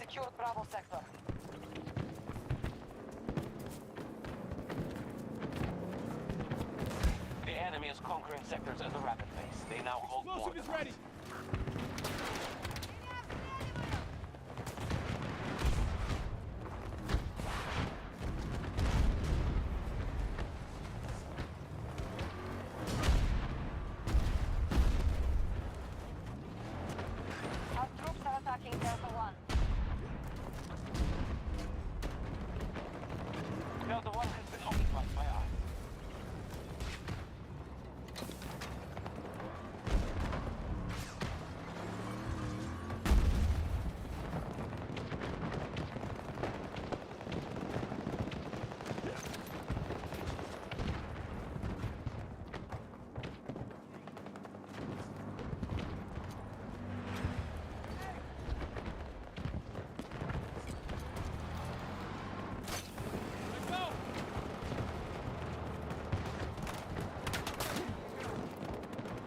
secured Bravo sector. The enemy is conquering sectors at a rapid pace. They now hold more. Explosive is ready! Our troops are attacking Delta 1. Delta 1 has been occupied by us. Let's go!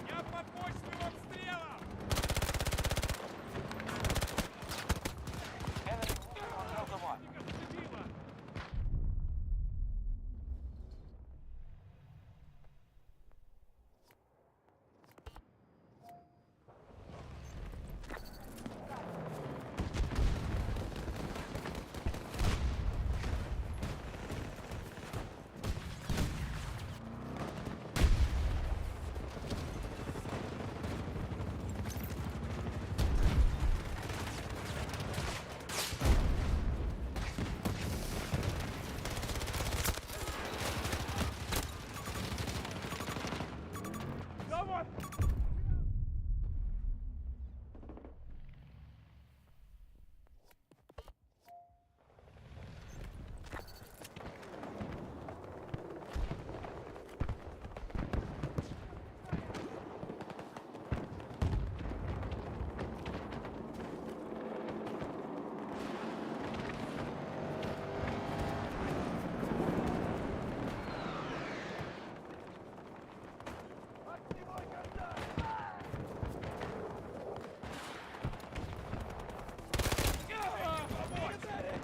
Я под мощным обстрелом! Enemy moving on Delta 1. Противника зацепило! Someone! Огневой контакт! Помочь! Status.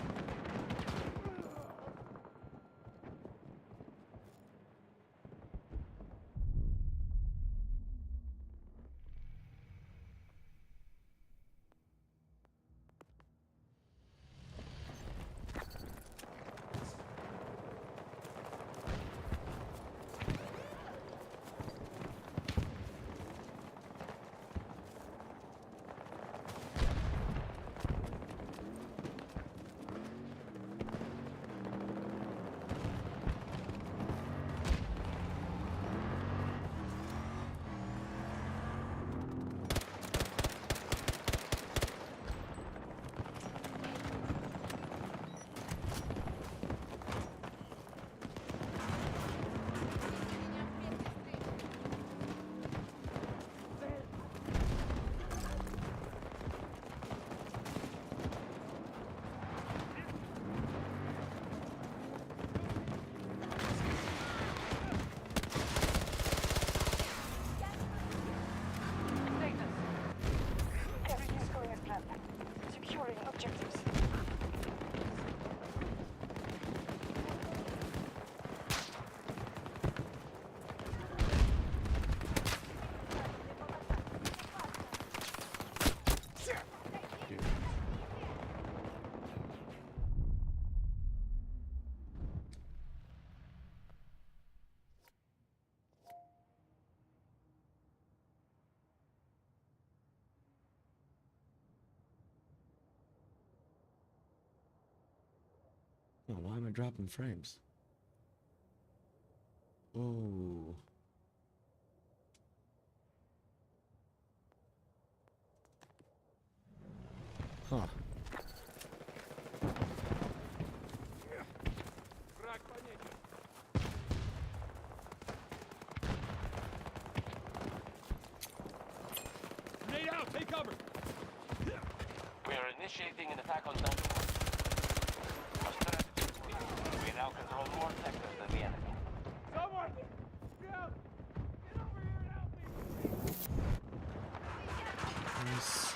Everything's going as planned. Securing objectives. Oh, why am I dropping frames? Oh. Huh. Враг помечен! Grenade out! Take cover! We are initiating an attack on Delta 1. Our strategy is clear. We now control more sectors than the enemy. Someone! Scout! Get over here and help me! Nice.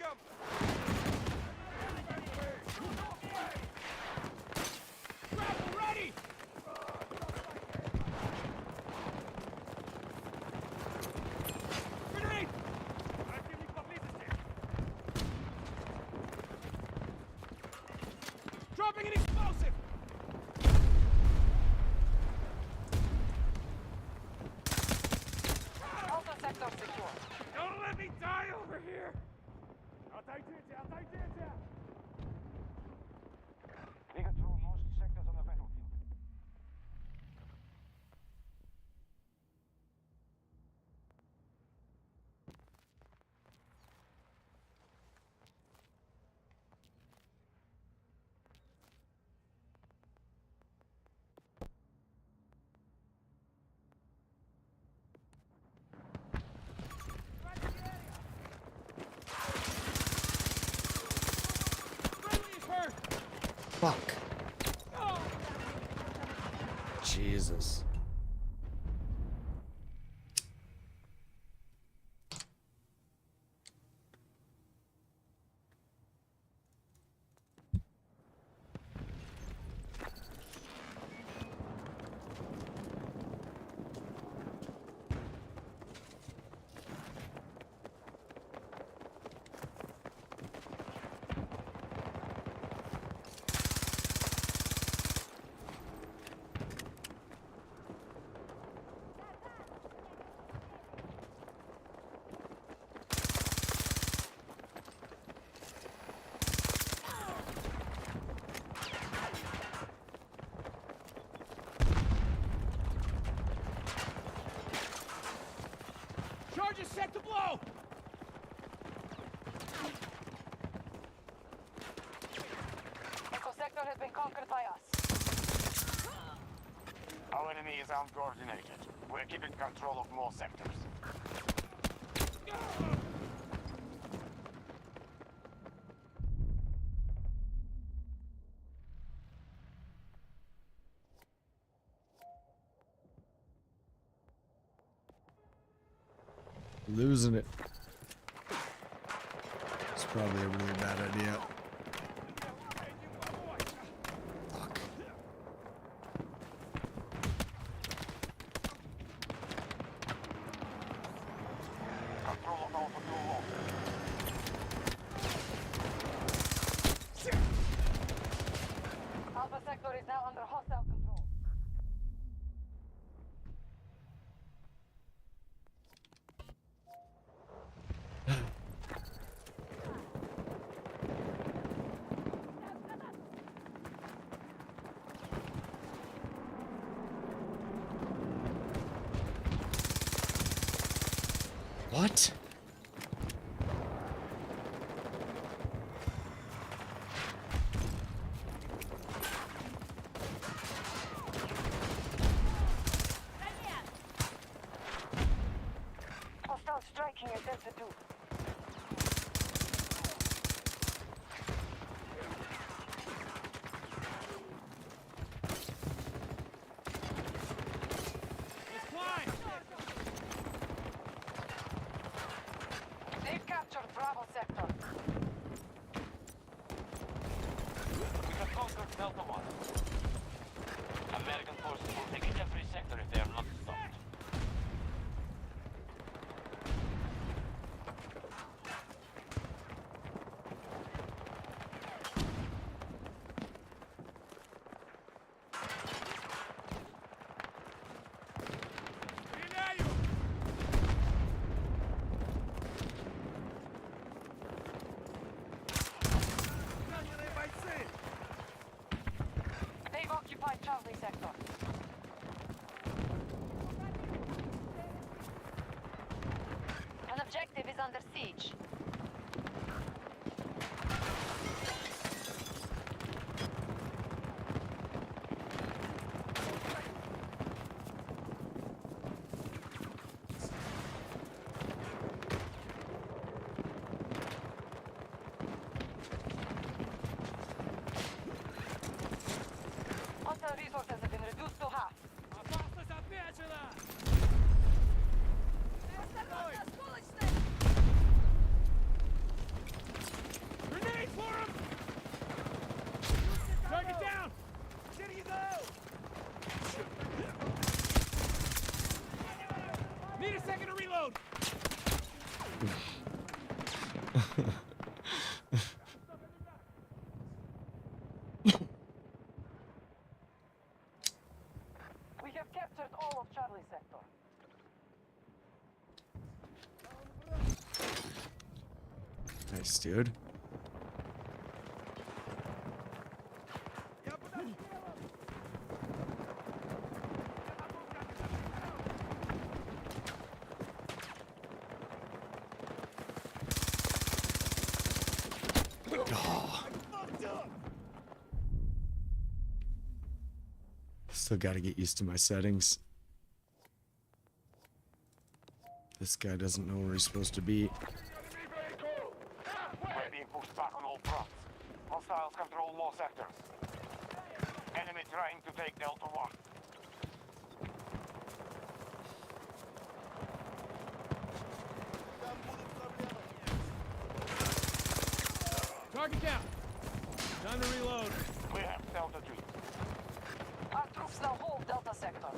him! Grapple ready! Grenade! Противник поблизости! Dropping an explosive! Alpha sector secure. Don't let me die over here! Отойдите, отойдите! We control most sectors on the battlefield. Friendly is hurt! Fuck. Oh! Jesus. Charge is set to blow! Echo sector has been conquered by us. Our enemy is uncoordinated. We're keeping control of more sectors. Losing it. It's probably a really bad idea. Fuck. Control of Alpha 2 Alpha sector is now under hostile control. What? Hostile striking at Delta 2. It's flying! They've captured Bravo sector. We have conquered Delta 1. American forces will take every sector if they are not stopped. Стреляю! Раненые бойцы! They've occupied Charlie sector. An objective is under siege. Hostile resources have been reduced to half. Опасность отмечена! reload. We have captured all of Charlie sector. Nice, dude. Я подожди. Still gotta get used to my settings. This guy doesn't know where he's supposed to be. We're being pushed back on all fronts. Hostiles control more sectors. Enemy trying to take Delta 1. Target down. Time to reload. We have Delta 2. Our troops now hold Delta sector.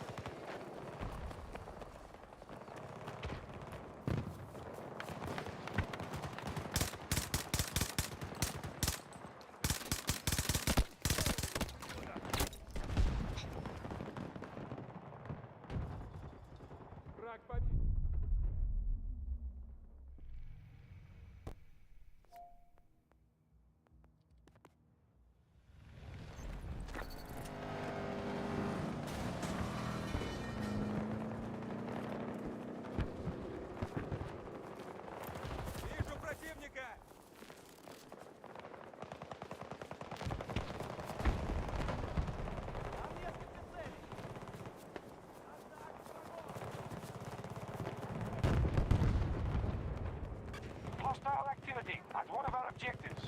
Враг побит. Вижу противника. Там несколько целей. Hostile activity at one of our objectives.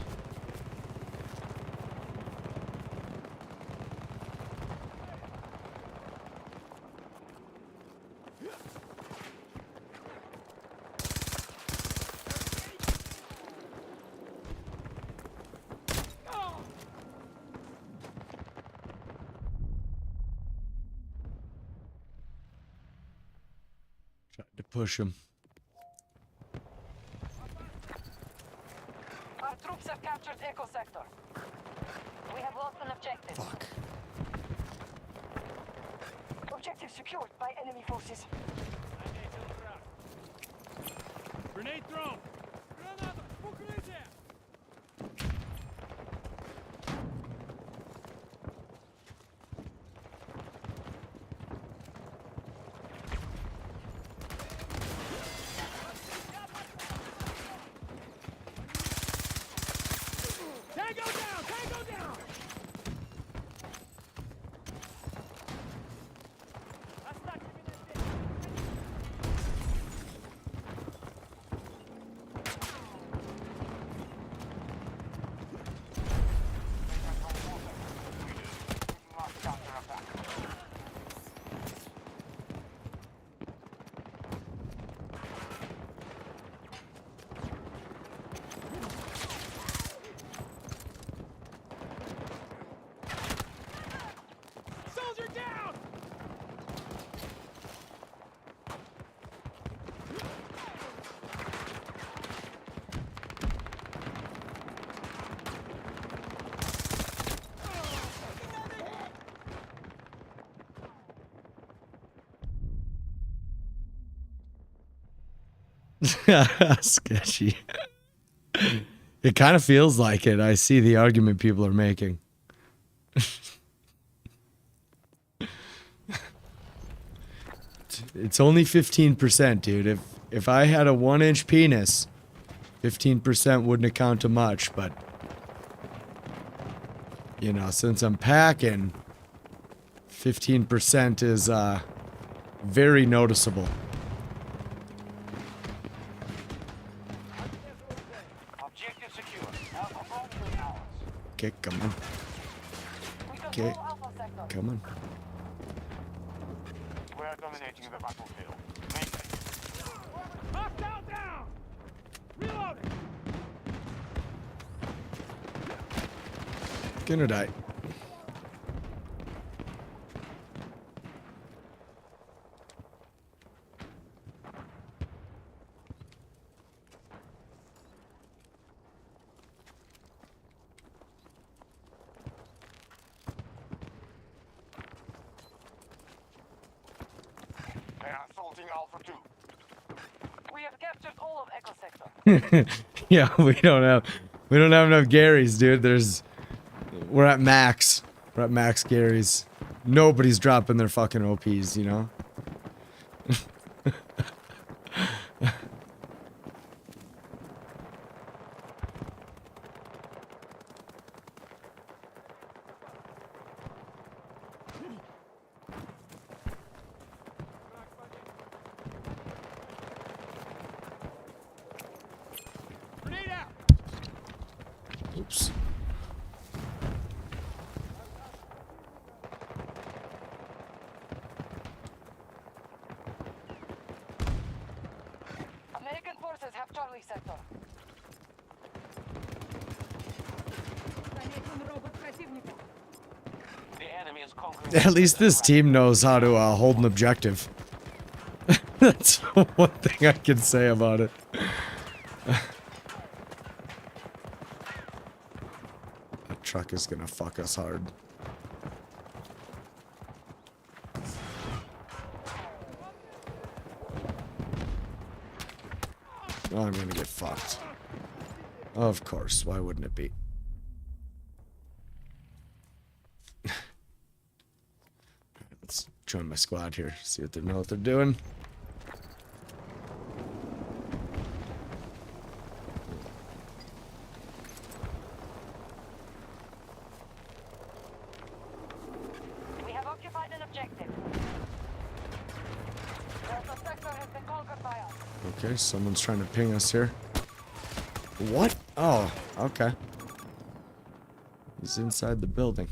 Tried to push him. Our troops have captured Echo sector. We have lost an objective. Fuck. Objective secured by enemy forces. Grenade thrown. Граната. Укрытие. Tango down! Tango down! Оставьте меня здесь! Must counterattack. Soldier down! Sketchy. It kind of feels like it. I see the argument people are making. It's only 15%, dude. If I had a 1-inch penis, 15% wouldn't account to much, but you know, since I'm packing, 15% is very noticeable. Objective secure. Alpha Bravo is ours. Okay, come on. We control Okay. Alpha sector. Come on. We're dominating the battlefield. Maintain. Hostile down! Reloading! Gonna die. Losing Alpha 2. We have captured all of Echo Sector. Yeah, we don't have enough Garys, dude. We're at max. We're at max Garys. Nobody's dropping their fucking OPs, you know? Grenade out! Oops. American forces have Charlie Sector. The enemy is conquering. At least this team knows how to hold an objective. That's one thing I can say about it. That truck is gonna fuck us hard. Oh, I'm gonna get fucked. Of course, why wouldn't it be? Let's join my squad here, see what they know what they're doing. We have occupied an objective. The sector has been conquered by us. Okay, someone's trying to ping us here. What? Oh, okay. He's inside the building.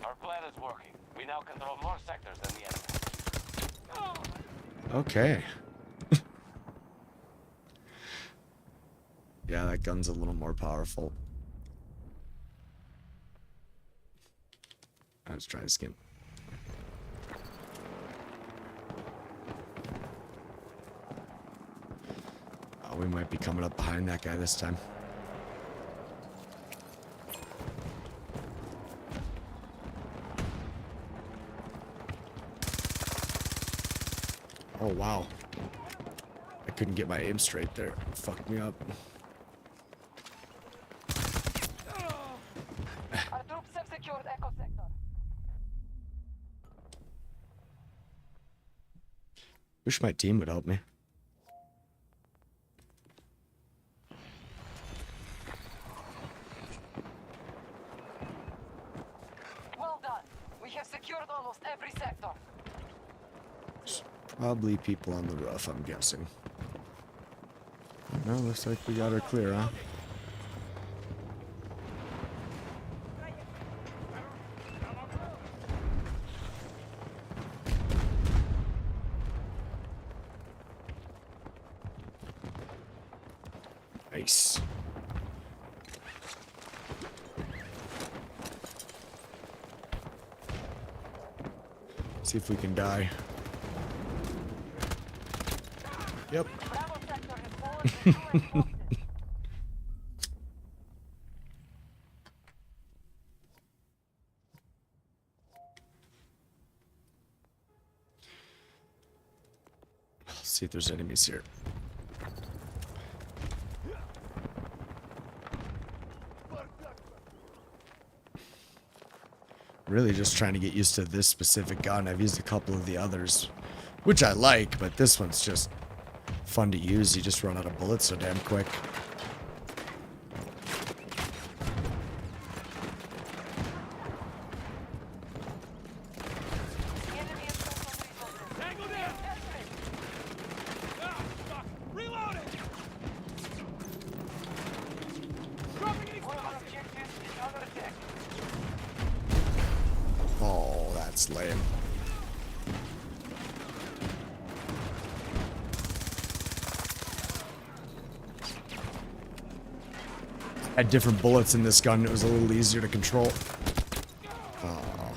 Our plan is working. We now control more sectors than the enemy. Okay. Yeah, that gun's a little more powerful. Let's try this again. Oh, we might be coming up behind that guy this time. Oh, wow. I couldn't get my aim straight there. It fucked me up. Our troops have secured Echo Sector. Wish my team would help me. Well done. We have secured almost every sector. Probably people on the roof, I'm guessing. No, looks like we got her clear, huh? Nice. See if we can die. Yep. Bravo sector has fallen to 2 and See if there's enemies here. Really just trying to get used to this specific gun. I've used a couple of the others, which I like, but this one's just fun to use. You just run out of bullets so damn quick. the enemy is personal resources. Tango down! Ah, fuck! Reloading! Dropping an One of our explosive! objectives is under attack. Oh, that's lame. I had different bullets in this gun. It was a little easier to control. Oh.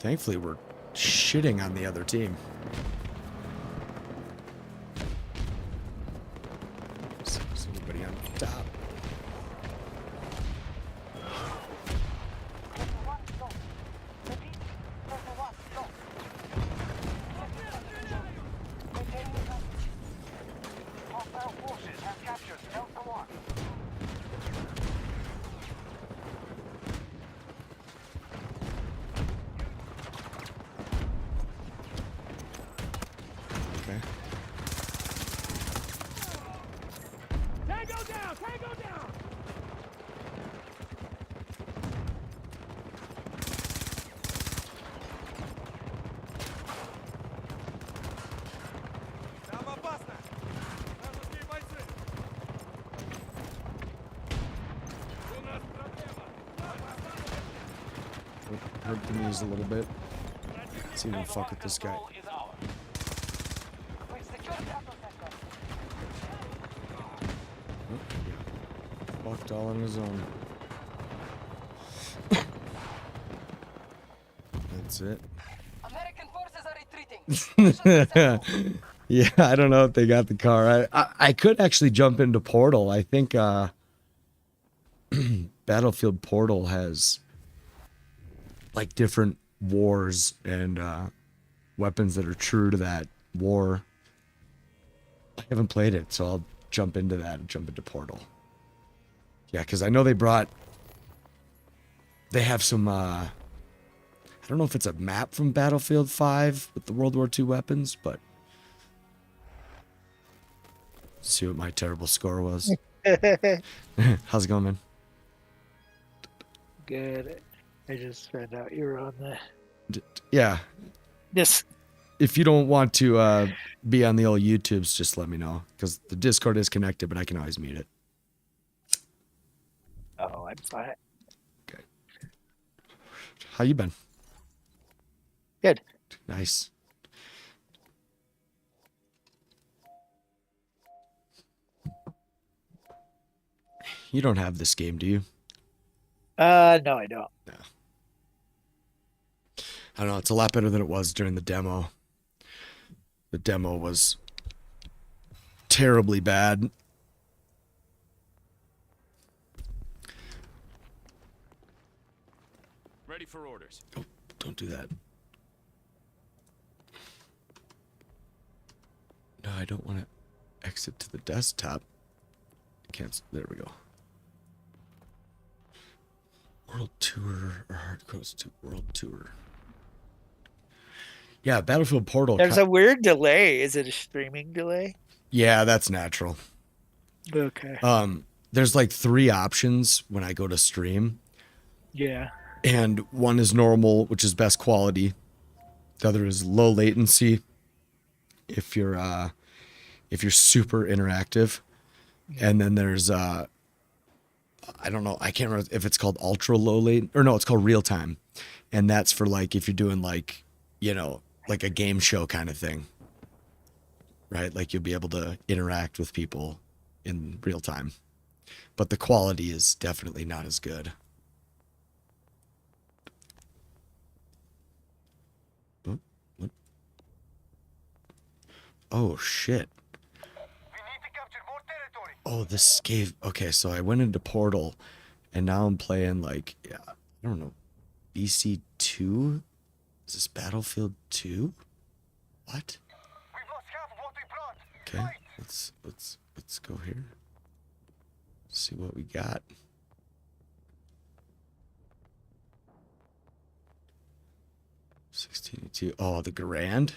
Thankfully, we're shitting on the other team. Is anybody on top? Hostile forces have captured Delta 1. Okay. Tango down! Tango down! Там опасно! Вражеские бойцы! У нас проблема! Hurt the knees a little bit. See if we can fuck with this guy. Control is ours. We've secured the upper sector. Fucked all on his own. That's it. American forces are retreating. Yeah, I don't know if they got the car. I could actually jump into Portal. I think Battlefield Portal has like different wars and weapons that are true to that war. I haven't played it, so I'll jump into that and jump into Portal. Yeah, because I know they have some I don't know if it's a map from Battlefield 5 with the World War II weapons, but see what my terrible score was. How's it going, man? Good. I just found out you were on the. Yeah. Yes. If you don't want to be on the old YouTubes, just let me know. Because the Discord is connected, but I can always mute it. Oh, I'm fine. Okay. How you been? Good. Nice. You don't have this game, do you? No, I don't. No. I don't know. It's a lot better than it was during the demo. The demo was terribly bad. Ready for orders. Oh, don't do that. No, I don't want to exit to the desktop. Cancel. There we go. World Tour or Hard Coast to World Tour. Yeah, Battlefield Portal. There's a weird delay. Is it a streaming delay? Yeah, that's natural. Okay. There's like 3 options when I go to stream, Yeah. and one is normal, which is best quality. The other is low latency. If you're super interactive, and then there's I don't know, I can't remember if it's called ultra low late or no, it's called real time, and that's for like if you're doing like, you know, like a game show kind of thing, right? Like you'll be able to interact with people in real time, but the quality is definitely not as good. What? Oh shit. Oh, this gave... Okay, so I went into Portal, and now I'm playing, like, yeah, I don't know, BC2? Is this Battlefield 2? What? Okay, let's go here. See what we got. $16.82. Oh, the Garand?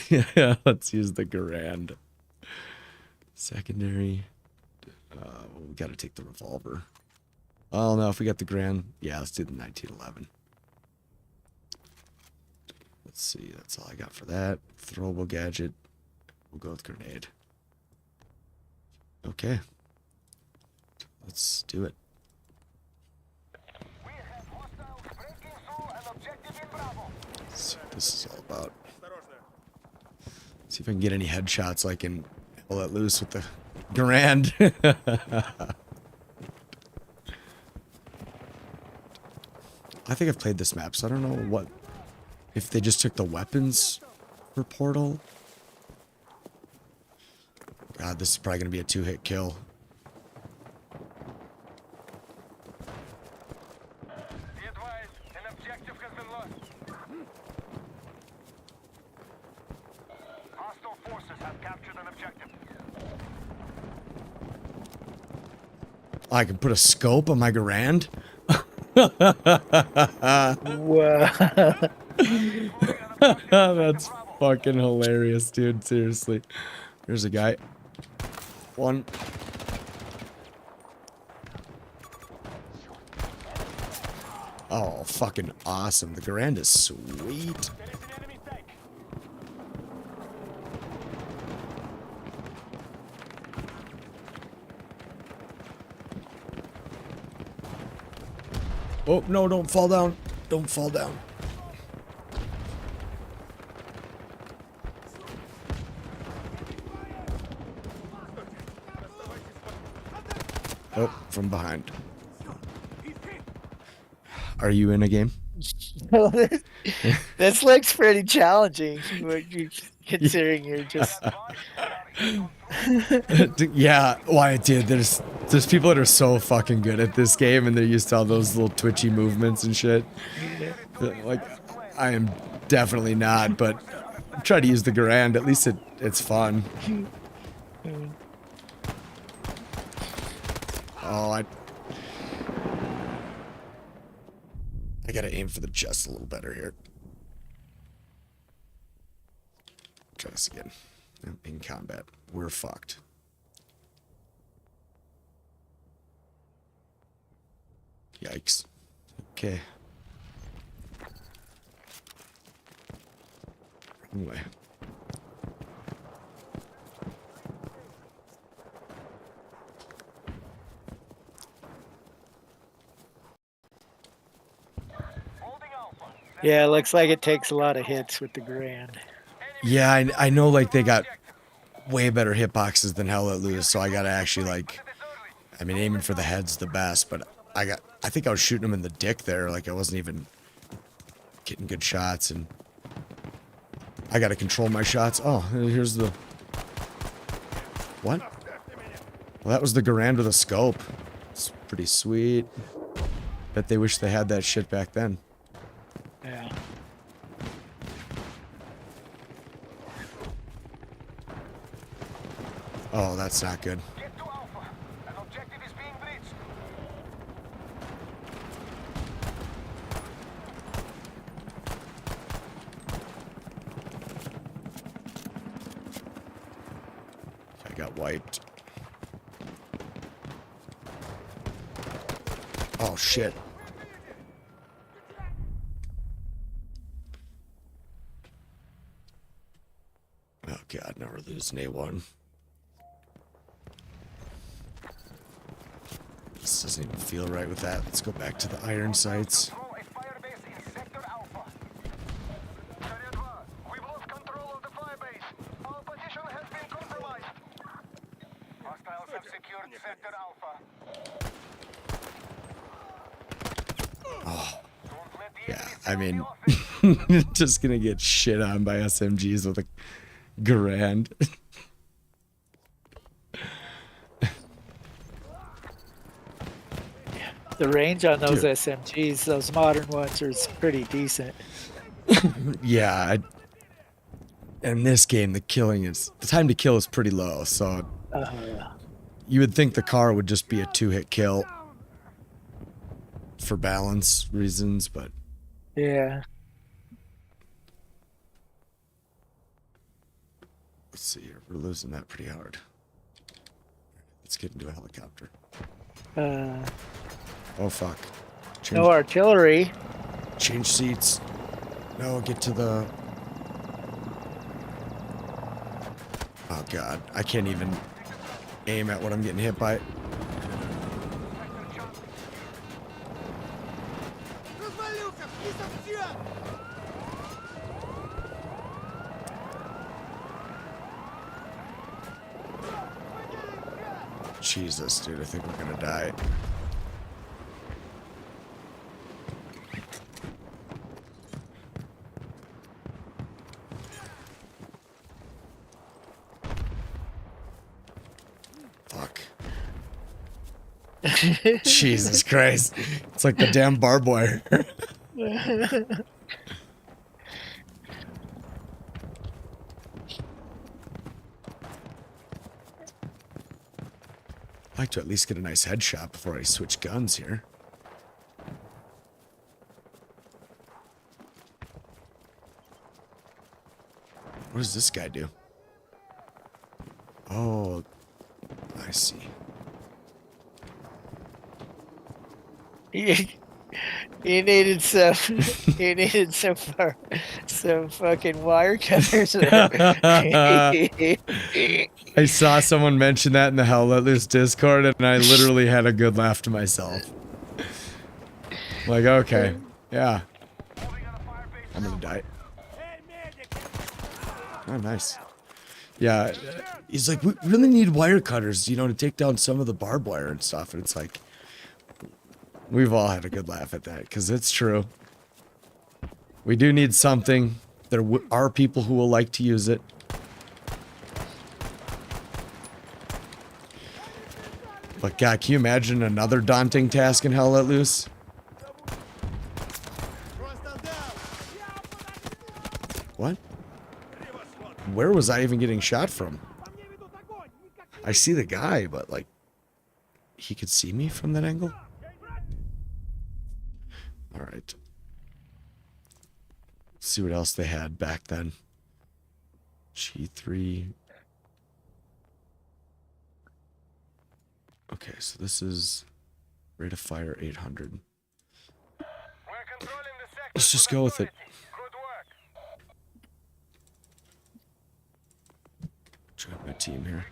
Yeah, let's use the Garand. Secondary. Well, we got to take the revolver. Oh no, if we got the Grand, yeah, let's do the 1911. Let's see, that's all I got for that. Throwable gadget. We'll go with grenade. Okay. Let's do it. Let's see what this is all about. See if I can get any headshots so I can pull that loose with the Garand. I think I've played this map, so I don't know what if they just took the weapons for Portal. God, this is probably gonna be a 2-hit kill. Be advised, an objective has been lost. Hostile forces have captured an objective. I can put a scope on my Garand. Whoa. That's fucking hilarious, dude. Seriously. There's a guy. One. Oh, fucking awesome. The Garand is sweet. There is an enemy tank. Oh, no, don't fall down. Don't fall down. Oh, from behind. Are you in a game? This looks pretty challenging, considering you're just. Yeah, why, dude, there's people that are so fucking good at this game and they're used to all those little twitchy movements and shit. Like, I am definitely not, but try to use the Garand. At least it's fun. Oh, I gotta aim for the chest a little better here. Try this again. In combat, we're fucked. Yikes. Okay. Wrong way. Yeah, it looks like it takes a lot of hits with the Grand. Yeah, I know, like, they got way better hitboxes than Hell Let Loose, so I gotta actually, like, I mean, aiming for the head's the best, but I think I was shooting him in the dick there, like, I wasn't even getting good shots, and I gotta control my shots. Oh, here's the... What? Well, that was the Garand with a scope. It's pretty sweet. Bet they wish they had that shit back then. Yeah. Oh, that's not good. Get to Alpha. An objective is being breached. I got wiped. Oh, shit. Oh, God, now we're losing A1. This doesn't even feel right with that. Let's go back to the iron sights. Control a firebase in Sector Alpha. We've lost control of the firebase. Our position has been compromised. Hostiles have secured Sector Alpha. Oh, Don't let the yeah. enemy I sell mean, the offense. just gonna get shit on by SMGs with a Garand. The range on those Dude. SMGs, those modern ones, are pretty decent. Yeah. In this game, the time to kill is pretty low, so you would think the car would just be a 2-hit kill for balance reasons, but Yeah. let's see here. We're losing that pretty hard. Let's get into a helicopter. Oh, fuck. No artillery. Change seats. No, get to the... Oh, God. I can't even aim at what I'm getting hit by. Jesus, dude. I think we're gonna die. Jesus Christ. It's like the damn barbed wire. I'd like to at least get a nice headshot before I switch guns here. What does this guy do? Oh, I see. He needed some. He needed some fucking wire cutters. I saw someone mention that in the Hell Let Loose Discord, and I literally had a good laugh to myself. Like, okay, yeah. I'm gonna die. Oh, nice. Yeah, he's like, we really need wire cutters, you know, to take down some of the barbed wire and stuff. And it's like, we've all had a good laugh at that, because it's true. We do need something. There are people who will like to use it. But God, can you imagine another daunting task in Hell Let Loose? What? Where was I even getting shot from? I see the guy, but like, he could see me from that angle? Alright. See what else they had back then. G3. Okay, so this is rate of fire 800. Let's just go with it. Join my team here.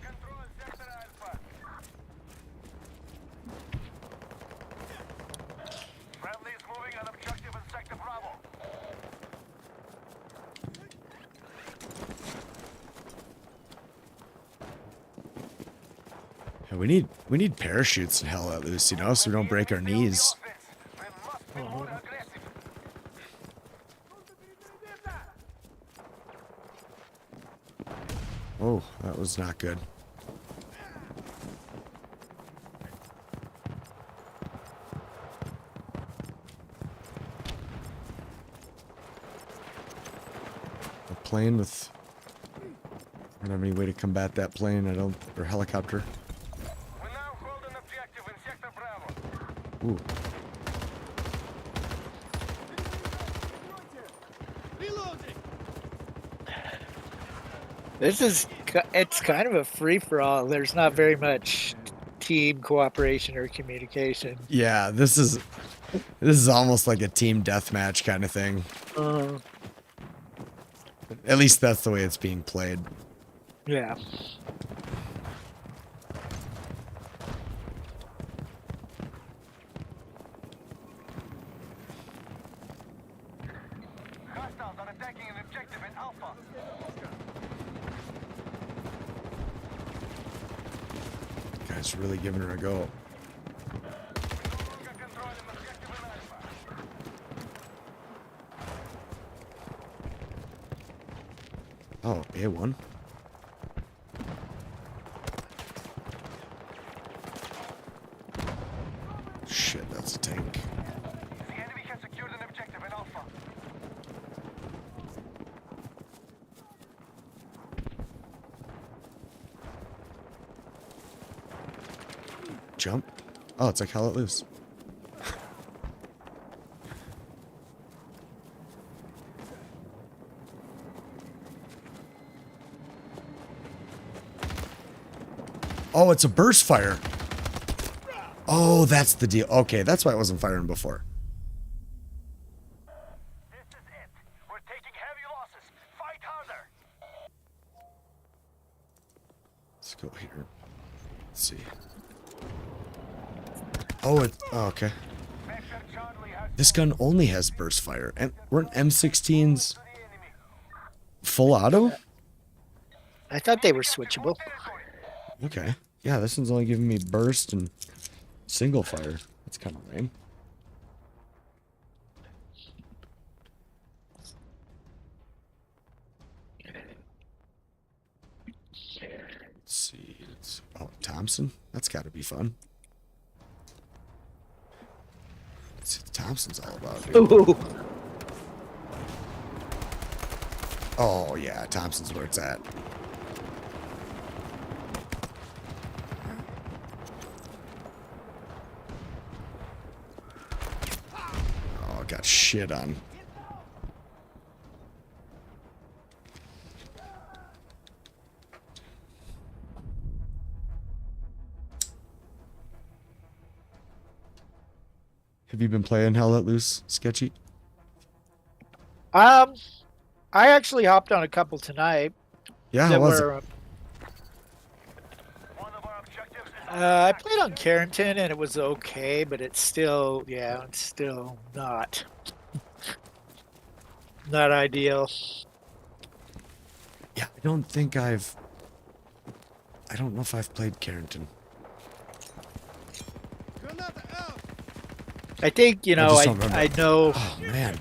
Yeah, we need parachutes in Hell Let Loose, you know, so we don't break our knees. Oh, that was not good. A plane with... I don't have any way to combat that plane, or helicopter. We now hold an objective in Sector Bravo. Ooh. It's kind of a free-for-all. There's not very much team cooperation or communication. Yeah, this is almost like a team deathmatch kind of thing. At least that's the way it's being played. Yeah. Hostiles are attacking an objective in Alpha. Guy's really giving her a go. Oh, A1. Shit, that's a tank. The enemy has secured an objective in Alpha. Jump. Oh, it's like Hell Let Loose. Oh, it's a burst fire. Oh, that's the deal. Okay, that's why I wasn't firing before. This is it. We're taking heavy losses. Fight harder. Let's go here. Let's see. Oh, okay. Sector Charlie has This gun only has burst fire. And weren't M16s full auto? I thought they were switchable. Okay. Yeah, this one's only giving me burst and single fire. That's kind of lame. Let's see. Oh, Thompson? That's got to be fun. Thompson's all about. Ooh. Oh, yeah, Thompson's where it's at. Oh, got shit on. Have you been playing Hell Let Loose, Sketchy? I actually hopped on a couple tonight Yeah, how that was it? were. One of our objectives is I played on Carrington and it was okay, but it's still, it's still not ideal. Yeah, I don't know if I've played Carrington. I think just don't remember. I know Oh, man.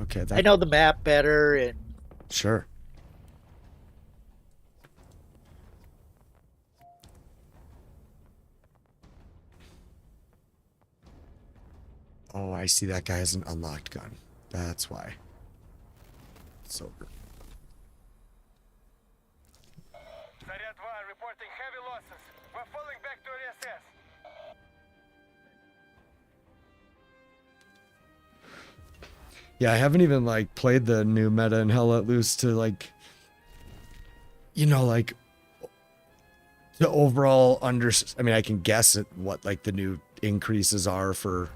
Okay, I that... know the map better, and Sure. Oh, I see that guy has an unlocked gun. That's why. Sober. Syrian 1 reporting heavy losses. We're falling back to reassess. Yeah, I haven't even, like, played the new meta in Hell Let Loose to, like, you know, like, the overall I mean, I can guess at what, like, the new increases are for,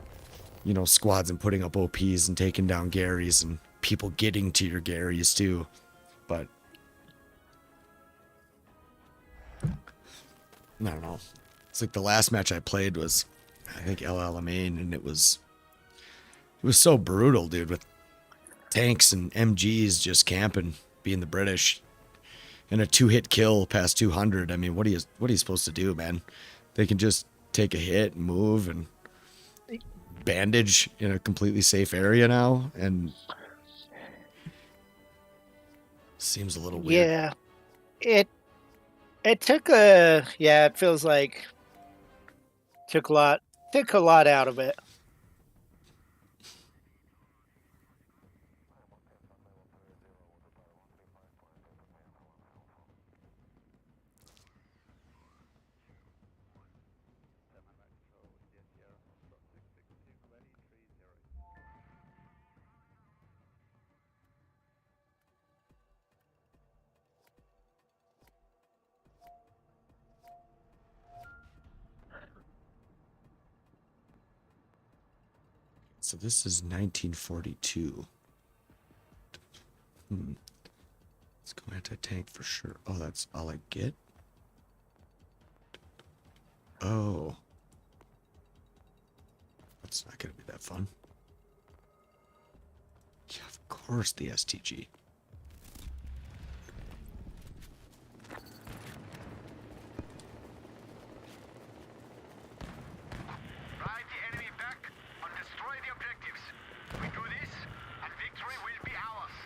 you know, squads and putting up OPs and taking down Garys and people getting to your Garys, too. But I don't know. It's like the last match I played was, I think, El Alamein, and it was so brutal, dude, with tanks and MGs just camping, being the British, and a 2-hit kill past 200. I mean, what are you supposed to do, man? They can just take a hit and move and bandage in a completely safe area now, and seems a little weird. yeah, it took it feels like took a lot out of it. So this is 1942. Let's go anti-tank for sure. Oh, that's all I get? Oh. That's not going to be that fun. Yeah, of course the STG. Drive the enemy back and destroy the objectives. We do this, and victory will be ours.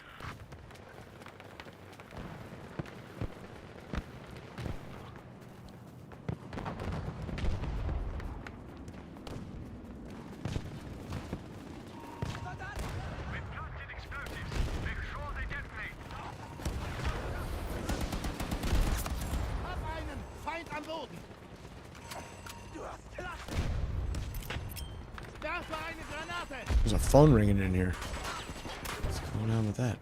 We've planted explosives. Make sure they detonate. Hab einen Feind am Boden. Werfe eine Granate. There's a phone ringing in here. What's going on with that?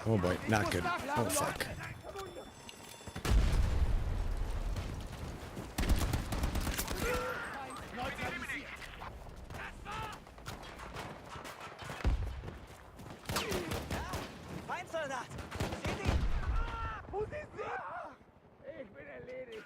Oh boy, not good. Oh fuck. Feindsoldat! Seht ihn? Wo sind Sie? Ich bin erledigt.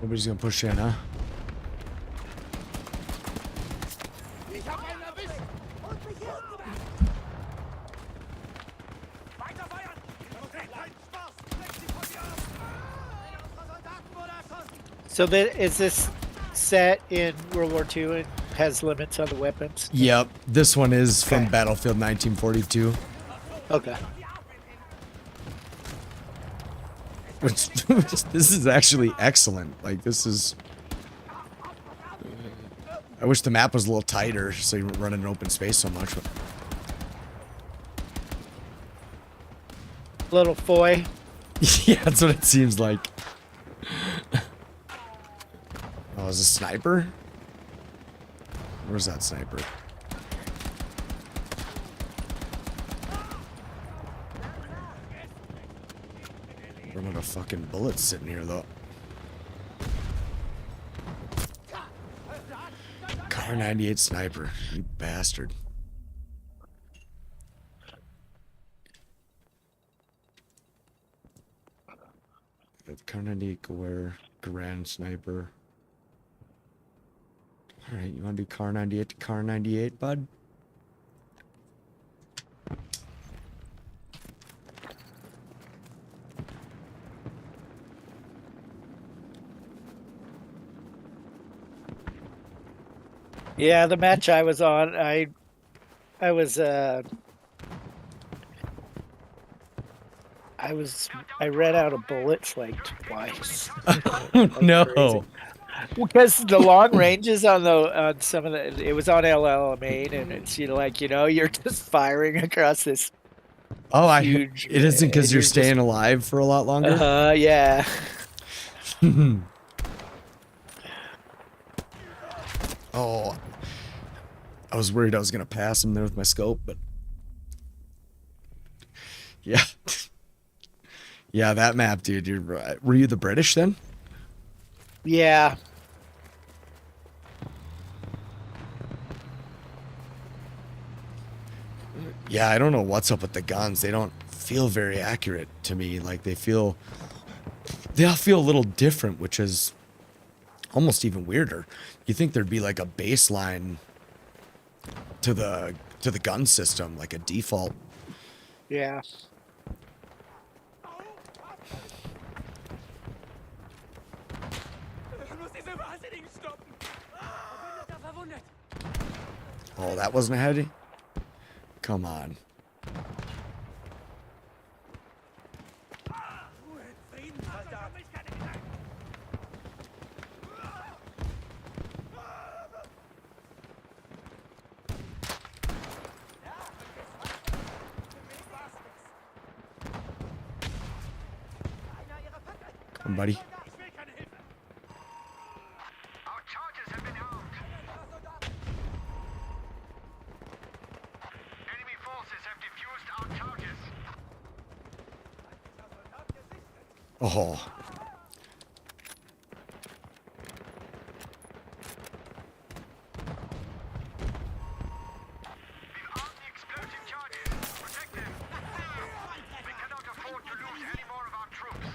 Nobody's gonna push in, huh? Ich hab einen erwischt! Und mich hier! Weiter feuern! Okay, kein Spaß! Leg sie von mir ab! Einer unserer Soldaten wurde erschossen! So is this set in World War II and has limits on the weapons? Yep. This one is from Okay. Battlefield 1942. Okay. Which this is actually excellent. Like this is. I wish the map was a little tighter so you wouldn't run in open space so much. But... Little foy. yeah, that's what it seems like. Oh, is a sniper? Where's that sniper? Run out of fucking bullets sitting here though. Car 98 sniper, you bastard. Car 98 Gewehre, Garand sniper. Alright, you wanna do car 98 to car 98, bud? Yeah, the match I was on, I ran out of bullets like twice. No. Because the long ranges on some of the, it was on LLMA, and it's you're just firing across this. Oh, Huge, it isn't because and you're you're staying alive for a lot longer? Yeah. Oh. I was worried I was going to pass him there with my scope, but... Yeah. Yeah, that map, dude. You're right. Were you the British then? Yeah. Yeah, I don't know what's up with the guns. They don't feel very accurate to me. Like they all feel a little different, which is almost even weirder. You think there'd be like a baseline to the gun system, like a default. Yeah. Ich muss diese Wahnsinnigen stoppen! Verbündeter verwundet! Oh, that wasn't a heady? Come on. Ruhe in Frieden, Soldat! Ich keine Gedanken! Come on, buddy. Ich will keine Hilfe! Our charges have been armed. Enemy forces have defused our charges. Oh. We've armed the explosive charges. Protect them. We cannot afford to lose any more of our troops.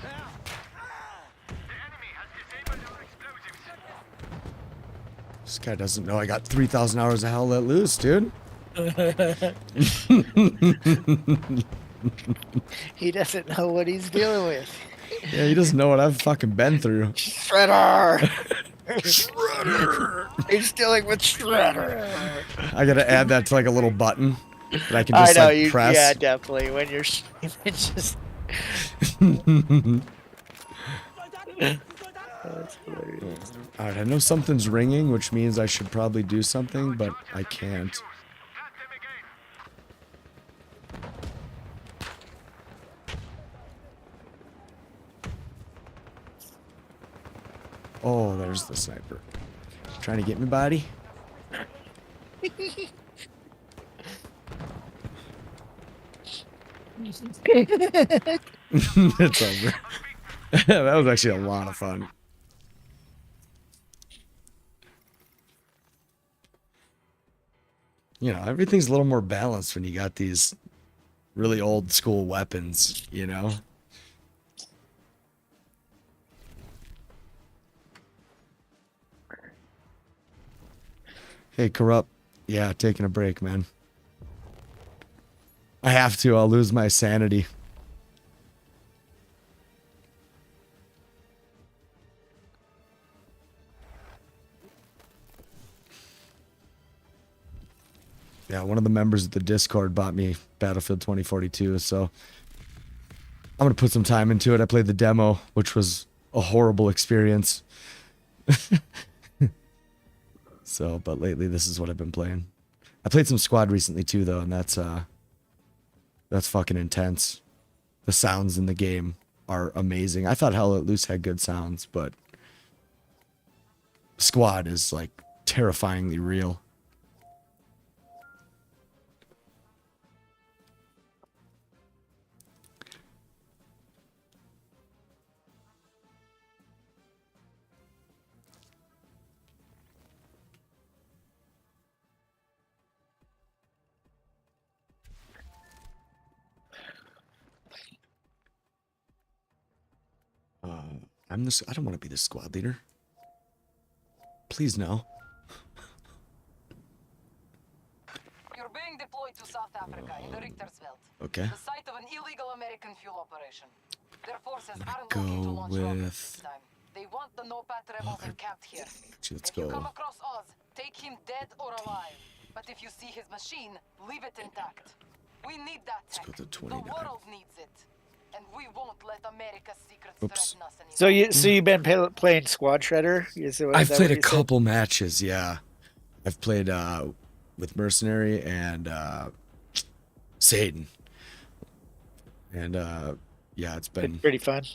The enemy has disabled our explosives. This guy doesn't know I got 3,000 hours of hell let loose, dude. He doesn't know what he's dealing with. Yeah, he doesn't know what I've fucking been through. Shredder. Shredder! He's dealing with Shredder. I gotta add that to like a little button that I can just like press. Yeah, definitely. When you're it's just. That's hilarious. Alright, I know something's ringing, which means I should probably do something, but I can't. Plant them again. Oh, there's the sniper. Trying to get me, buddy? It's over. That was actually a lot of fun. You know, everything's a little more balanced when you got these really old school weapons, you know? Hey, Corrupt. Yeah, taking a break, man. I have to. I'll lose my sanity. Yeah, one of the members of the Discord bought me Battlefield 2042, so I'm going to put some time into it. I played the demo, which was a horrible experience. So, but lately this is what I've been playing. I played some Squad recently too, though, and that's fucking intense. The sounds in the game are amazing. I thought Hell Let Loose had good sounds, but Squad is like terrifyingly real. I'm this. I don't want to be the squad leader. Please no. You're being deployed to South Africa in the Richtersveld. Okay. The site of an illegal American fuel operation. Their forces aren't Go looking to launch rockets with- this time. They want the NOPAT rebels encamped here. Let's If you come go. across Oz, take him dead or alive. But if you see his machine, leave it intact. We need that tech. go to The 29. world needs it. And we won't let America's secrets Oops. threaten us anymore. So you've been playing Squad Shredder? I've played a couple matches. Yeah, I've played with Mercenary and Satan, and yeah, it's been Pretty fun.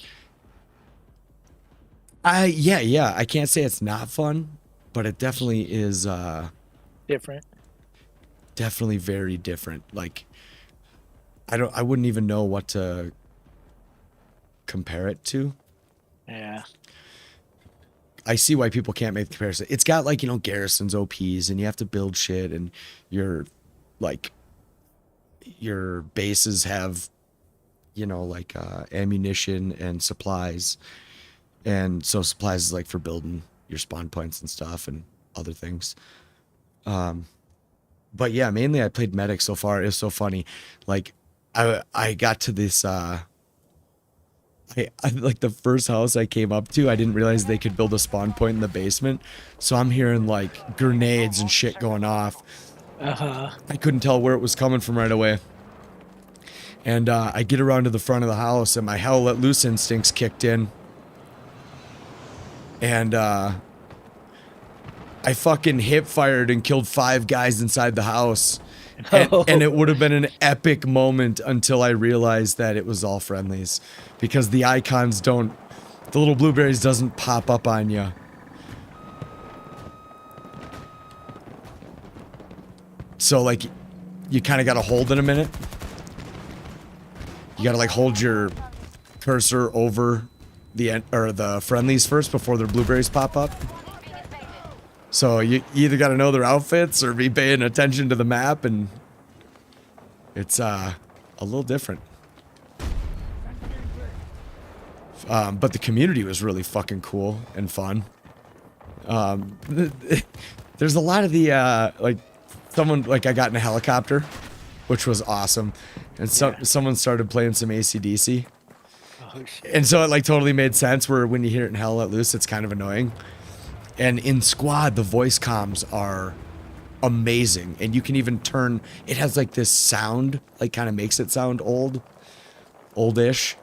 yeah. I can't say it's not fun, but it definitely is. Different. Definitely very different. Like, I wouldn't even know what to compare it to. Yeah. I see why people can't make the comparison. It's got like, garrisons, OPs, and you have to build shit, and your bases have, ammunition and supplies. And so supplies is like for building your spawn points and stuff and other things. But yeah, mainly I played medic so far. It was so funny. Like I got to this I like the first house I came up to, I didn't realize they could build a spawn point in the basement. So I'm hearing like grenades and shit going off. I couldn't tell where it was coming from right away. And I get around to the front of the house and my Hell Let Loose instincts kicked in. And I fucking hip fired and killed 5 guys inside the house. And it would have been an epic moment until I realized that it was all friendlies, because the icons the little blueberries doesn't pop up on you. So like, you kind of got to hold it a minute. You got to like hold your cursor over the friendlies first before their blueberries pop up. So you either got to know their outfits or be paying attention to the map, and it's a little different. But the community was really fucking cool and fun. There's a lot of the I got in a helicopter, which was awesome, and someone started playing some AC/DC. Oh, shit. And so it like totally made sense, where when you hear it in Hell Let Loose, it's kind of annoying. And in Squad, the voice comms are amazing. And you can even turn, it has like this sound, like kind of makes it sound oldish,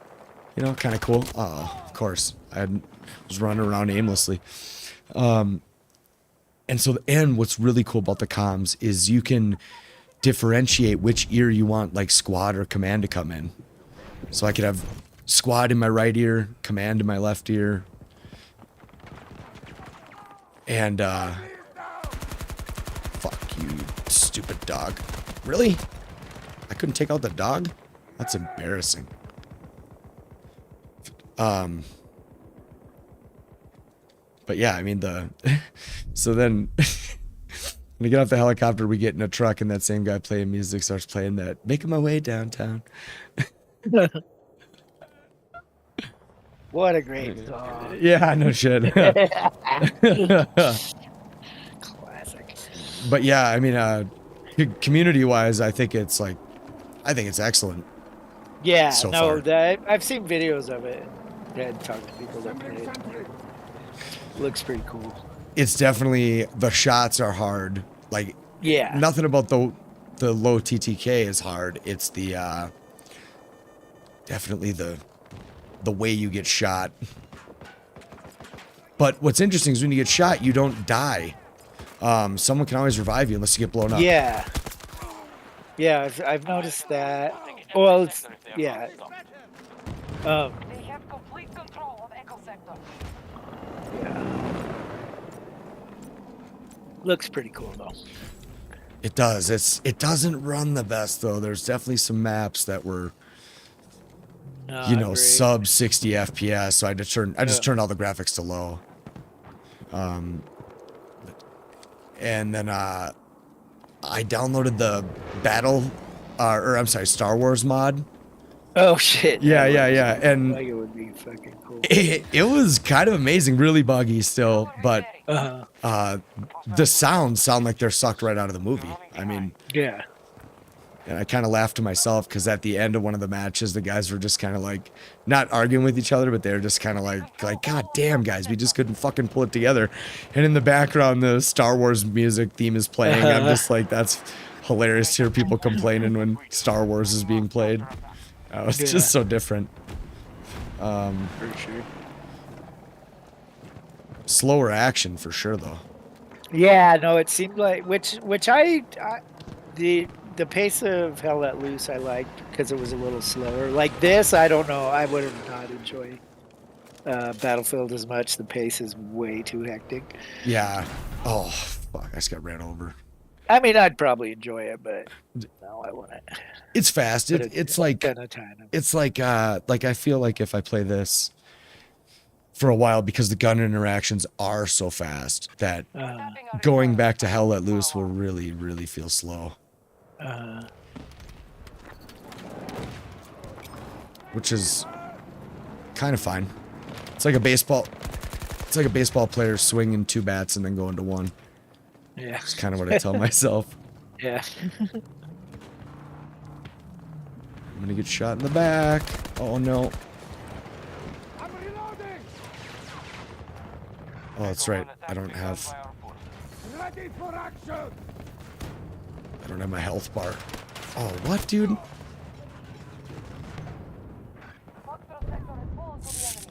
kind of cool. Oh, of course. Was running around aimlessly. And what's really cool about the comms is you can differentiate which ear you want like Squad or Command to come in. So I could have Squad in my right ear, Command in my left ear. And, fuck you, stupid dog. Really? I couldn't take out the dog? That's embarrassing. But yeah, I mean, so then, when we get off the helicopter, we get in a truck, and that same guy playing music starts playing that, Making My Way Downtown. What a great song. Yeah, no shit. Classic. But yeah, I mean, community-wise, I think it's excellent. Yeah, So no, far. I've seen videos of it and talked to people that play it. Looks pretty cool. It's definitely, the shots are hard. Like, Yeah. nothing about the low TTK is hard. It's the definitely the way you get shot. But what's interesting is when you get shot, you don't die. Someone can always revive you unless you get blown up. Yeah. Yeah, I've noticed that. Well, it's, yeah. They have complete control of Echo Sector. Yeah. Looks pretty cool though. It does. It doesn't run the best though. There's definitely some maps that were, you know, Great. sub 60 FPS. So I just turned all the graphics to low. And then I downloaded the Star Wars mod. Oh shit. Yeah. And Like it would be fucking cool. it was kind of amazing, really buggy still, but Uh-huh. the sounds sound like they're sucked right out of the movie. I mean, Yeah. and I kind of laughed to myself because at the end of one of the matches, the guys were just kind of like not arguing with each other, but they were just kind of like, God damn, guys, we just couldn't fucking pull it together. And in the background, the Star Wars music theme is playing. I'm just like, that's hilarious to hear people complaining when Star Wars is being played. It's just so different. For sure. Slower action for sure, though. Yeah, no, it seemed like the pace of Hell Let Loose I liked because it was a little slower. Like this, I don't know. I would have not enjoyed Battlefield as much. The pace is way too hectic. Yeah. Oh, fuck. I just got ran over. I mean, I'd probably enjoy it, but no, I wouldn't. It's fast. It's like, ton of time. it's like I feel like if I play this for a while, because the gun interactions are so fast that going back to Hell Let Loose will really, really feel slow. Which is kind of fine. It's like a baseball player swinging two bats and then going to one. Yeah. That's kind of what I tell myself. Yeah. I'm gonna get shot in the back. Oh no. I'm reloading. Oh, that's right. I don't have Ready for action. my health bar. Oh, what, dude? Foxtrot Sector has fallen to the enemy.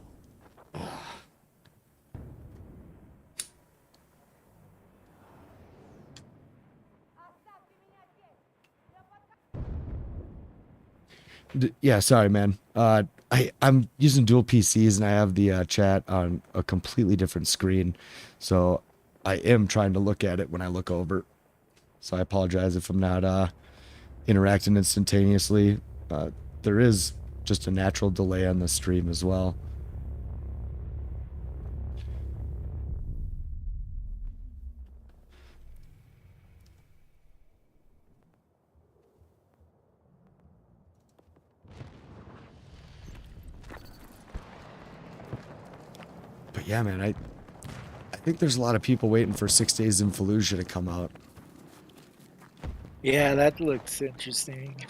Yeah, sorry, man. I'm using dual PCs and I have the chat on a completely different screen, so I am trying to look at it when I look over. So I apologize if I'm not interacting instantaneously. There is just a natural delay on the stream as well. But yeah, man, I think there's a lot of people waiting for 6 Days in Fallujah to come out. Yeah, that looks interesting.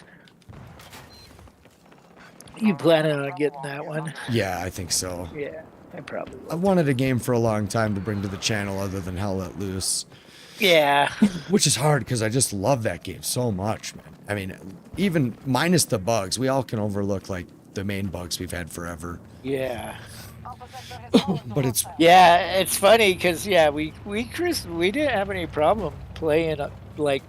You planning on getting that one? Yeah, I think so. Yeah, I probably will. I've wanted a game for a long time to bring to the channel other than Hell Let Loose. Yeah. Which is hard because I just love that game so much, man. I mean, even minus the bugs, we all can overlook like the main bugs we've had forever. Yeah. Alpha Sector has fallen to But it's hostile. Yeah, it's funny because we didn't have any problem playing like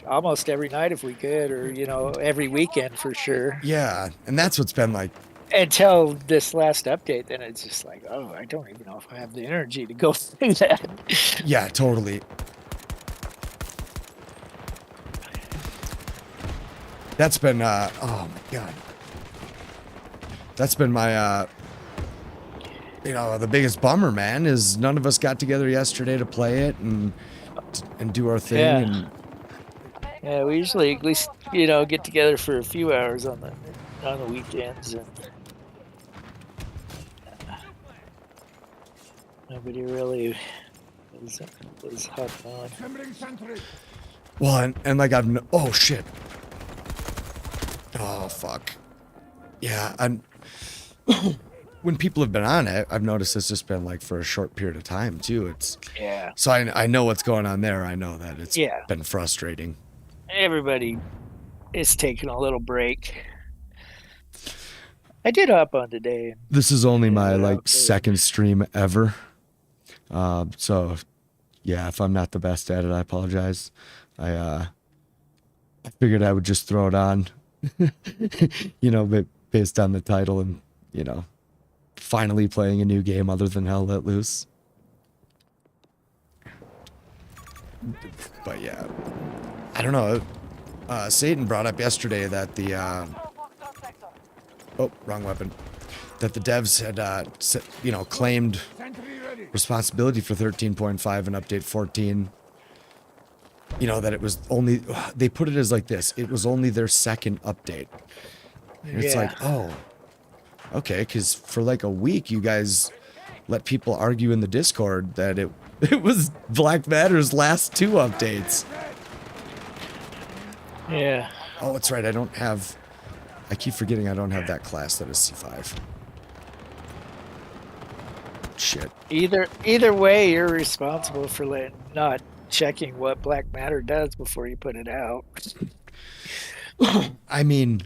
almost every night if we could, or every weekend for sure. yeah, and that's what's been like. Until this last update, then it's just like, oh, I don't even know if I have the energy to go through that. Yeah, totally. That's been oh my god. That's been my the biggest bummer, man, is none of us got together yesterday to play it and do our thing. Yeah. And Yeah, we usually at least get together for a few hours on the weekends, and nobody really was hot on. Assembling sentry. Well, and like oh shit. Oh fuck. Yeah, I'm. When people have been on it, I've noticed it's just been like for a short period of time too. Yeah. So I know what's going on there. I know that it's Yeah. been frustrating. Everybody is taking a little break. I did hop on today. This is only my Yeah, like okay. second stream ever. So yeah, if I'm not the best at it, I apologize. I figured I would just throw it on, but based on the title and, finally playing a new game other than Hell Let Loose. But yeah, I don't know. Satan brought up yesterday that the, oh, wrong weapon. That the devs had, claimed Sentry ready. responsibility for 13.5 and update 14. That it was only, they put it as like this, it was only their second update. And it's like, oh, okay, because for like a week, you guys let people argue in the Discord that it was Black Matter's last 2 updates. Yeah. Oh, it's right, I keep forgetting I don't have that class that is C5. Shit. Either way, you're responsible for not checking what Black Matter does before you put it out. I mean,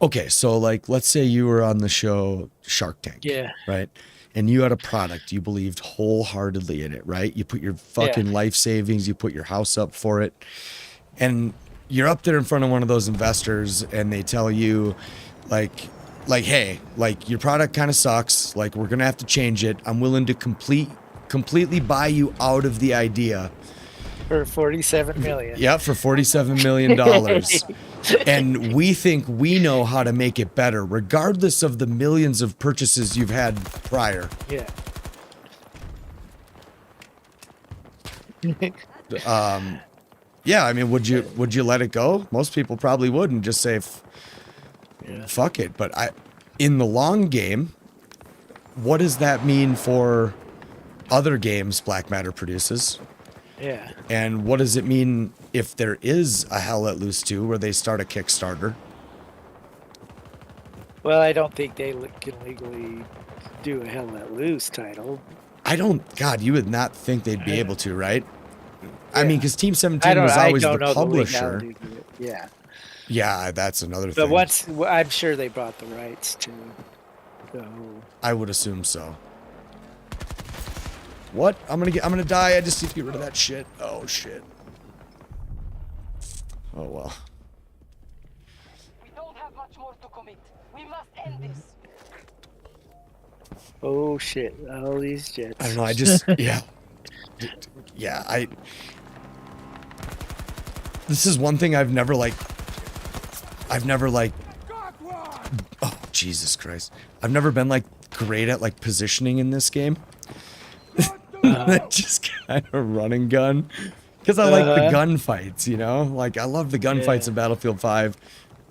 okay, so like, let's say you were on the show Shark Tank. Yeah. Right? And you had a product, you believed wholeheartedly in it, right? You put your fucking life savings, you put your house up for it. And you're up there in front of one of those investors and they tell you like, hey, like your product kind of sucks. Like we're going to have to change it. I'm willing to completely buy you out of the idea. For $47 million. Yep, for $47 million. And we think we know how to make it better, regardless of the millions of purchases you've had prior. Yeah. Yeah, I mean, would you let it go? Most people probably would and just say, fuck it. But in the long game, what does that mean for other games Black Matter produces? Yeah. And what does it mean if there is a Hell Let Loose 2 where they start a Kickstarter? Well, I don't think they can legally do a Hell Let Loose title. God, you would not think they'd be able to, right? I Yeah. mean, because Team 17 was always the publisher. Yeah. Yeah, that's another But thing. I'm sure they bought the rights to the whole. I would assume so. What? I'm gonna die. I just need to get rid of that shit. Oh shit. Oh well. We don't have much more to commit. We must end this. Oh shit! All these jets. I don't know. I just yeah. This is one thing I've never like. Oh Jesus Christ! I've never been like great at like positioning in this game. Just kind of run and gun. Because I like the gunfights, Like, I love the gunfights in Battlefield 5.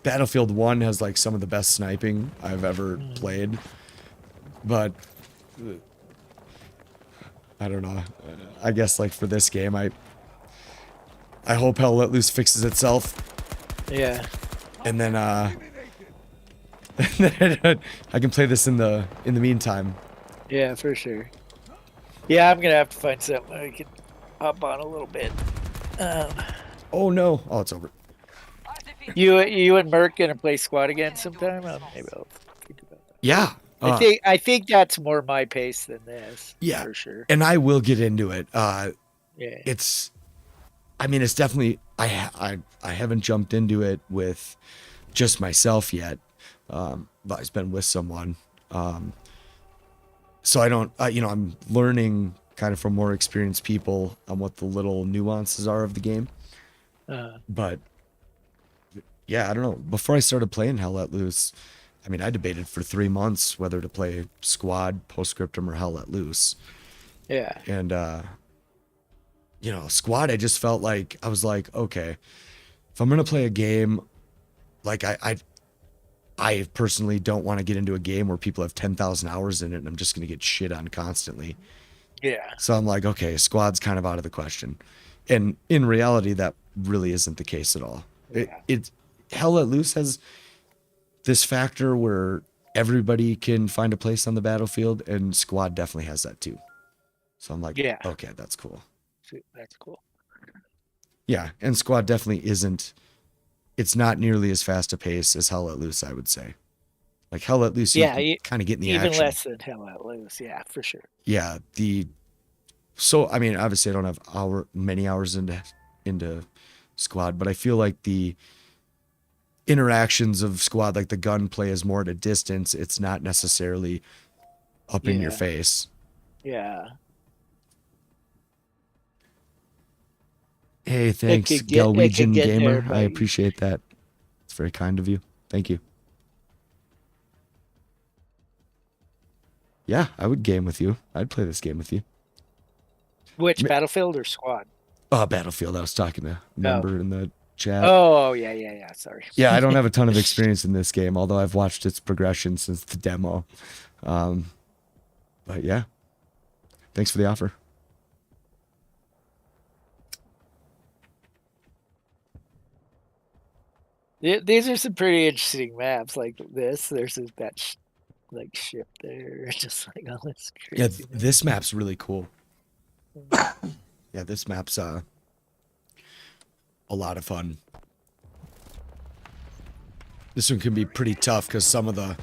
Battlefield 1 has, like, some of the best sniping I've ever played. But, I don't know. I guess, like, for this game, I hope Hell Let Loose fixes itself. Yeah. And then, I can play this in the meantime. Yeah, for sure. Yeah, I'm gonna have to find something I can hop on a little bit. Oh no! Oh, it's over. You and Merc gonna play squad again sometime? Maybe I'll think about that. Yeah. I think that's more my pace than this. Yeah, for sure. And I will get into it. Yeah. It's definitely. I haven't jumped into it with just myself yet. But I've been with someone. So I don't, I'm learning kind of from more experienced people on what the little nuances are of the game. But yeah, I don't know. Before I started playing Hell Let Loose, I debated for 3 months whether to play Squad, Postscriptum, or Hell Let Loose. Yeah. And, Squad, I just felt like, I was like, okay, if I'm going to play a game, like I personally don't want to get into a game where people have 10,000 hours in it and I'm just going to get shit on constantly. Yeah. So I'm like, okay, squad's kind of out of the question. And in reality, that really isn't the case at all. It Hell Let Loose has this factor where everybody can find a place on the battlefield, and squad definitely has that too. So I'm like, Yeah. okay, that's cool. That's cool. Yeah, and squad definitely isn't. It's not nearly as fast a pace as Hell Let Loose, I would say. Like Hell Let Loose, you Yeah, can kind of get in the even action. less than Hell Let Loose. Yeah, for sure. Yeah, so I mean, obviously I don't have many hours into squad, but I feel like the interactions of squad, like the gunplay, is more at a distance. It's not necessarily up in your Yeah. face. Yeah. Hey, It thanks, could get Gamer. there, I buddy. appreciate that. It's very kind of you. Thank you. Yeah, I would game with you. I'd play this game with you. Which Battlefield or Squad? Battlefield. I was talking to a member in the chat. Oh, yeah. Sorry. Yeah, I don't have a ton of experience in this game, although I've watched its progression since the demo. But yeah, thanks for the offer. These are some pretty interesting maps like this. There's that ship there, just like all this Yeah, crazy. this map's really cool. Yeah, this map's a lot of fun. This one can be pretty tough because some of the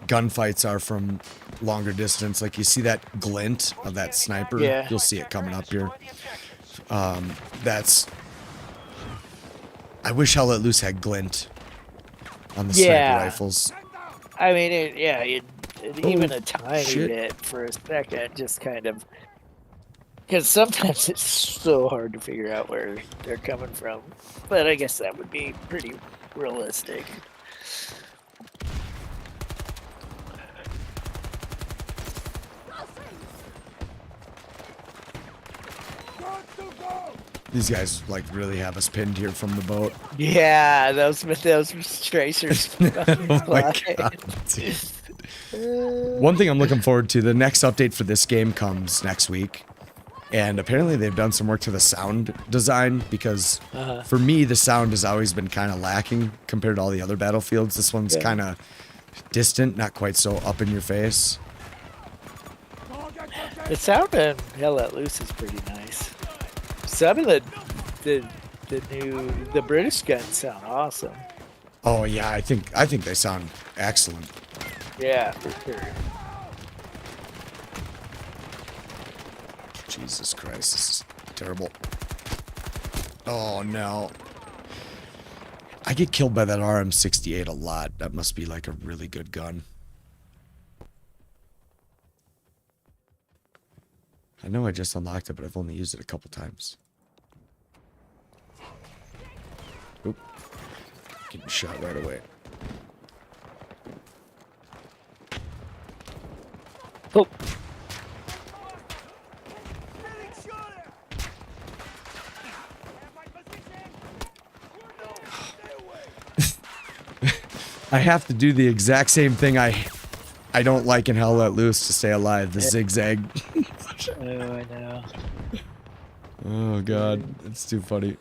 gunfights are from longer distance. Like you see that glint of that sniper. Yeah. You'll see it coming up here. I wish Hell Let Loose had glint on the sniper rifles. I mean, even a tiny shit. bit for a second, just kind of, because sometimes it's so hard to figure out where they're coming from. But I guess that would be pretty realistic. These guys like really have us pinned here from the boat. Yeah, those tracers. Oh my god, dude. One thing I'm looking forward to, the next update for this game comes next week. And apparently they've done some work to the sound design because for me, the sound has always been kind of lacking compared to all the other Battlefields. This one's kind of distant, not quite so up in your face. The sound in Hell Let Loose is pretty nice. Some of the British guns sound awesome. Oh yeah, I think they sound excellent. Yeah, for sure. Jesus Christ, this is terrible. Oh no. I get killed by that RM68 a lot. That must be like a really good gun. I know I just unlocked it, but I've only used it a couple times. Oop. Getting shot right away. Oh. I have to do the exact same thing I don't like in Hell Let Loose to stay alive. The zigzag. Oh, I know. Oh god, it's too funny.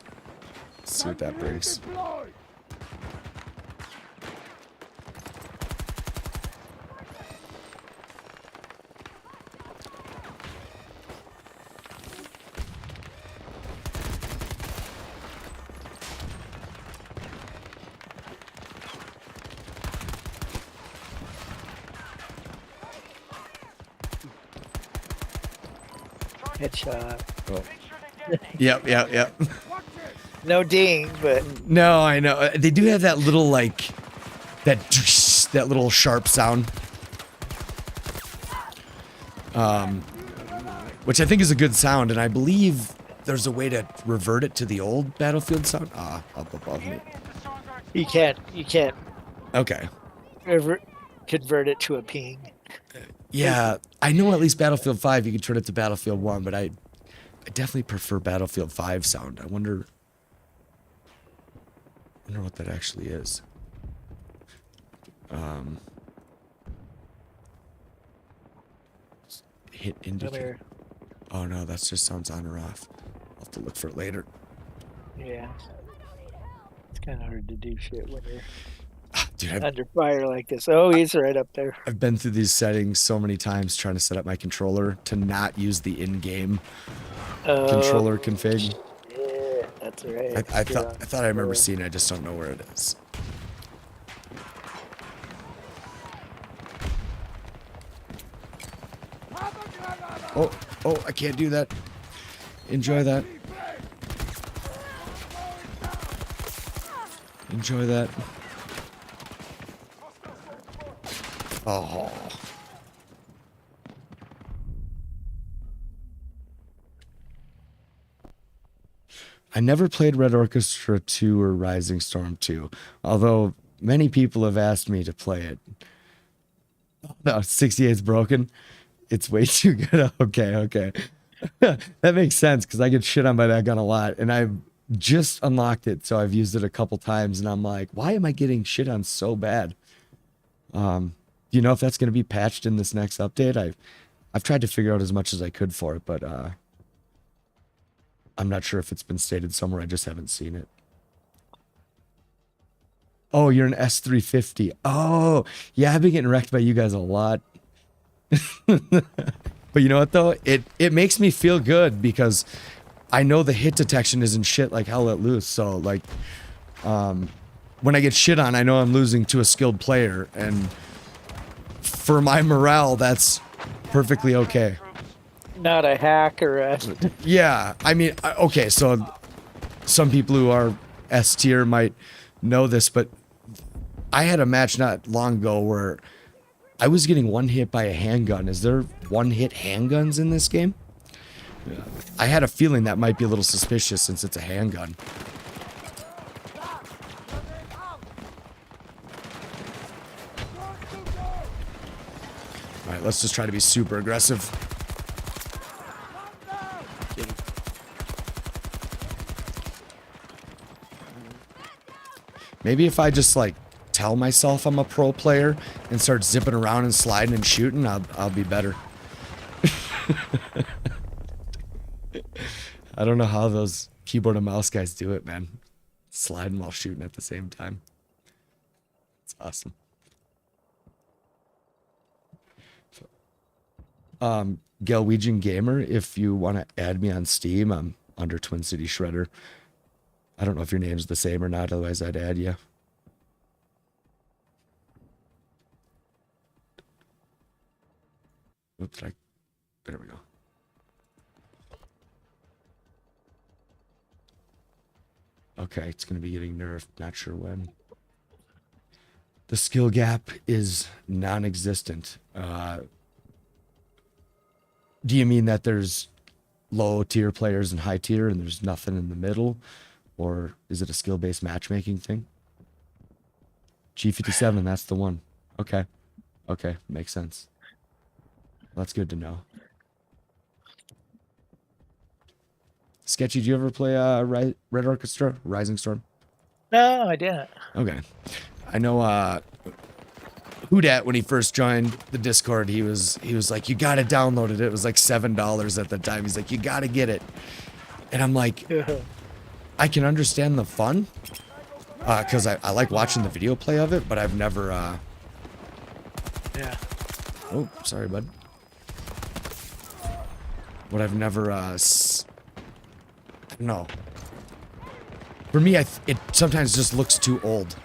Let's see what that brings. Headshot. Oh. Yep. No ding, but No, I know. They do have that little like that little sharp sound. Which I think is a good sound, and I believe there's a way to revert it to the old Battlefield sound. Up above me. you can't Okay. convert it to a ping. Yeah, I know at least Battlefield 5 you can turn it to Battlefield 1, but I definitely prefer Battlefield 5 sound. I wonder what that actually is. Hit Come indicator. here. Oh no, that just sounds on or off. I'll have to look for it later. Yeah. It's kind of hard to do shit when you're Dude, I've, under fire like this. Oh, he's right up there. I've been through these settings so many times trying to set up my controller to not use the in-game controller config. Yeah, that's right. I thought I remember seeing it, I just don't know where it is. Oh, I can't do that. Enjoy that. Enjoy that. Oh. I never played Red Orchestra 2 or Rising Storm 2, although many people have asked me to play it. No, 68's broken. It's way too good. Okay. That makes sense because I get shit on by that gun a lot, and I've just unlocked it, so I've used it a couple times, and I'm like, why am I getting shit on so bad? Do you know if that's going to be patched in this next update? I've tried to figure out as much as I could for it, but I'm not sure if it's been stated somewhere. I just haven't seen it. Oh, you're an S350. Oh, yeah, I've been getting wrecked by you guys a lot. But you know what, though? It makes me feel good because I know the hit detection isn't shit like hell let loose. So, like, when I get shit on, I know I'm losing to a skilled player. And for my morale, that's perfectly okay. Not a hack or a... Yeah, I mean, okay, so some people who are S tier might know this, but I had a match not long ago where I was getting one hit by a handgun. Is there one hit handguns in this game? I had a feeling that might be a little suspicious since it's a handgun. All right, let's just try to be super aggressive. Maybe if I just like tell myself I'm a pro player and start zipping around and sliding and shooting, I'll be better. I don't know how those keyboard and mouse guys do it, man. Sliding while shooting at the same time. It's awesome. Galwegian Gamer, if you want to add me on Steam, I'm under Twin City Shredder. I don't know if your name's the same or not, otherwise I'd add you. Oops, there we go. Okay, it's going to be getting nerfed, not sure when. The skill gap is non-existent. Do you mean that there's low tier players and high tier and there's nothing in the middle? Or is it a skill-based matchmaking thing? G57, that's the one. Okay. Okay, makes sense. That's good to know. Sketchy, do you ever play Red Orchestra, Rising Storm? No, I didn't. Okay. I know Hoodat, when he first joined the Discord, he was like, you gotta download it. It was like $7 at the time. He's like, you gotta get it. And I'm like, I can understand the fun. Because I like watching the video play of it, but I've never Yeah. Oh, sorry, bud. But I've never I don't know. For me, it sometimes just looks too old.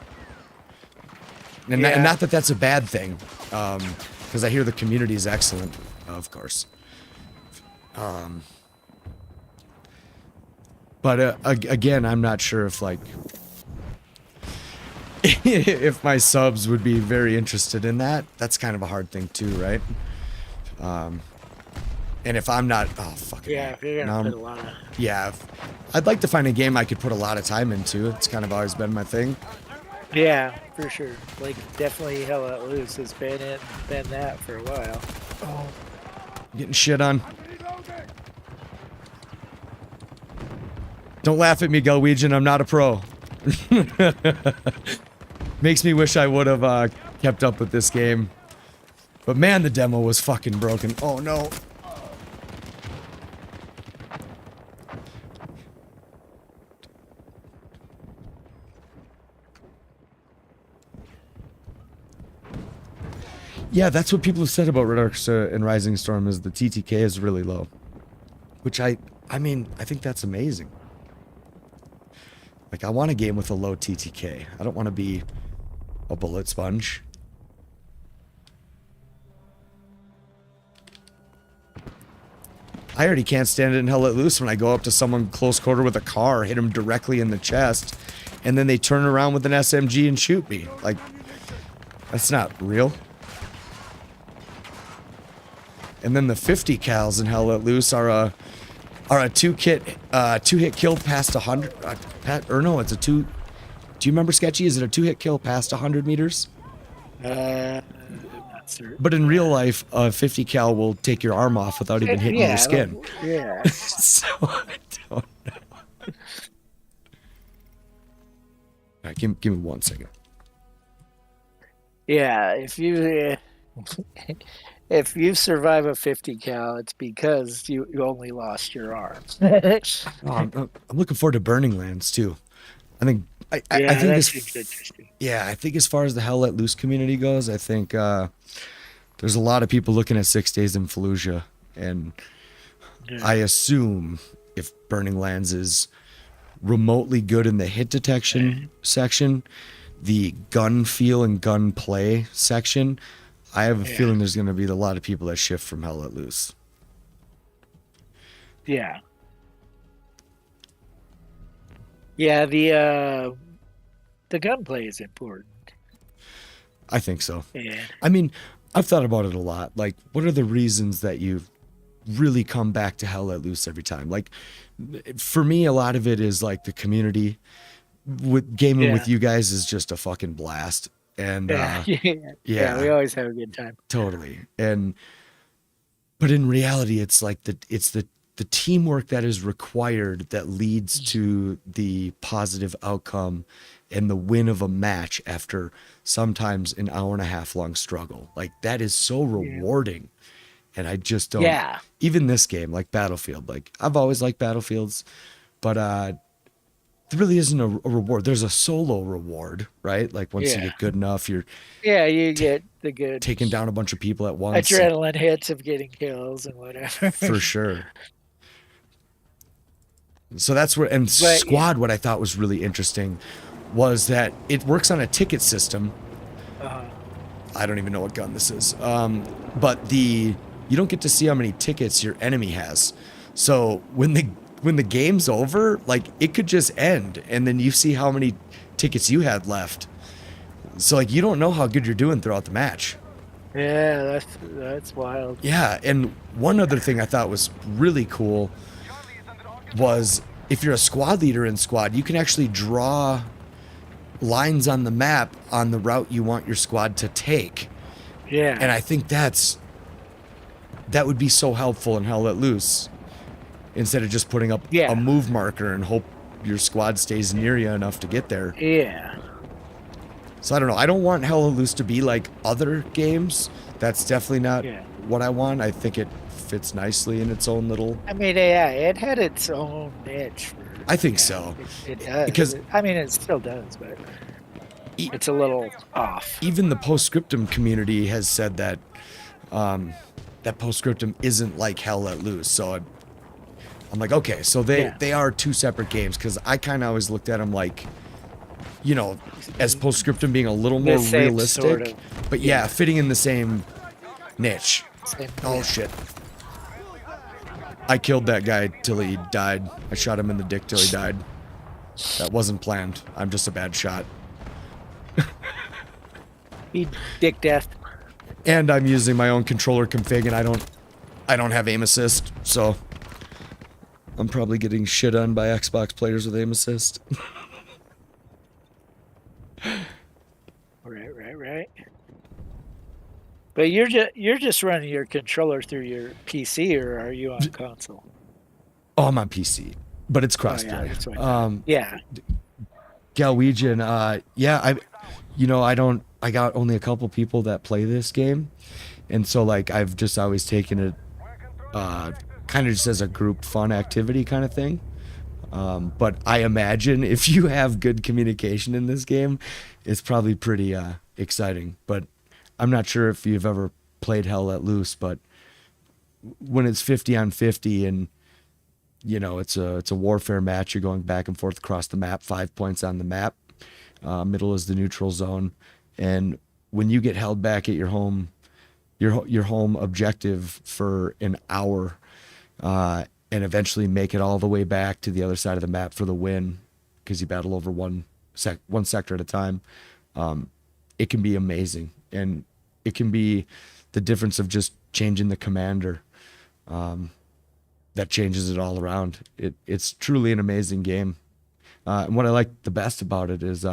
And, Yeah. not that that's a bad thing, because I hear the community is excellent, of course. But again, I'm not sure if like if my subs would be very interested in that. That's kind of a hard thing too, right? And if I'm not, oh fucking Yeah, if you're gonna no, put a lot of... yeah, I'd like to find a game I could put a lot of time into. It's kind of always been my thing. Yeah, for sure. Like, definitely Hell Let Loose has been that for a while. Oh, getting shit on. Don't laugh at me, Galwegian. I'm not a pro. Makes me wish I would have kept up with this game. But man, the demo was fucking broken. Oh no. Yeah, that's what people have said about Red Arc and Rising Storm is the TTK is really low. Which I mean, I think that's amazing. Like, I want a game with a low TTK. I don't want to be a bullet sponge. I already can't stand it in Hell Let Loose when I go up to someone close quarter with a car, hit them directly in the chest, and then they turn around with an SMG and shoot me. Like, that's not real. And then the 50 cals in Hell Let Loose are a two-hit kill past 100. Or no, it's a two. Do you remember, Sketchy? Is it a two-hit kill past 100 meters? I'm not certain. But in real life, a 50 cal will take your arm off without even hitting your skin. Yeah. So I don't know. All right, give me 1 second. Yeah, if you survive a 50 cal, it's because you only lost your arm. Oh, I'm looking forward to Burning Lands too. I think I think that's as interesting. yeah, I think as far as the Hell Let Loose community goes, I think there's a lot of people looking at 6 Days in Fallujah, and I assume if Burning Lands is remotely good in the hit detection section, the gun feel and gun play section, I have a feeling there's going to be a lot of people that shift from Hell Let Loose. Yeah. Yeah, the gunplay is important. I think so. Yeah. I mean, I've thought about it a lot. Like, what are the reasons that you really come back to Hell Let Loose every time? Like, for me, a lot of it is like the community. With gaming with you guys is just a fucking blast. And yeah, we always have a good time. Totally. But in reality, it's like the teamwork that is required that leads to the positive outcome and the win of a match after sometimes an hour and a half long struggle. Like, that is so rewarding. And I just don't. Yeah. Even this game, like Battlefield, like I've always liked Battlefields, but there really isn't a reward. There's a solo reward, right? Like once you get good enough, you're you get the good taking down a bunch of people at once. Adrenaline hits of getting kills and whatever. For sure. So that's where, and Squad, what I thought was really interesting was that it works on a ticket system. I don't even know what gun this is. But you don't get to see how many tickets your enemy has. So when the game's over, like, it could just end, and then you see how many tickets you had left. So like, you don't know how good you're doing throughout the match. Yeah, that's wild. Yeah, and one other thing I thought was really cool was if you're a squad leader in Squad, you can actually draw lines on the map on the route you want your squad to take. Yeah. And I think that would be so helpful in Hell Let Loose. Instead of just putting up a move marker and hope your squad stays near you enough to get there. Yeah. So I don't know. I don't want Hell Let Loose to be like other games. That's definitely not what I want. I think it fits nicely in its own little... I mean, yeah, it had its own niche. I think so. It does. Because I mean, it still does, but it's a little off. Even the Postscriptum community has said that that Postscriptum isn't like Hell Let Loose. So I'm like, okay, so they are two separate games, because I kind of always looked at them like, you know, as Postscriptum being a little more realistic, sort of. but fitting in the same niche. Shit. I killed that guy till he died. I shot him in the dick till he died. That wasn't planned. I'm just a bad shot. He dick death. And I'm using my own controller config, and I don't have aim assist, so I'm probably getting shit on by Xbox players with aim assist. Right. But you're just running your controller through your PC, or are you on console? Oh, I'm on PC, but it's crossplay. Galwegian, I got only a couple people that play this game, and so like I've just always taken it kind of just as a group fun activity kind of thing. But I imagine if you have good communication in this game, it's probably pretty exciting. But I'm not sure if you've ever played Hell Let Loose, but when it's 50 on 50 and it's a warfare match, you're going back and forth across the map, 5 points on the map. Middle is the neutral zone, and when you get held back at your home objective for an hour, and eventually make it all the way back to the other side of the map for the win, because you battle over one sector at a time, it can be amazing, and it can be the difference of just changing the commander. That changes it all around. It's truly an amazing game. And what I like the best about it is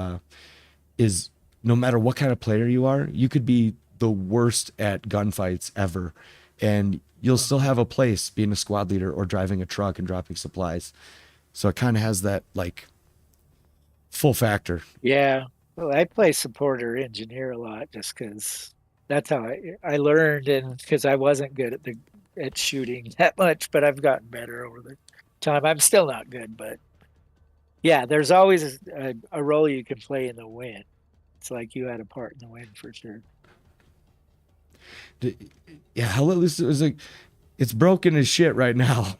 no matter what kind of player you are, you could be the worst at gunfights ever, and you'll still have a place being a squad leader or driving a truck and dropping supplies. So it kind of has that like full factor. Yeah. Well, I play support or engineer a lot just because that's how I learned, and because I wasn't good at shooting that much, but I've gotten better over the time. I'm still not good, but yeah, there's always a role you can play in the win. It's like you had a part in the win for sure. Yeah, Hell Let Loose is like, it's broken as shit right now.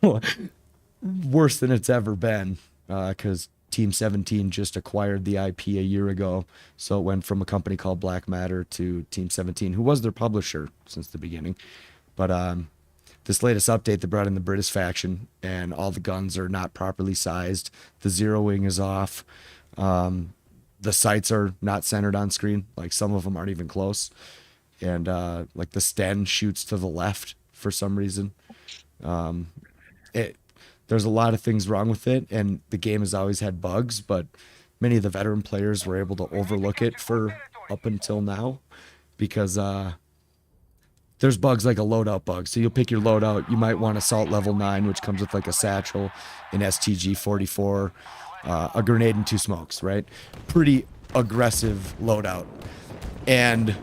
Worse than it's ever been, because Team 17 just acquired the IP a year ago. So it went from a company called Black Matter to Team 17, who was their publisher since the beginning. But this latest update, they brought in the British faction, and all the guns are not properly sized. The zeroing is off. The sights are not centered on screen. Like, some of them aren't even close. And like the Sten shoots to the left for some reason. There's a lot of things wrong with it, and the game has always had bugs, but many of the veteran players were able to overlook it for up until now, because there's bugs like a loadout bug. So you'll pick your loadout. You might want Assault Level 9, which comes with like a satchel, an STG-44, a grenade, and 2 smokes, right? Pretty aggressive loadout. And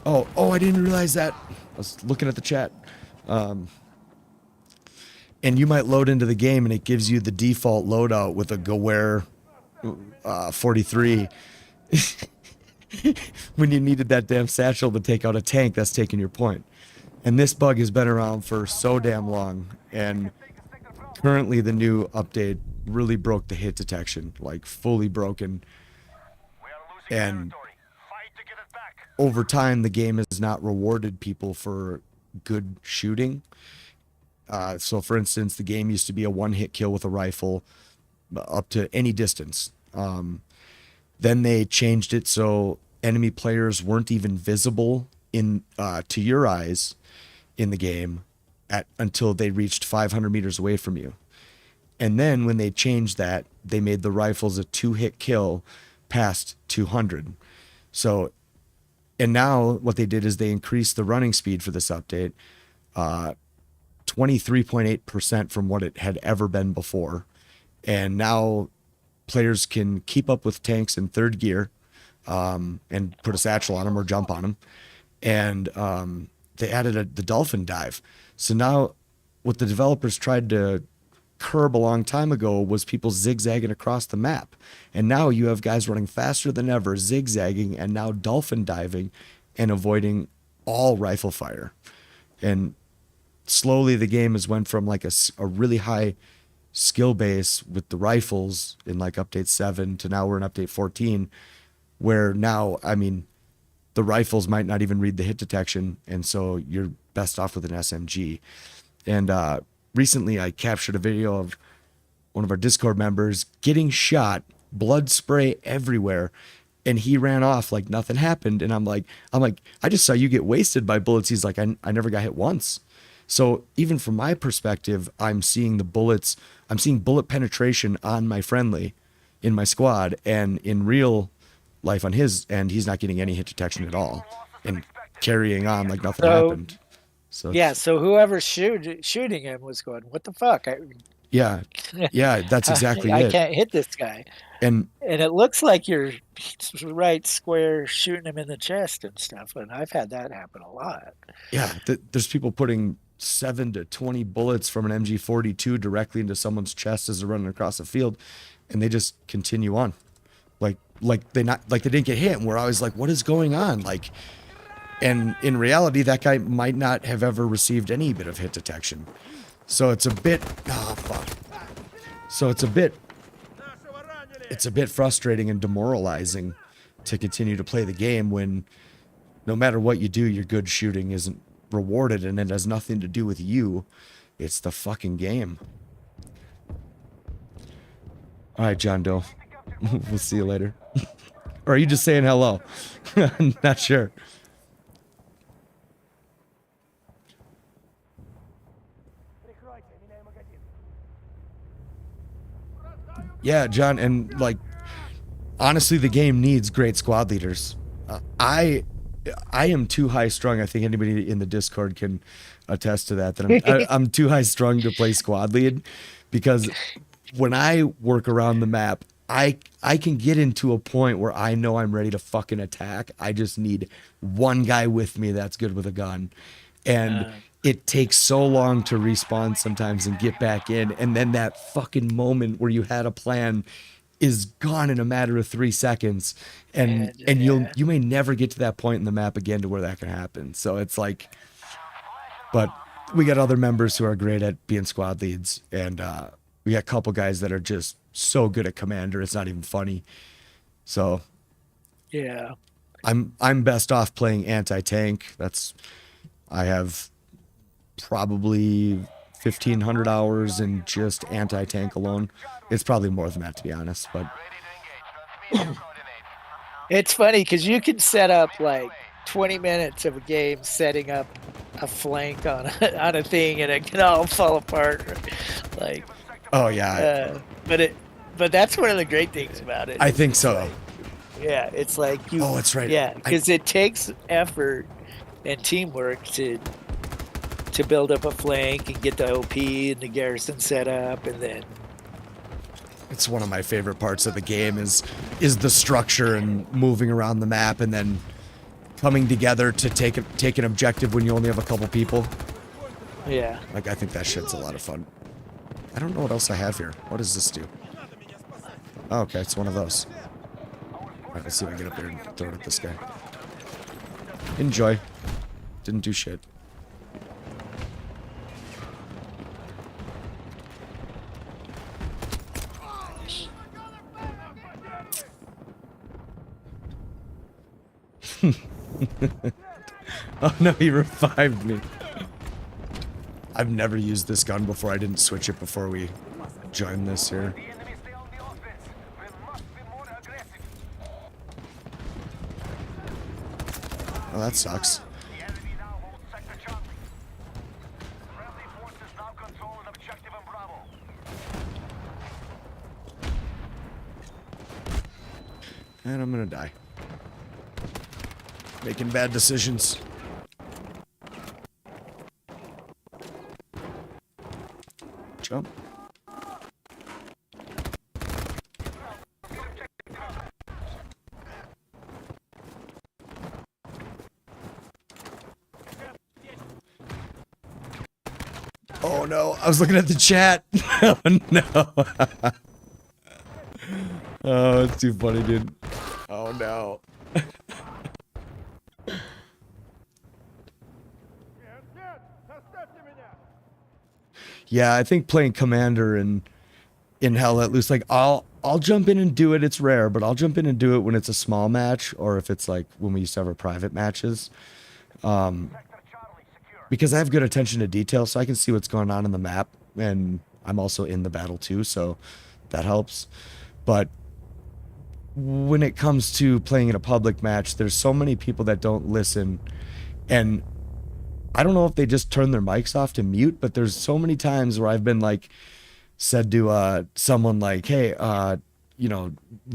I didn't realize that. I was looking at the chat. And you might load into the game and it gives you the default loadout with a Gewehr 43 when you needed that damn satchel to take out a tank that's taking your point. And this bug has been around for so damn long. And currently the new update really broke the hit detection, like fully broken. And over time, the game has not rewarded people for good shooting. So, for instance, the game used to be a one-hit kill with a rifle up to any distance. Then they changed it so enemy players weren't even visible to your eyes in the game until they reached 500 meters away from you. And then when they changed that, they made the rifles a 2-hit kill past 200. So, and now what they did is they increased the running speed for this update 23.8% from what it had ever been before. And now players can keep up with tanks in third gear and put a satchel on them or jump on them. And they added the dolphin dive. So now what the developers tried to curb a long time ago was people zigzagging across the map. And now you have guys running faster than ever, zigzagging, and now dolphin diving and avoiding all rifle fire. And slowly the game has went from like a really high skill base with the rifles in like update 7 to now we're in update 14, where now, I mean, the rifles might not even read the hit detection, and so you're best off with an SMG. And recently I captured a video of one of our Discord members getting shot, blood spray everywhere, and he ran off like nothing happened. And I'm like, I just saw you get wasted by bullets. He's like, I never got hit once. So even from my perspective, I'm seeing bullet penetration on my friendly in my squad, and in real life on his end, he's not getting any hit detection at all and carrying on like nothing happened. So yeah, so whoever's shooting him was going, what the fuck? Yeah, that's exactly it. I can't hit this guy. And it looks like you're right square shooting him in the chest and stuff, and I've had that happen a lot. Yeah, there's people putting 7 to 20 bullets from an MG42 directly into someone's chest as they're running across the field, and they just continue on. Like they didn't get hit, and we're always like, what is going on? Like, And in reality, that guy might not have ever received any bit of hit detection. So it's a bit, oh fuck. So it's a bit frustrating and demoralizing to continue to play the game when no matter what you do, your good shooting isn't rewarded, and it has nothing to do with you. It's the fucking game. All right, John Doe. We'll see you later. Or are you just saying hello? I'm not sure. Yeah, John, and like, honestly, the game needs great squad leaders. I am too high strung. I think anybody in the Discord can attest to that. I'm too high strung to play squad lead, because when I work around the map, I can get into a point where I know I'm ready to fucking attack. I just need one guy with me that's good with a gun, and it takes so long to respawn sometimes and get back in, and then that fucking moment where you had a plan is gone in a matter of 3 seconds, and you may never get to that point in the map again to where that can happen. So it's like, but we got other members who are great at being squad leads, and we got a couple guys that are just so good at commander, it's not even funny. So Yeah. I'm best off playing anti-tank. I have probably 1,500 hours in just anti-tank alone. It's probably more than that, to be honest, but It's funny because you can set up like 20 minutes of a game setting up a flank on a thing, and it can all fall apart. Like, oh yeah, but that's one of the great things about it. I think so. Yeah, it's like you. Oh, that's right. Yeah, because it takes effort and teamwork to build up a flank and get the OP and the garrison set up, and then It's one of my favorite parts of the game is the structure and moving around the map, and then coming together to take an objective when you only have a couple people. yeah. Like, I think that shit's a lot of fun. I don't know what else I have here. What does this do? Oh, okay, it's one of those. Alright, let's see if I can get up there and throw it at this guy. Enjoy. Didn't do shit. Oh no, he revived me. I've never used this gun before. I didn't switch it before we joined this here. The enemy stay on the offense. We must be more aggressive. Oh, that sucks. The enemy now holds sector Charlie. Friendly forces now control an objective in Bravo. And I'm gonna die. Making bad decisions. Jump. Oh no, I was looking at the chat. Oh no. Oh, it's too funny, dude. Oh no. Yeah, I think playing commander in Hell Let Loose, like I'll jump in and do it. It's rare, but I'll jump in and do it when it's a small match, or if it's like when we used to have our private matches. Because I have good attention to detail, so I can see what's going on in the map, and I'm also in the battle too, so that helps. But when it comes to playing in a public match, there's so many people that don't listen, and I don't know if they just turn their mics off to mute, but there's so many times where I've been like said to someone like, hey,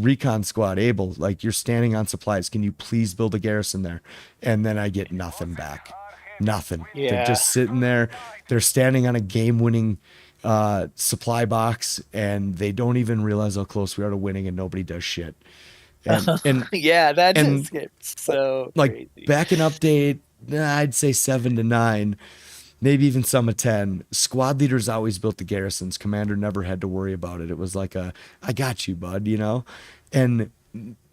recon squad Abel, like, you're standing on supplies, can you please build a garrison there? And then I get nothing back. Nothing. Yeah. They're just sitting there, they're standing on a game-winning supply box, and they don't even realize how close we are to winning, and nobody does shit. And Yeah, that and, just gets so like crazy. back in update, I'd say 7 to 9, maybe even some of 10. Squad leaders always built the garrisons. Commander never had to worry about it. It was like I got you, bud, you know? And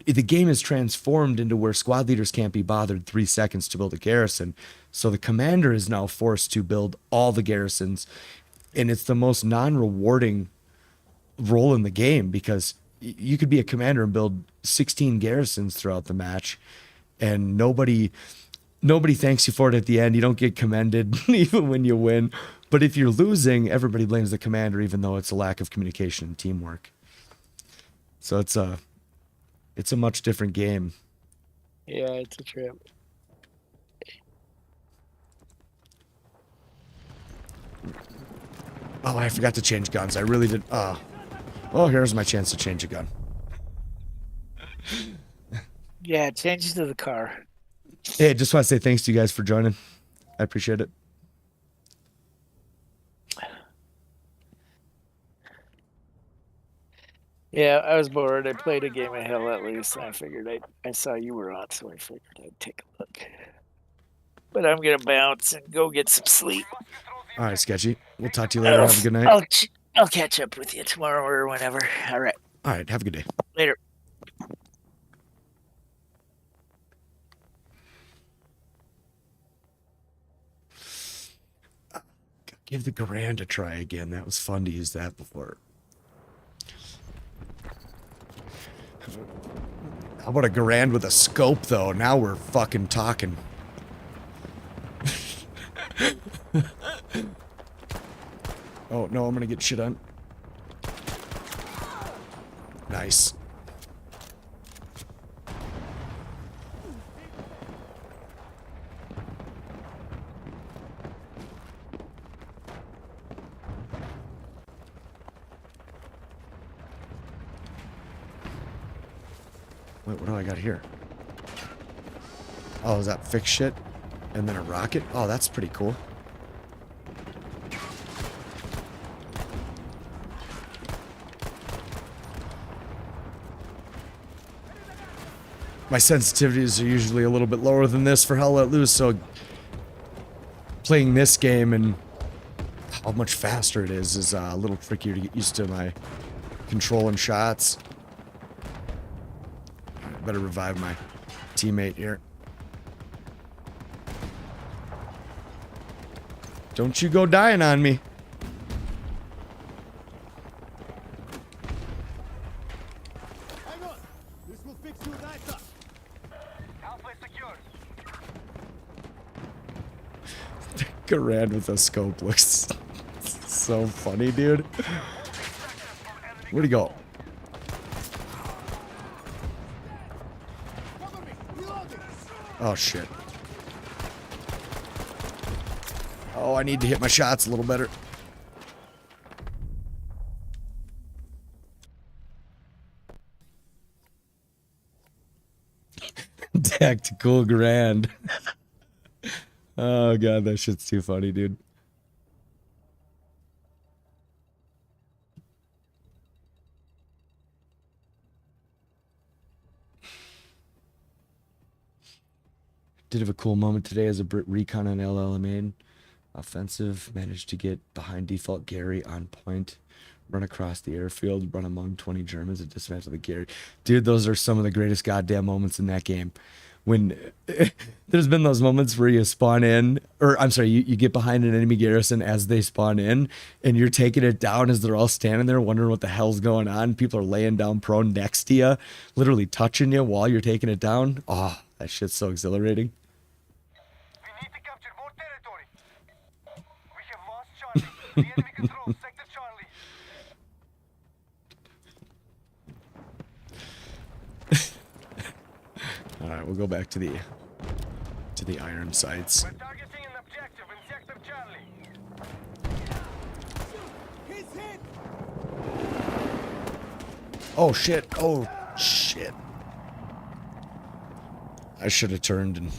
the game is transformed into where squad leaders can't be bothered 3 seconds to build a garrison. So the commander is now forced to build all the garrisons, and it's the most non-rewarding role in the game because you could be a commander and build 16 garrisons throughout the match, and nobody thanks you for it at the end. You don't get commended even when you win. But if you're losing, everybody blames the commander, even though it's a lack of communication and teamwork. So it's a much different game. Yeah, it's a trip. Oh, I forgot to change guns. I really did. Oh, here's my chance to change a gun. Yeah, change to the car. Hey, just want to say thanks to you guys for joining. I appreciate it. Yeah, I was bored. I played a game of Hell at least, and I figured I saw you were on, so I figured I'd take a look. But I'm gonna bounce and go get some sleep. All right, Sketchy. We'll talk to you later. Have a good night. I'll catch up with you tomorrow or whenever. All right, All right, have a good day. later. Give the Garand a try again. That was fun to use that before. How about a Garand with a scope, though? Now we're fucking talking. Oh, no, I'm gonna get shit on. Nice. Wait, what do I got here? Oh, is that fixed shit? And then a rocket? Oh, that's pretty cool. My sensitivities are usually a little bit lower than this for Hell Let Loose, so playing this game and how much faster it is a little trickier to get used to my controlling shots. Better revive my teammate here. Don't you go dying on me. Hang on. This will fix you later. Halfway secured. Garand with a scope looks so funny, dude. Where'd he go? Cover me. Reloading. Oh, shit. Oh, I need to hit my shots a little better. Tactical Grand. Oh, God, that shit's too funny, dude. Did have a cool moment today as a Brit recon on LLMA. Offensive, managed to get behind default Gary on point, run across the airfield, run among 20 Germans and dismantle the Gary. Dude, those are some of the greatest goddamn moments in that game. When there's been those moments where you spawn in, or I'm sorry, you get behind an enemy garrison as they spawn in, and you're taking it down as they're all standing there wondering what the hell's going on. People are laying down prone next to you, literally touching you while you're taking it down. Oh, that shit's so exhilarating. We need to capture more territory. We have lost Charlie. The enemy controls Sector Charlie. All right, we'll go back to the iron sights. We're targeting an objective in Sector Charlie. He's hit. Oh shit! Oh shit! I should have turned and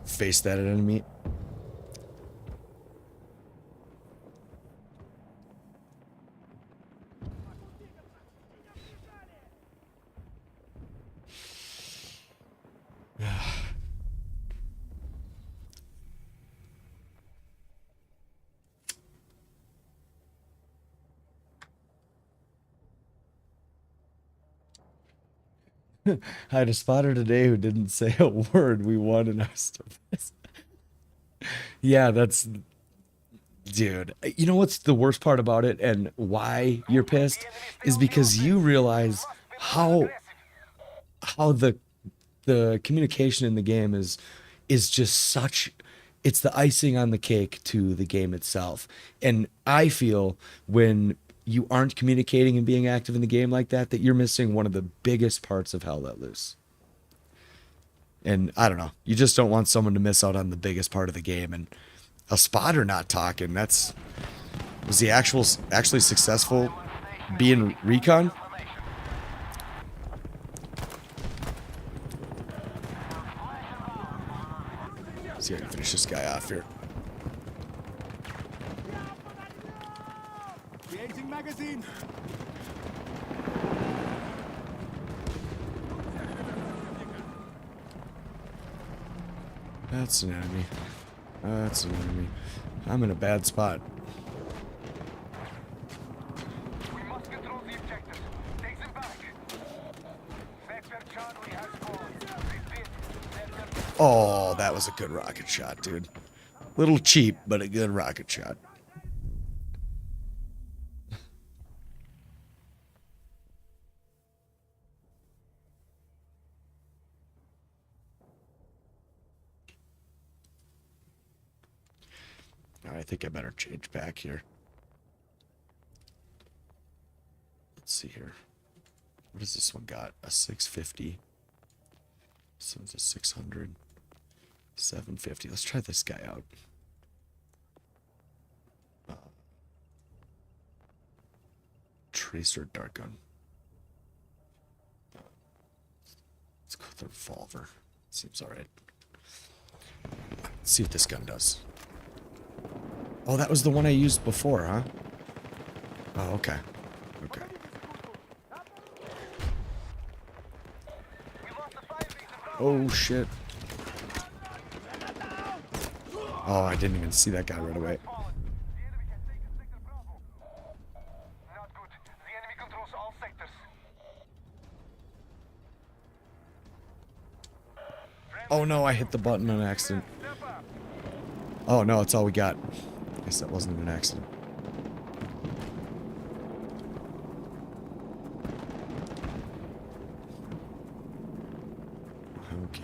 faced that enemy. I had a spotter today who didn't say a word. We won and I was still pissed. Yeah, that's dude. You know what's the worst part about it and why you're pissed is because you realize how the communication in the game is just such it's the icing on the cake to the game itself. And I feel when you aren't communicating and being active in the game like that you're missing one of the biggest parts of Hell Let Loose. And I don't know, you just don't want someone to miss out on the biggest part of the game. And a spotter not talking, was he actually successful being recon? See if I can finish this guy off here. Creating magazine. That's an enemy. That's an enemy. I'm in a bad spot. We must control the objectives. Take them back. Sector Charlie has fallen. Repeat. Sector Oh, that was a good rocket shot, dude. Little cheap, but a good rocket shot. I think I better change back here. Let's see here. What does this one got? A 650. This one's a 600. 750. Let's try this guy out. Tracer dart gun. Let's go with the revolver. Seems alright. Let's see what this gun does. Oh, that was the one I used before, huh? Oh, okay. Okay. Oh, shit. Oh, I didn't even see that guy right away. fallen. The enemy has taken Sector Bravo. Not good. The enemy controls all sectors. Oh no, I hit the button on accident. Step up. Oh no, it's all we got. Guess that wasn't an accident. Okay.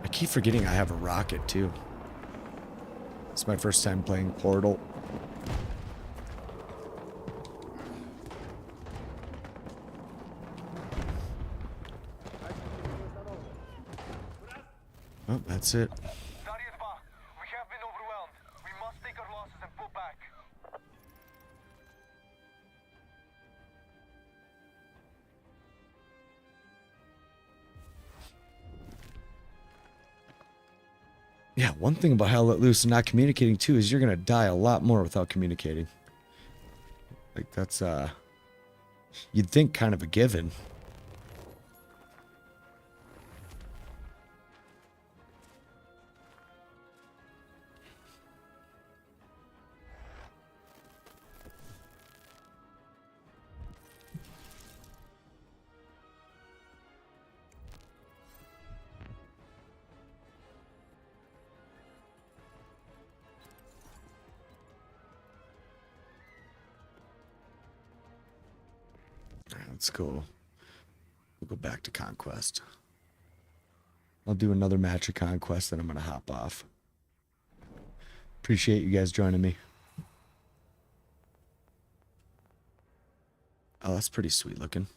I keep forgetting I have a rocket too. It's my first time playing Portal. Oh, that's it. Darius Ba, we have been overwhelmed. We must take our losses and pull back. Yeah, one thing about Hell Let Loose and not communicating too is you're gonna die a lot more without communicating. Like that's you'd think kind of a given. Let's go. We'll go back to Conquest. I'll do another match of Conquest, then I'm gonna hop off. Appreciate you guys joining me. Oh, that's pretty sweet looking.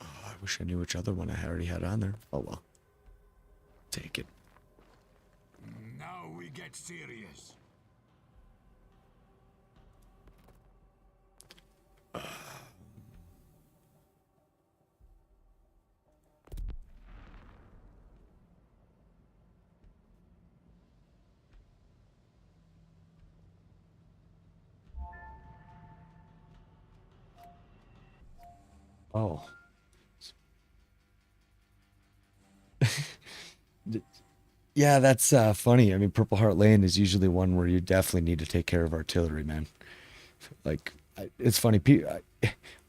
Oh, I wish I knew which other one I already had on there. Oh well. Take it. Now we get serious. Oh. Yeah, that's funny. I mean, Purple Heart Lane is usually one where you definitely need to take care of artillery, man. Like, it's funny.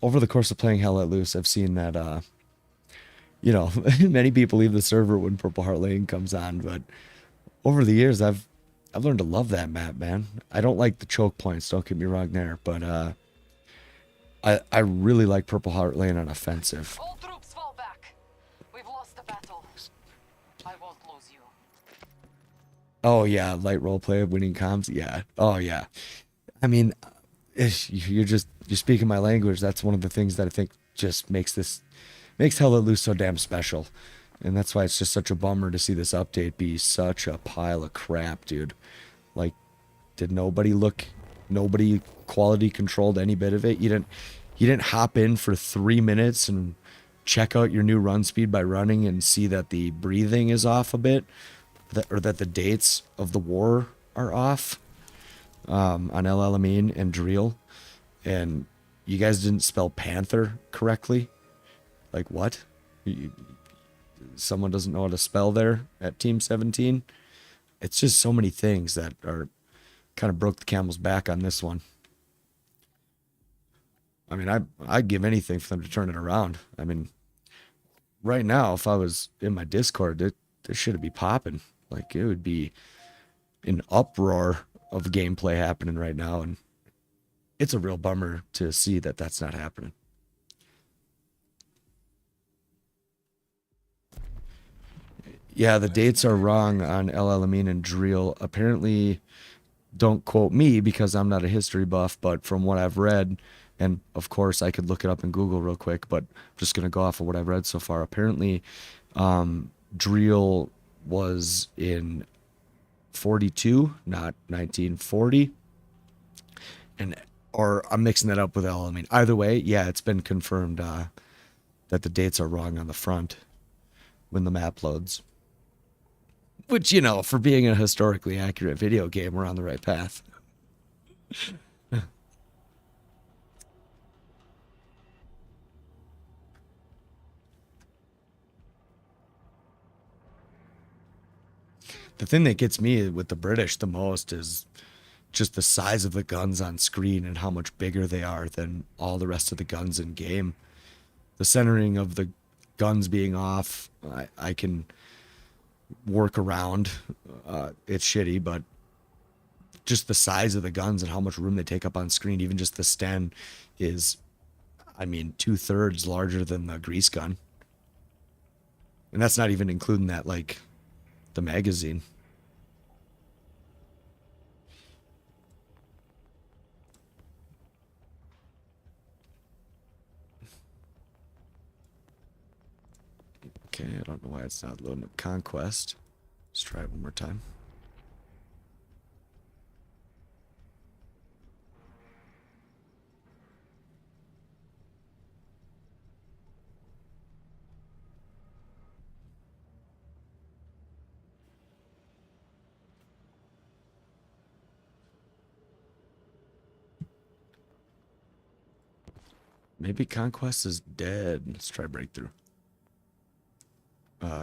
Over the course of playing Hell Let Loose, I've seen that, many people leave the server when Purple Heart Lane comes on, but over the years, I've learned to love that map, man. I don't like the choke points, don't get me wrong there, but I really like Purple Heart Lane on offensive. All troops fall back. We've lost the battle. I won't lose you. Oh yeah, light roleplay of winning comms. Yeah. Oh yeah. I mean, you're speaking my language. That's one of the things that I think just makes Hell Let Loose so damn special, and that's why it's just such a bummer to see this update be such a pile of crap, dude. Like, did nobody quality controlled any bit of it? You didn't hop in for 3 minutes and check out your new run speed by running and see that the breathing is off a bit, or that the dates of the war are off on El Alamein and Drill, and you guys didn't spell Panther correctly. Like, what? Someone doesn't know how to spell there at Team 17? It's just so many things that are kind of broke the camel's back on this one. I mean, I'd give anything for them to turn it around. I mean, right now, if I was in my Discord, there should be popping. Like, it would be an uproar of gameplay happening right now, and it's a real bummer to see that that's not happening. Yeah, the dates are wrong on El Alamein and Drill. Apparently, don't quote me because I'm not a history buff, but from what I've read, and of course I could look it up in Google real quick, but I'm just going to go off of what I've read so far. Apparently, Drill was in 42, not 1940. Or I'm mixing that up with El Alamein. Either way, yeah, it's been confirmed that the dates are wrong on the front when the map loads. Which, for being a historically accurate video game, we're on the right path. The thing that gets me with the British the most is just the size of the guns on screen and how much bigger they are than all the rest of the guns in game. The centering of the guns being off, I can work around. It's shitty, but just the size of the guns and how much room they take up on screen, even just the Sten is, 2/3 larger than the grease gun. And that's not even including that, like, the magazine. Okay, I don't know why it's not loading up Conquest. Let's try it one more time. Maybe Conquest is dead. Let's try Breakthrough.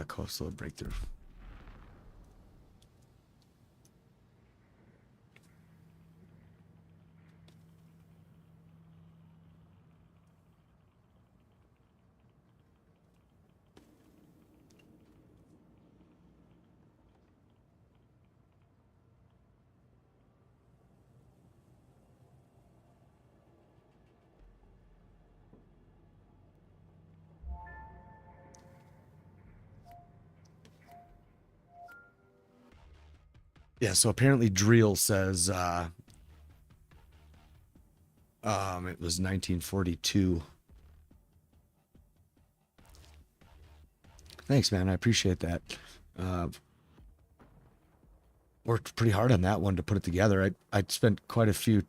Coastal Breakthrough. Yeah, so apparently Drill says it was 1942. Thanks, man. I appreciate that. Worked pretty hard on that one to put it together. I spent quite a few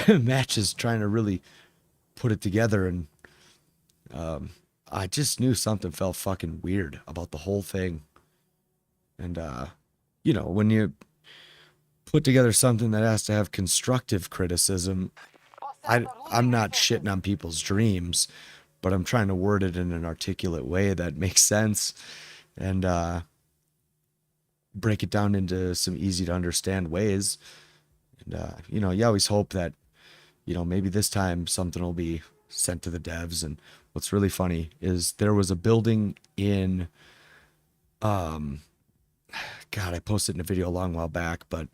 matches trying to really put it together, and I just knew something felt fucking weird about the whole thing. And when you put together something that has to have constructive criticism, I'm not shitting on people's dreams, but I'm trying to word it in an articulate way that makes sense and break it down into some easy to understand ways. And, you know, you always hope that, you know, maybe this time something will be sent to the devs. And what's really funny is there was a building in, God, I posted in a video a long while back, but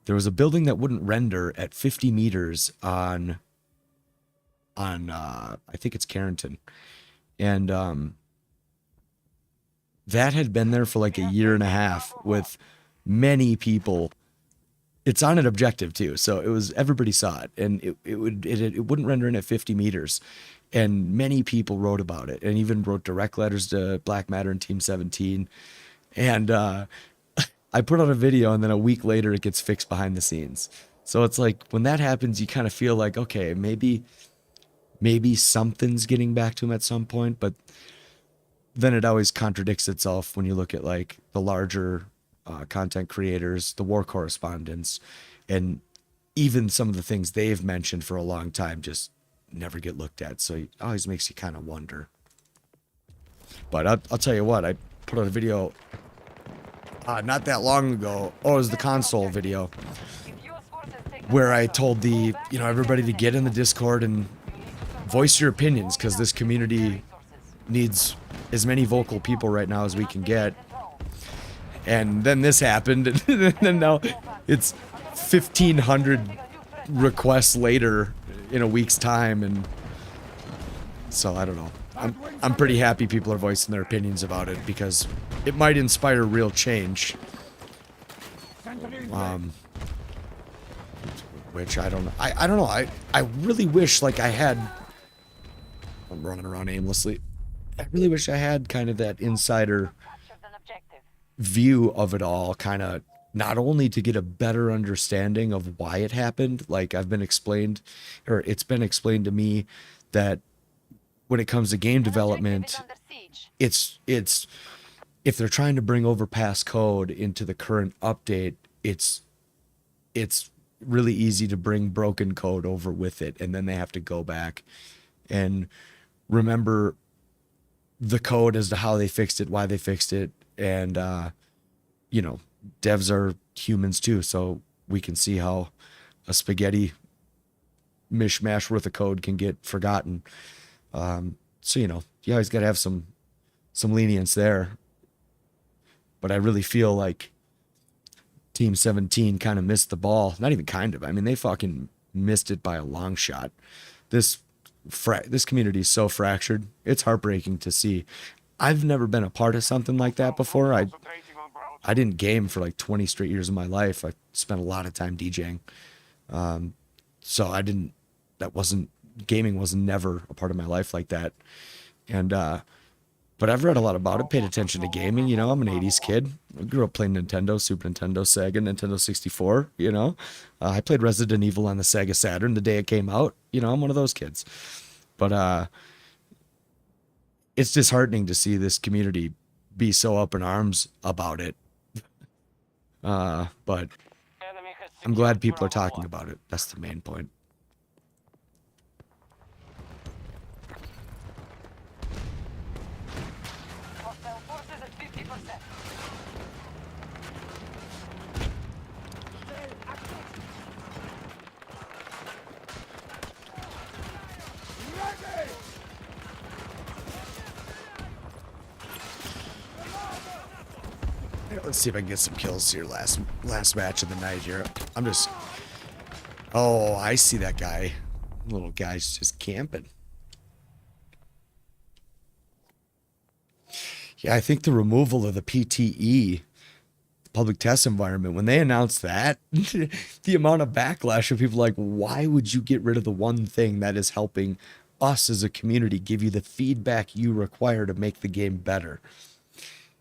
there was a building that wouldn't render at 50 meters on I think it's Carrington. And that had been there for like a year and a half with many people. It's on an objective too, so it was, everybody saw it, and it wouldn't render in at 50 meters, and many people wrote about it, and even wrote direct letters to Black Matter and Team 17. And I put out a video, and then a week later it gets fixed behind the scenes. So it's like when that happens, you kind of feel like, okay, maybe something's getting back to him at some point, but then it always contradicts itself when you look at like the larger content creators, the war correspondents, and even some of the things they've mentioned for a long time just never get looked at. So it always makes you kind of wonder. But I'll tell you what, I put out a video not that long ago. Oh, it was the console video where I told everybody to get in the Discord and voice your opinions, because this community needs as many vocal people right now as we can get. And then this happened, and then now it's 1,500 requests later in a week's time, and so I don't know. I'm pretty happy people are voicing their opinions about it, because it might inspire real change. Which I don't know. I don't know. I really wish like I had. I'm running around aimlessly. I really wish I had kind of that insider view of it all, kind of not only to get a better understanding of why it happened, like it's been explained to me that when it comes to game development, it's if they're trying to bring overpass code into the current update, it's really easy to bring broken code over with it, and then they have to go back and remember the code as to how they fixed it, why they fixed it. And devs are humans too, so we can see how a spaghetti mishmash worth of code can get forgotten. So you always got to have some lenience there. But I really feel like Team 17 kind of missed the ball. Not even kind of. I mean, they fucking missed it by a long shot. This community is so fractured. It's heartbreaking to see. I've never been a part of something like that before. I didn't game for like 20 straight years of my life. I spent a lot of time DJing. So gaming was never a part of my life like that. And, but I've read a lot about it, paid attention to gaming. I'm an 80s kid. I grew up playing Nintendo, Super Nintendo, Sega, Nintendo 64, I played Resident Evil on the Sega Saturn the day it came out. I'm one of those kids. But, it's disheartening to see this community be so up in arms about it. But I'm glad people are talking about it. That's the main point. Hostile forces at 50%. Let's see if I can get some kills here. Last match of the night here. Oh, I see that guy. Little guy's just camping. Yeah, I think the removal of the PTE, public test environment, when they announced that, the amount of backlash of people like, why would you get rid of the one thing that is helping us as a community give you the feedback you require to make the game better?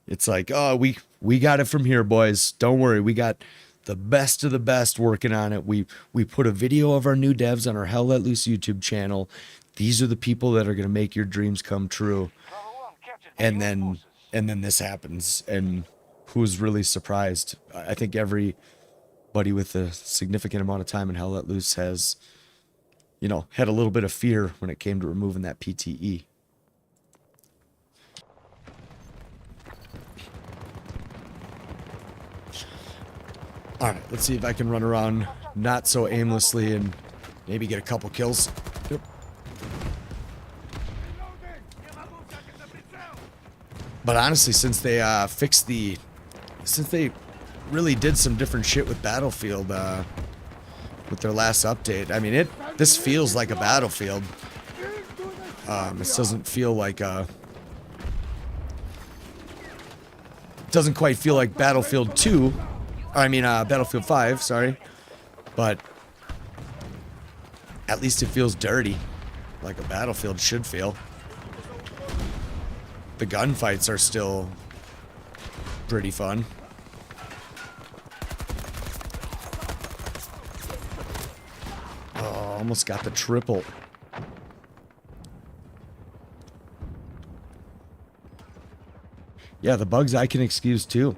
It's like, oh, we got it from here, boys. Don't worry. We got the best of the best working on it. We put a video of our new devs on our Hell Let Loose YouTube channel. These are the people that are going to make your dreams come true. And then this happens. And who's really surprised? I think everybody with a significant amount of time in Hell Let Loose has you know, had a little bit of fear when it came to removing that PTE. All right, let's see if I can run around not so aimlessly and maybe get a couple kills. Yep. But honestly, since they since they really did some different shit with Battlefield with their last update, I mean, this feels like a Battlefield. This doesn't feel like doesn't quite feel like Battlefield 2. I mean, Battlefield 5, sorry. But at least it feels dirty, like a Battlefield should feel. The gunfights are still pretty fun. Oh, almost got the triple. Yeah, the bugs I can excuse too.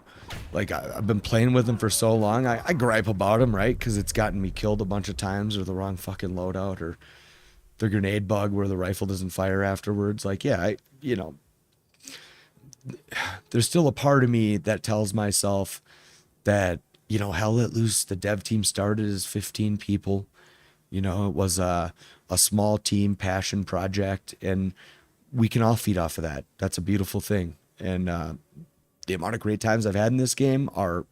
Like, I've been playing with them for so long. I gripe about them, right? Because it's gotten me killed a bunch of times, or the wrong fucking loadout, or the grenade bug where the rifle doesn't fire afterwards. Like, yeah, you know, there's still a part of me that tells myself that, you know, hell let loose. The dev team started as 15 people. You know, it was a small team passion project, and we can all feed off of that. That's a beautiful thing. And the amount of great times I've had in this game are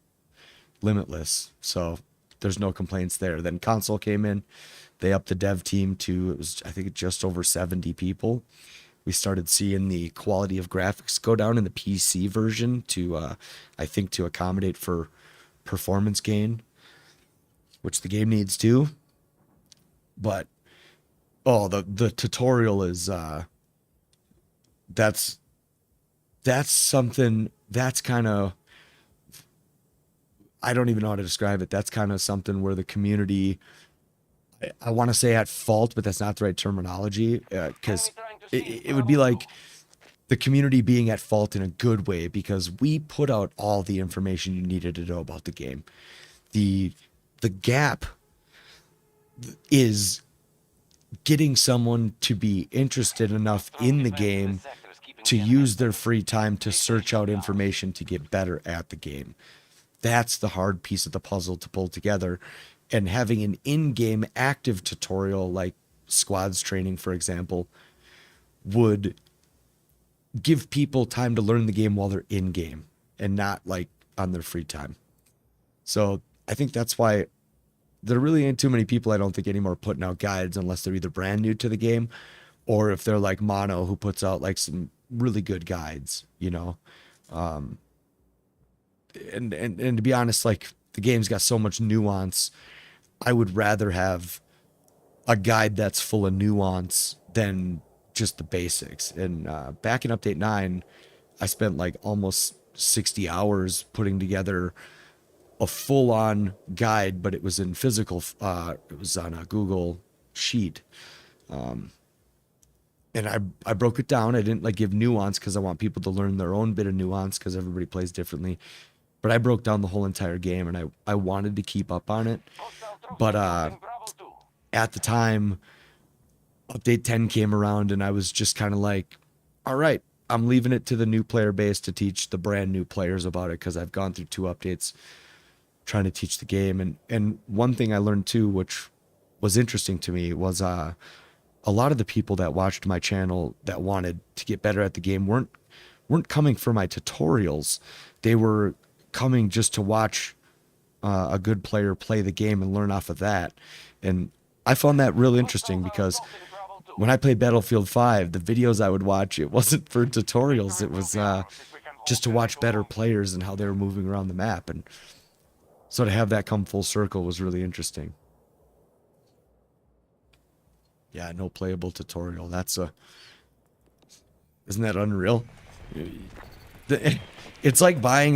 limitless. So there's no complaints there. Then console came in. They upped the dev team to, it was, I think, just over 70 people. We started seeing the quality of graphics go down in the PC version to, I think, to accommodate for performance gain, which the game needs too. But, oh, the tutorial is, that's something, that's kind of, I don't even know how to describe it. That's kind of something where the community, I want to say at fault, but that's not the right terminology, because it would be like the community being at fault in a good way, because we put out all the information you needed to know about the game. The gap is getting someone to be interested enough in the game to use their free time to search out information to get better at the game. That's the hard piece of the puzzle to pull together. And having an in-game active tutorial like squads training, for example, would give people time to learn the game while they're in-game and not like on their free time. So I think that's why there really ain't too many people, I don't think, anymore putting out guides unless they're either brand new to the game or if they're like Mono, who puts out like some really good guides, you know. And to be honest, like, the game's got so much nuance. I would rather have a guide that's full of nuance than just the basics. And back in Update 9, I spent like almost 60 hours putting together a full-on guide, but it was in physical, it was on a Google Sheet. And I broke it down. I didn't like give nuance because I want people to learn their own bit of nuance because everybody plays differently. But I broke down the whole entire game, and I wanted to keep up on it. But at the time, Update 10 came around, and I was just kind of like, all right, I'm leaving it to the new player base to teach the brand new players about it, because I've gone through 2 updates trying to teach the game. And one thing I learned too, which was interesting to me, was a lot of the people that watched my channel that wanted to get better at the game weren't coming for my tutorials. They were coming just to watch a good player play the game and learn off of that. And I found that real interesting, because when I played Battlefield 5, the videos I would watch, it wasn't for tutorials. It was just to watch better players and how they were moving around the map. And so to have that come full circle was really interesting. Yeah, no playable tutorial. That's isn't that unreal? It's like buying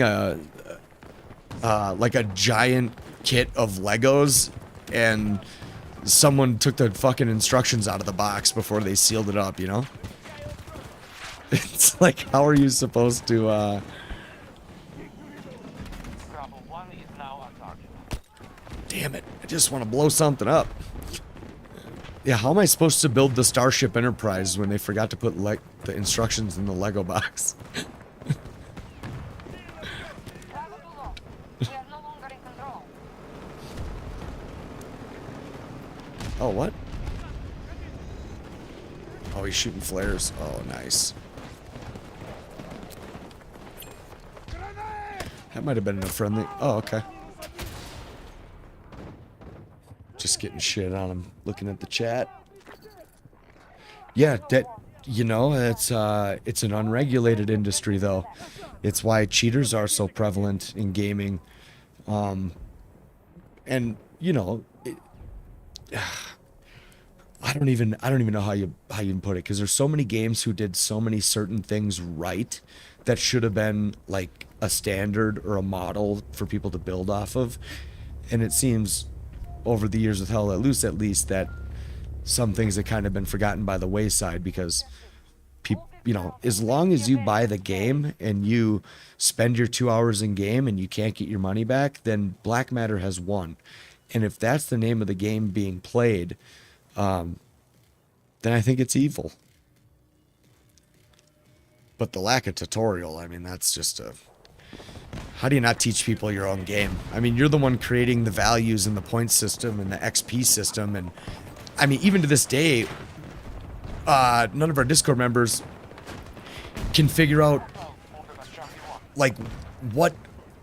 like a giant kit of Legos, and someone took the fucking instructions out of the box before they sealed it up, you know? It's like, how are you supposed to damn it, I just want to blow something up. Yeah, how am I supposed to build the Starship Enterprise when they forgot to put the instructions in the Lego box? Travel too long. We are no longer in control. Oh, what? Oh, he's shooting flares. Oh, nice. That might have been a friendly. Oh, okay. Just getting shit on him. Looking at the chat. Yeah, that, you know, it's an unregulated industry though. It's why cheaters are so prevalent in gaming. And you know, I don't even know how you even put it, because there's so many games who did so many certain things right that should have been like a standard or a model for people to build off of. And it seems over the years with Hell Let Loose at least that some things have kind of been forgotten by the wayside, because people, you know, as long as you buy the game and you spend your 2 hours in game and you can't get your money back, then Black Matter has won. And if that's the name of the game being played, then I think it's evil. But the lack of tutorial, I mean, that's just a... How do you not teach people your own game? I mean, you're the one creating the values and the point system and the XP system. And I mean, even to this day, none of our Discord members can figure out, like, what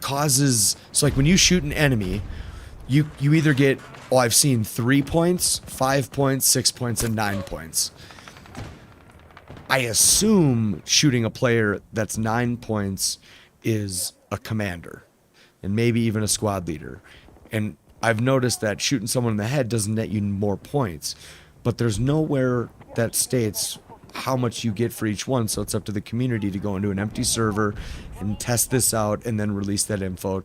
causes... So, like, when you shoot an enemy, you either get... Oh, I've seen 3 points, 5 points, 6 points, and 9 points. I assume shooting a player that's 9 points is a commander, and maybe even a squad leader. And I've noticed that shooting someone in the head doesn't net you more points, but there's nowhere that states how much you get for each one, so it's up to the community to go into an empty server and test this out and then release that info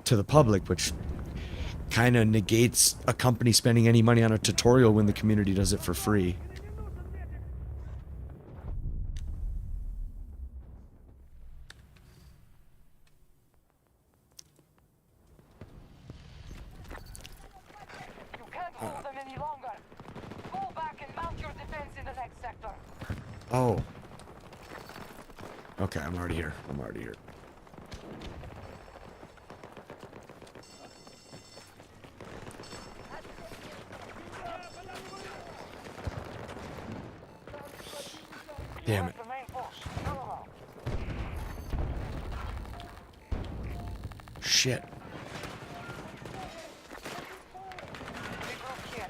to the public, which kind of negates a company spending any money on a tutorial when the community does it for free. You can't hold them any longer. Go back and mount your defense in the next sector. Oh. Okay, I'm already here. Damn it. The main force. Go. Shit. Regroup here.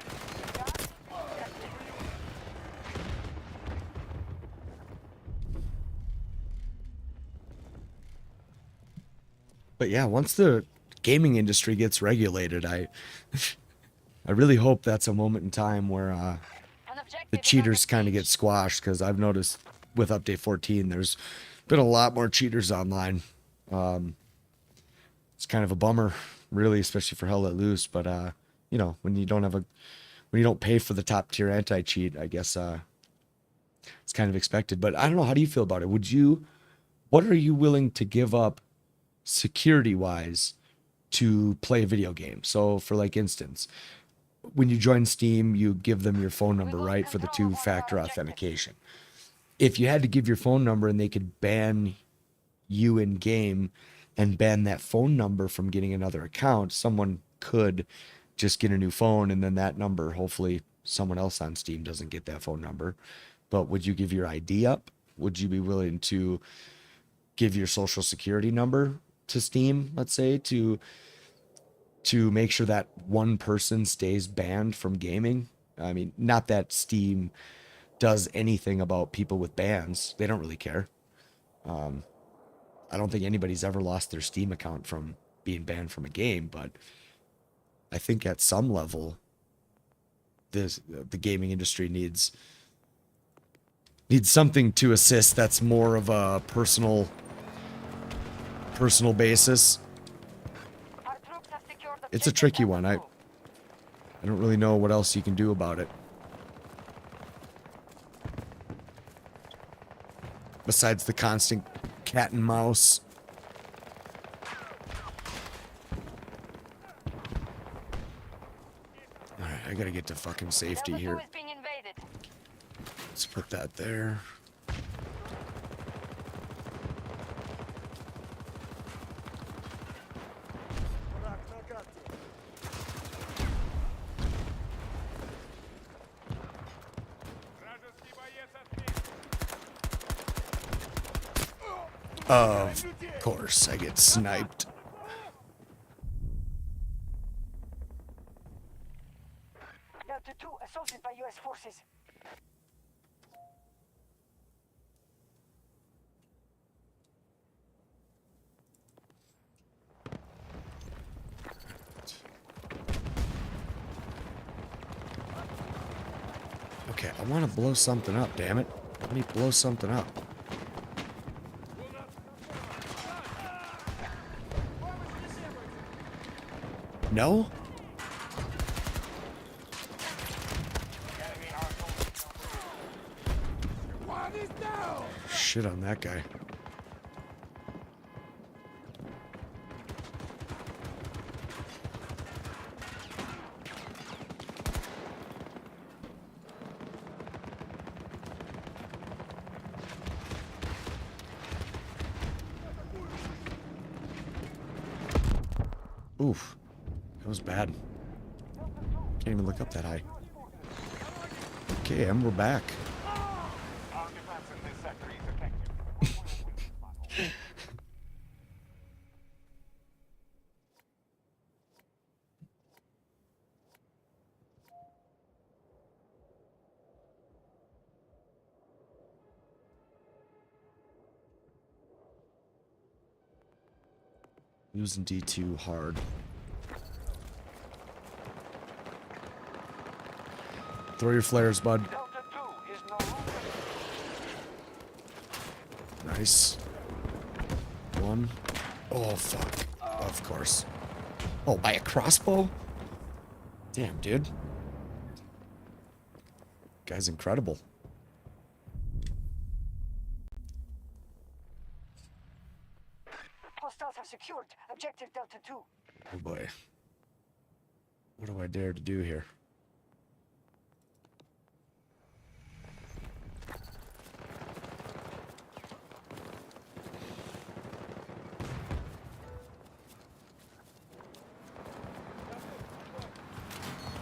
But yeah, once the gaming industry gets regulated, I really hope that's a moment in time where An objective the is cheaters under kind of siege. get squashed, because I've noticed with update 14 there's been a lot more cheaters online. It's kind of a bummer, really, especially for Hell Let Loose. But you know, when you don't pay for the top tier anti-cheat, I guess it's kind of expected. But I don't know, how do you feel about it? What are you willing to give up security wise to play a video game? So for like instance, when you join Steam, you give them your phone number, right, for the 2-factor authentication. If you had to give your phone number and they could ban you in game and ban that phone number from getting another account, someone could just get a new phone, and then that number, hopefully someone else on Steam doesn't get that phone number. But would you give your ID up? Would you be willing to give your social security number to Steam, let's say, to make sure that one person stays banned from gaming? I mean, not that Steam does anything about people with bans. They don't really care. I don't think anybody's ever lost their Steam account from being banned from a game, but I think at some level, the gaming industry needs something to assist that's more of a personal basis. Our troops have secured the It's a tricky one. I don't really know what else you can do about it, besides the constant cat and mouse. Alright, I gotta get to fucking safety Delta 2 here. is being Let's put that there. Враг на карте. Вражеский боец отметен. Of course, I get sniped. Delta 2 assaulted by US forces. Okay, I want to blow something up, damn it. Let me blow something up. No? One is down. Shit on that guy. Oof. That was bad. Can't even look up that high. Okay, and we're back. Our defense in this sector is effective. Using D2 hard. Throw your flares, bud. Delta 2 is no longer. Nice. One. Oh, fuck. Of course. Oh, by a crossbow? Damn, dude. Guy's incredible. Hostiles have secured objective Delta 2. Oh, boy. What do I dare to do here?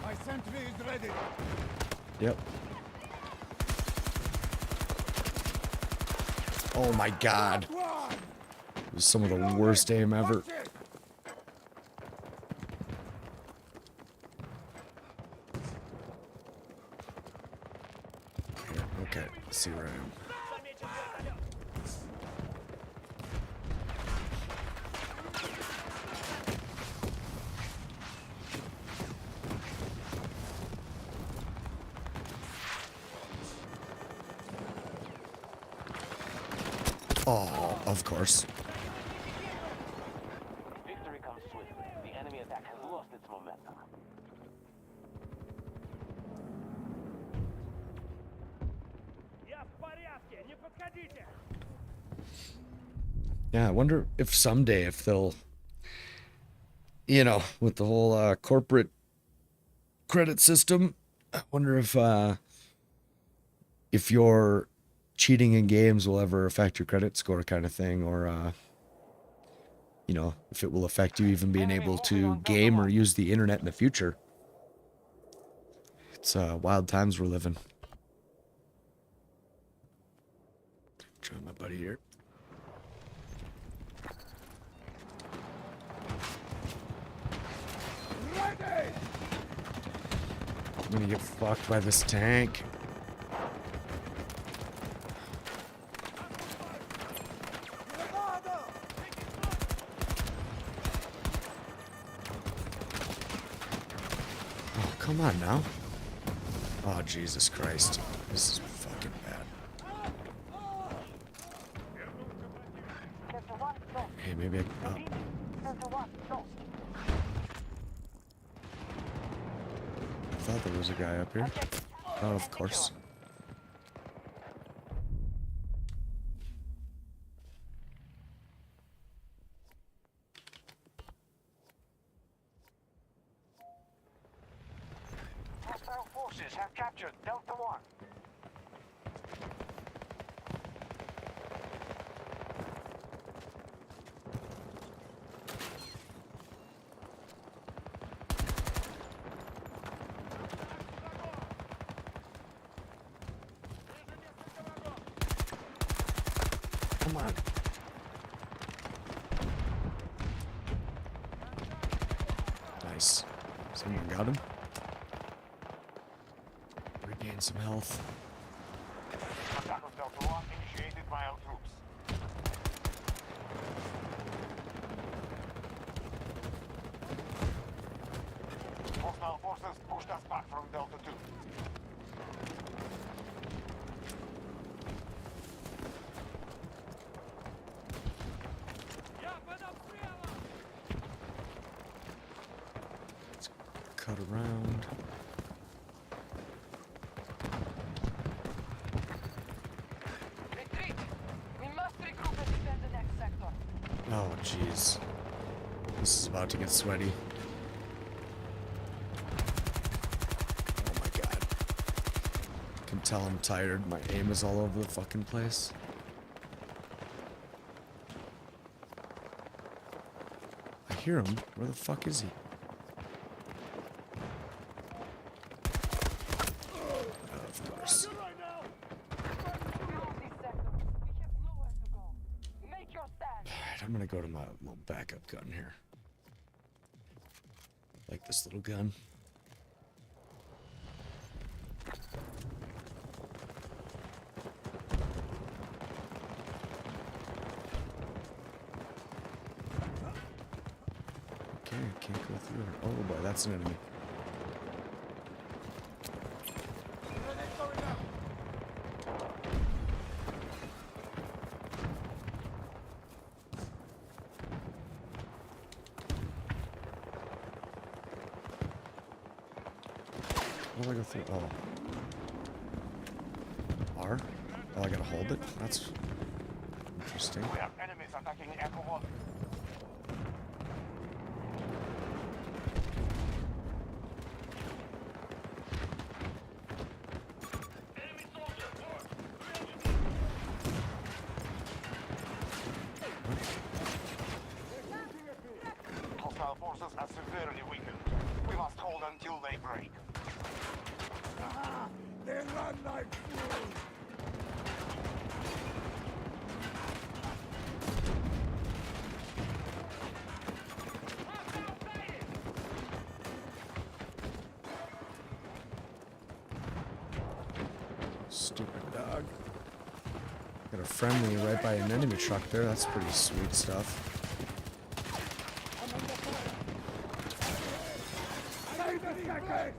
My sentry is ready. Yep. Oh my god. One. It was some of the worst aim ever. Watch it. Here, okay, let's see where I am. Oh, of course. Victory comes swiftly. The enemy attack has lost its momentum. Я в порядке, не подходите. Yeah, I wonder if someday if they'll, you know, with the whole corporate credit system, I wonder if your cheating in games will ever affect your credit score kind of thing, or you know, if it will affect you even being able to game or use the internet in the future. It's wild times we're living. Join my buddy here. Ready. I'm gonna get fucked by this tank. Granada. Oh, come on now. Oh, Jesus Christ. This is fucking bad. Delta 1 lost. Hey, maybe I... Repeat. Delta 1 lost. I thought there was a guy up here. Objective. Oh, of course. Hostile forces have captured Delta 1. Come on. Nice. Someone got him. Regain some health. Attack on Delta 1 initiated by our troops. Hostile forces pushed us back from Delta 2. Я под обстрелом! Cut around. Retreat! We must regroup and defend the next sector. Oh, jeez. This is about to get sweaty. Oh my god. I can tell I'm tired. My aim is all over the fucking place. I hear him. Where the fuck is he? Oh, of course. Right now! We lose this sector. We have nowhere to go. Make your stand. Alright, I'm gonna go to my little backup gun here. Like this little gun. Okay, I can't go through her. Oh boy, that's an enemy. Grenade going out! How do I go through? Oh. R? Oh, I gotta hold it? That's interesting. We have enemies attacking Echo 1. Hostile forces are severely weakened. We must hold until they break. They run like fools! Stupid dog. Got a friendly right by an enemy truck there. That's pretty sweet stuff. Save the second!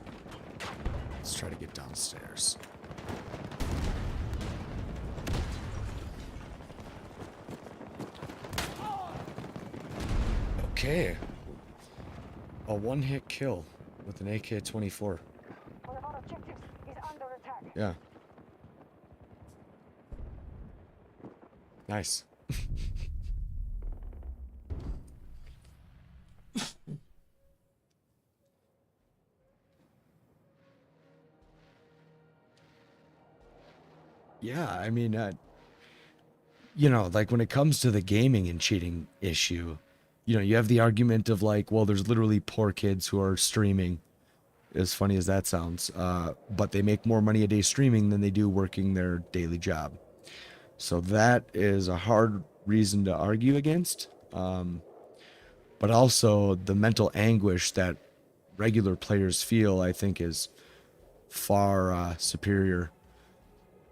Let's try to get downstairs. Okay. A one-hit kill with an AK-24. One of our objectives is under attack. Yeah. Nice. Yeah, I mean, you know, like when it comes to the gaming and cheating issue, you know, you have the argument of like, well, there's literally poor kids who are streaming, as funny as that sounds, but they make more money a day streaming than they do working their daily job. So that is a hard reason to argue against. But also the mental anguish that regular players feel, I think, is far superior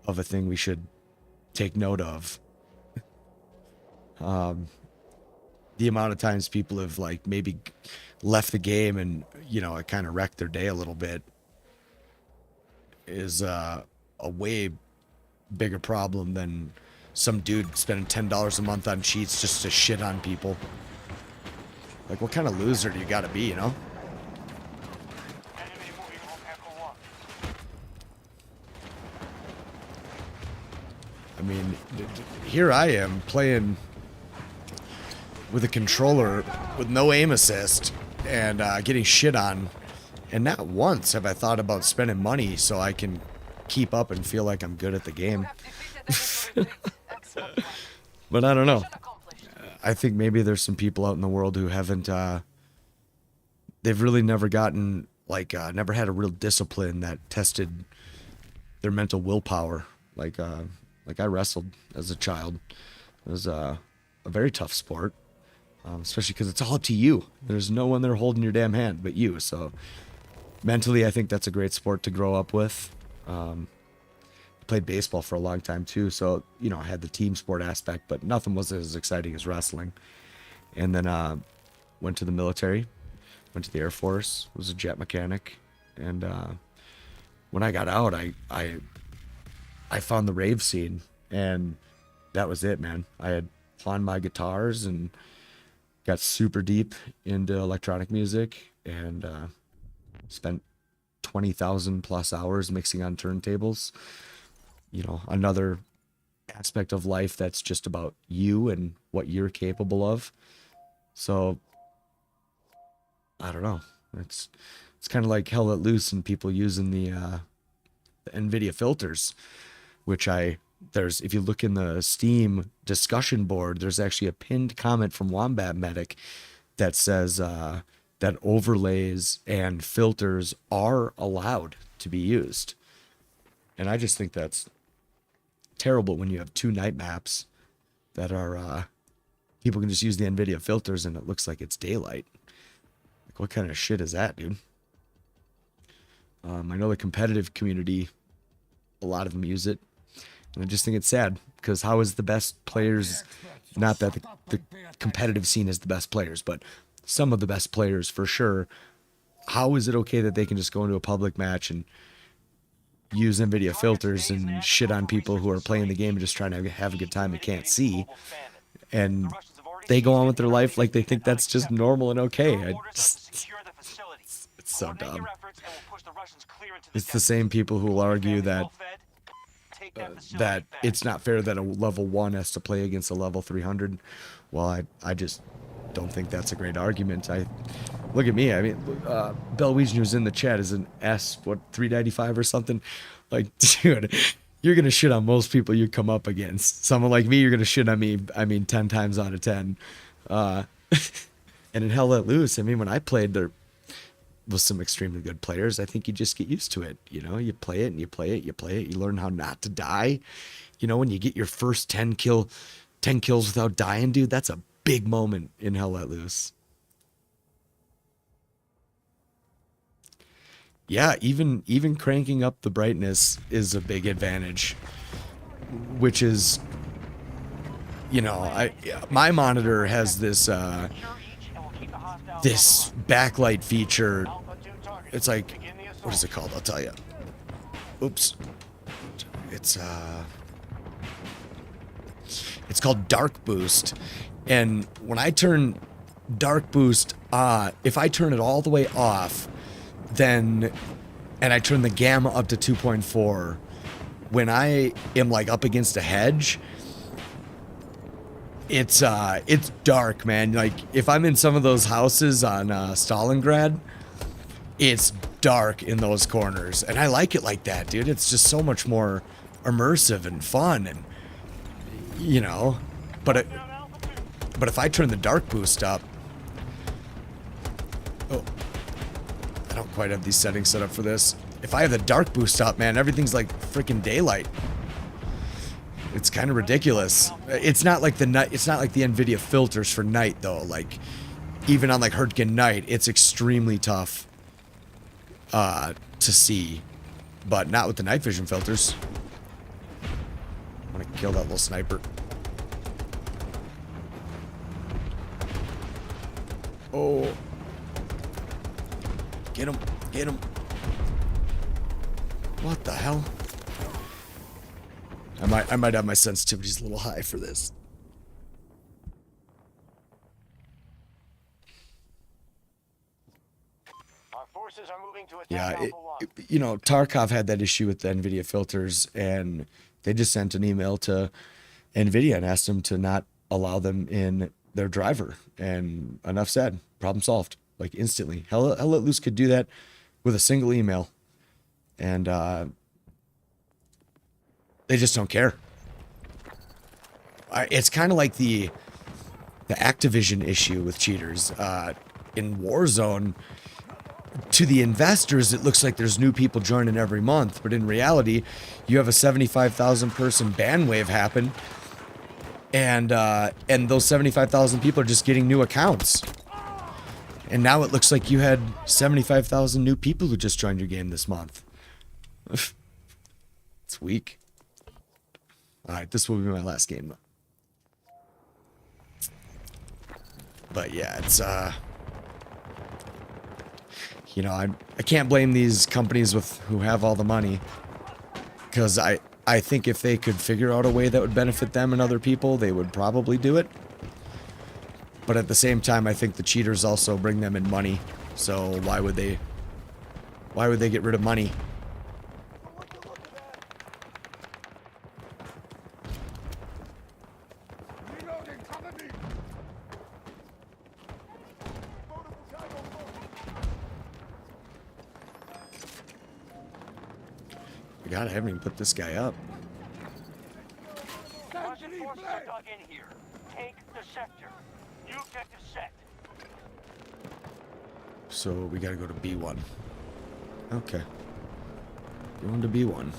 of a thing we should take note of. The amount of times people have like maybe left the game and, you know, it kind of wrecked their day a little bit is a way bigger problem than some dude spending $10 a month on cheats just to shit on people. Like, what kind of loser do you gotta be, you know? Enemy moving on Echo 1. I mean, here I am playing with a controller with no aim assist and getting shit on. And not once have I thought about spending money so I can keep up and feel like I'm good at the game. Excellent. But I don't know. Mission accomplished. I think maybe there's some people out in the world who haven't, they've really never gotten, like, never had a real discipline that tested their mental willpower. Like I wrestled as a child. It was a very tough sport, especially because it's all up to you. There's no one there holding your damn hand but you. So mentally, I think that's a great sport to grow up with. Played baseball for a long time too, so you know, I had the team sport aspect, but nothing was as exciting as wrestling. And then went to the military, went to the Air Force, was a jet mechanic, and when I got out, I found the rave scene, and that was it, man. I had pawned my guitars and got super deep into electronic music, and spent 20,000 plus hours mixing on turntables. You know, another aspect of life that's just about you and what you're capable of. So I don't know. It's kind of like Hell Let Loose and people using the NVIDIA filters, which there's, if you look in the Steam discussion board, there's actually a pinned comment from Wombat Medic that says that overlays and filters are allowed to be used. And I just think that's terrible when you have two night maps that are people can just use the NVIDIA filters and it looks like it's daylight. Like, what kind of shit is that, dude? I know the competitive community, a lot of them use it, and I just think it's sad, because how is the best players, not that the competitive scene is the best players, but some of the best players for sure, how is it okay that they can just go into a public match and use NVIDIA filters and shit on people who are playing the game and just trying to have a good time and can't see, and they go on with their life like they think that's just normal and okay? It's so dumb. It's the same people who will argue that that it's not fair that a level 1 has to play against a level 300. Well, I just don't think that's a great argument. Look at me. I mean, Belwegian, who's in the chat, is an S, 395 or something. Like, dude, you're going to shit on most people you come up against. Someone like me, you're going to shit on me, 10 times out of 10. And in Hell Let Loose, I mean, when I played, there was some extremely good players. I think you just get used to it. You know, you play it and you play it, you play it. You learn how not to die. You know, when you get your first 10 kills without dying, dude, that's a big moment in Hell Let Loose. Yeah, even cranking up the brightness is a big advantage, which is, you know, my monitor has this this backlight feature. It's like, what is it called? I'll tell you. Oops. It's called Dark Boost. And when I turn Dark Boost if I turn it all the way off, then, and I turn the gamma up to 2.4, when I am like up against a hedge, it's dark, man. Like, if I'm in some of those houses on Stalingrad, it's dark in those corners, and I like it like that, dude. It's just so much more immersive and fun, and you know. But if I turn the dark boost up, oh, I don't quite have these settings set up for this. If I have the dark boost up, man, everything's like freaking daylight. It's kind of ridiculous. It's not like the NVIDIA filters for night though. Like, even on like Hertgen night, it's extremely tough to see, but not with the night vision filters. I'm gonna kill that little sniper. Oh, get him, get him. What the hell? I might have my sensitivities a little high for this. Our forces are moving to attack Yeah, Alpha 1. you know, Tarkov had that issue with the NVIDIA filters, and they just sent an email to NVIDIA and asked them to not allow them in their driver. And enough said. Problem solved. Like, instantly. Hell Let Loose could do that with a single email. And they just don't care. It's kind of like the Activision issue with cheaters. In Warzone, to the investors, it looks like there's new people joining every month, but in reality, you have a 75,000 person ban wave happen, And those 75,000 people are just getting new accounts. And now it looks like you had 75,000 new people who just joined your game this month. It's weak. All right, this will be my last game. But yeah, it's you know, I can't blame these companies who have all the money, because I think if they could figure out a way that would benefit them and other people, they would probably do it. But at the same time, I think the cheaters also bring them in money. So why would they get rid of money? Reloading, cover me! God, I haven't even put this guy up. Russian forces are dug in here. Take the sector. New objective set. So we gotta go to B1. Okay. Going to B1.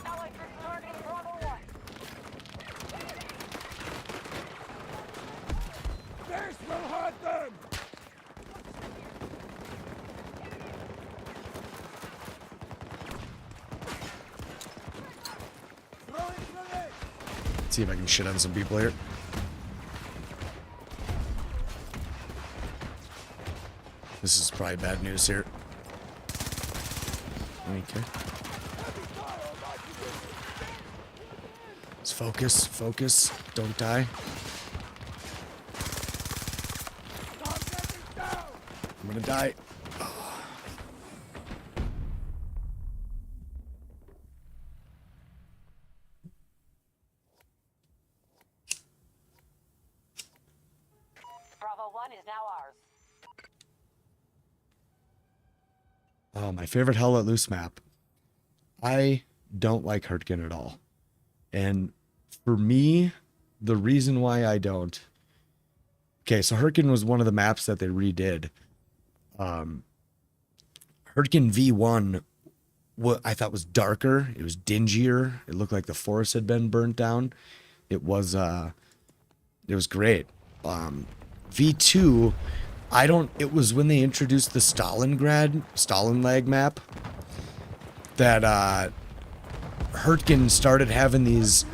Allied troops targeting Bravo 1. This will hurt them! Throwing grenade! Let's see if I can shit on some people here. This is probably bad news here. Okay. Let's focus, focus. Don't die. I'm gonna die. Bravo 1 is now ours. Oh, my favorite Hell Let Loose map. I don't like Hurtgen at all. And for me, the reason why I don't... Okay, so Hurtgen was one of the maps that they redid. Hurtgen V1, what I thought was darker. It was dingier. It looked like the forest had been burnt down. It was great. V2, it was when they introduced the Stalinlag map that Hurtgen started having these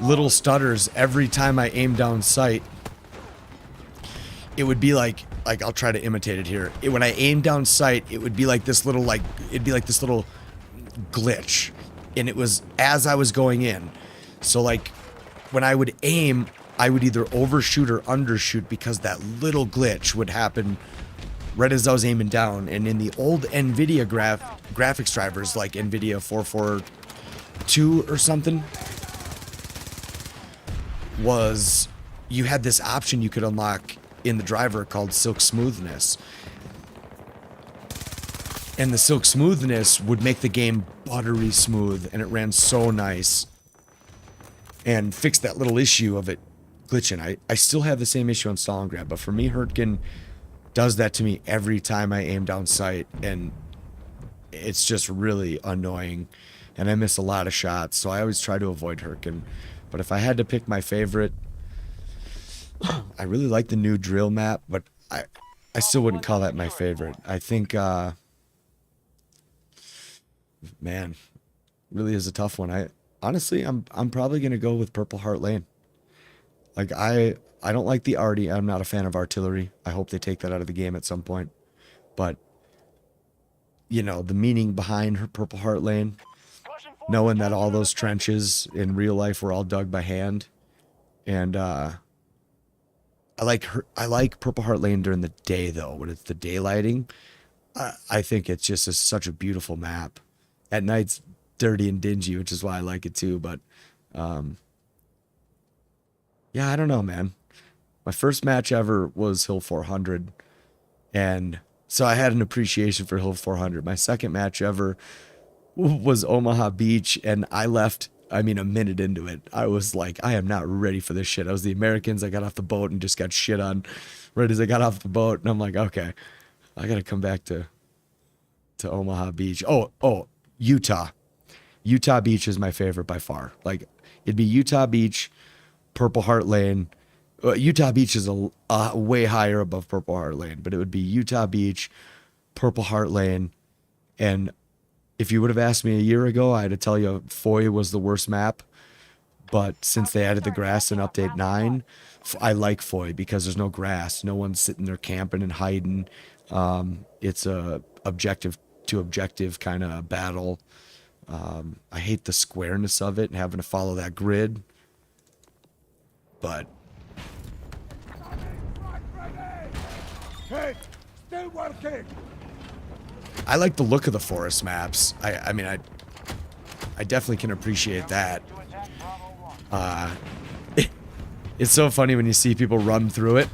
little stutters every time I aimed down sight. It would be like I'll try to imitate it here. When I aimed down sight, it would be like this little glitch, and it was as I was going in. So like when I would aim, I would either overshoot or undershoot because that little glitch would happen right as I was aiming down. And in the old NVIDIA graphics drivers, like NVIDIA 442 or something, you had this option you could unlock in the driver called Silk Smoothness. And the Silk Smoothness would make the game buttery smooth, and it ran so nice. And fixed that little issue of it glitching. I still have the same issue on Stalingrad, but for me, Hurtgen does that to me every time I aim down sight, and it's just really annoying, and I miss a lot of shots, so I always try to avoid Hurtgen. But if I had to pick my favorite, I really like the new drill map, but I still wouldn't call that my favorite. I think, man, really is a tough one. Honestly, I'm probably gonna go with Purple Heart Lane. Like I don't like the arty. I'm not a fan of artillery. I hope they take that out of the game at some point. But you know, the meaning behind her Purple Heart Lane, knowing that all those trenches in real life were all dug by hand, and I like Purple Heart Lane during the day though, when it's the daylighting. I think it's just such a beautiful map. At night's dirty and dingy, which is why I like it too. But Yeah, I don't know, man. My first match ever was Hill 400, and so I had an appreciation for Hill 400. My second match ever was Omaha Beach, and I left, I mean, a minute into it. I was like, I am not ready for this shit. I was the Americans. I got off the boat and just got shit on right as I got off the boat, and I'm like, okay, I gotta come back to Omaha Beach. Oh, Utah. Utah Beach is my favorite by far. Like, it'd be Utah Beach, Purple Heart Lane. Utah Beach is a way higher above Purple Heart Lane, but it would be Utah Beach, Purple Heart Lane, and if you would have asked me a year ago, I'd tell you Foy was the worst map. But since they added the grass in update 9, I like Foy because there's no grass. No one's sitting there camping and hiding. It's a objective to objective kind of battle. I hate the squareness of it and having to follow that grid. But Hey, still working. I like the look of the forest maps. I mean, I definitely can appreciate that. To attack Bravo 1. It's so funny when you see people run through it.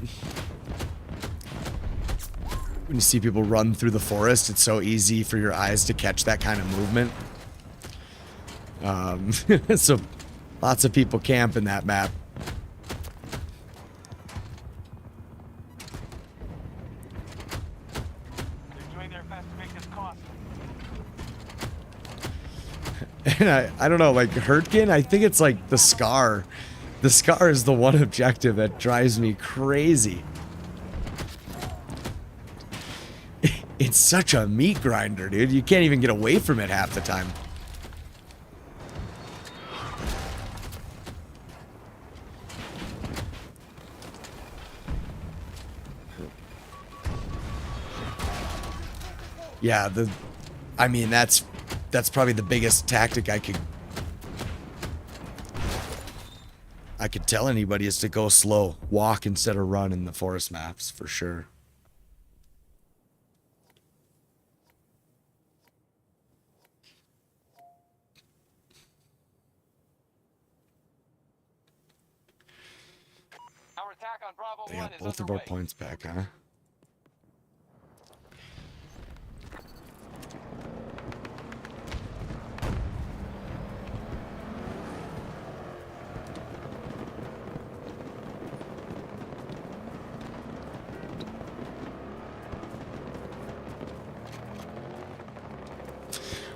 When you see people run through the forest, it's so easy for your eyes to catch that kind of movement. So lots of people camp in that map. They're doing their best to make this costly. And I don't know, like Hurtgen, I think it's like the Scar. The Scar is the one objective that drives me crazy. It's such a meat grinder, dude. You can't even get away from it half the time. Yeah, I mean, that's probably the biggest tactic I could tell anybody is to go slow. Walk instead of run in the forest maps, for sure. Our attack on Bravo They 1 got is both of our underway. points back, huh?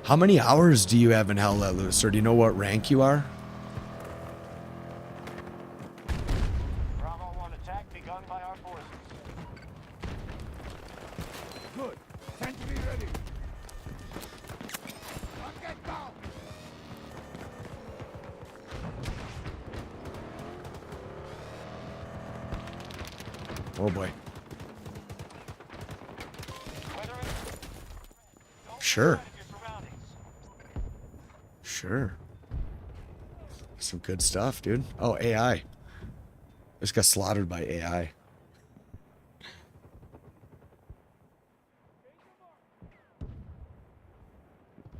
How many hours do you have in Hell Let Loose, or do you know what rank you are? Bravo 1 attack begun by our forces. Good. Sentry ready. Get down. Oh boy. Weather it. Don't Sure. get your surroundings. Sure. Some good stuff, dude. Oh, AI. Just got slaughtered by AI.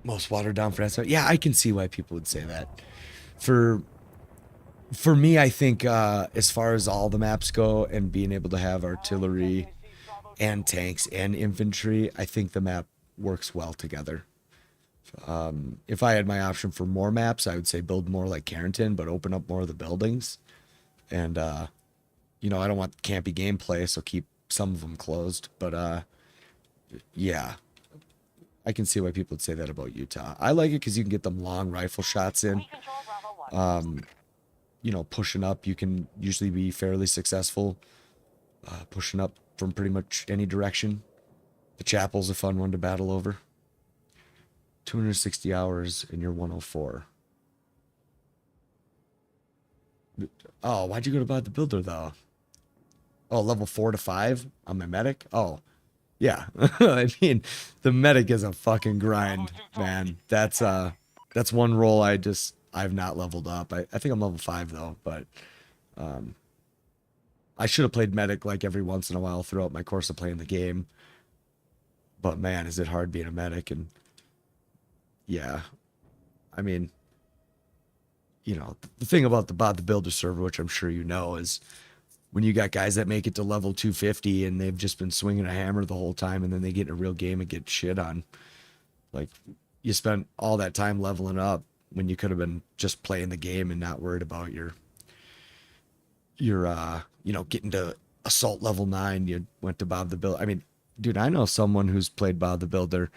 Most watered down for that. Yeah, I can see why people would say that. For me, I think as far as all the maps go and being able to have artillery and tanks and infantry, I think the map works well together. If I had my option for more maps, I would say build more like Carrington, but open up more of the buildings. And, you know, I don't want campy gameplay, so keep some of them closed. But, yeah, I can see why people would say that about Utah. I like it because you can get them long rifle shots in. We control Bravo 1. You know, pushing up, you can usually be fairly successful. Pushing up from pretty much any direction. The chapel's a fun one to battle over. 260 hours and you're 104. Oh, why'd you go to buy the builder though? Oh, level 4 to 5 on my medic? Oh, yeah. I mean, the medic is a fucking grind, man. That's one role I've not leveled up. I think I'm level 5 though, but I should have played medic like every once in a while throughout my course of playing the game. But man, is it hard being a medic. And yeah, I mean, you know, the thing about the Bob the Builder server, which I'm sure you know, is when you got guys that make it to level 250 and they've just been swinging a hammer the whole time, and then they get in a real game and get shit on. Like, you spent all that time leveling up when you could have been just playing the game and not worried about your you know, getting to assault level 9. You went to Bob the Builder. I mean, dude, I know someone who's played Bob the Builder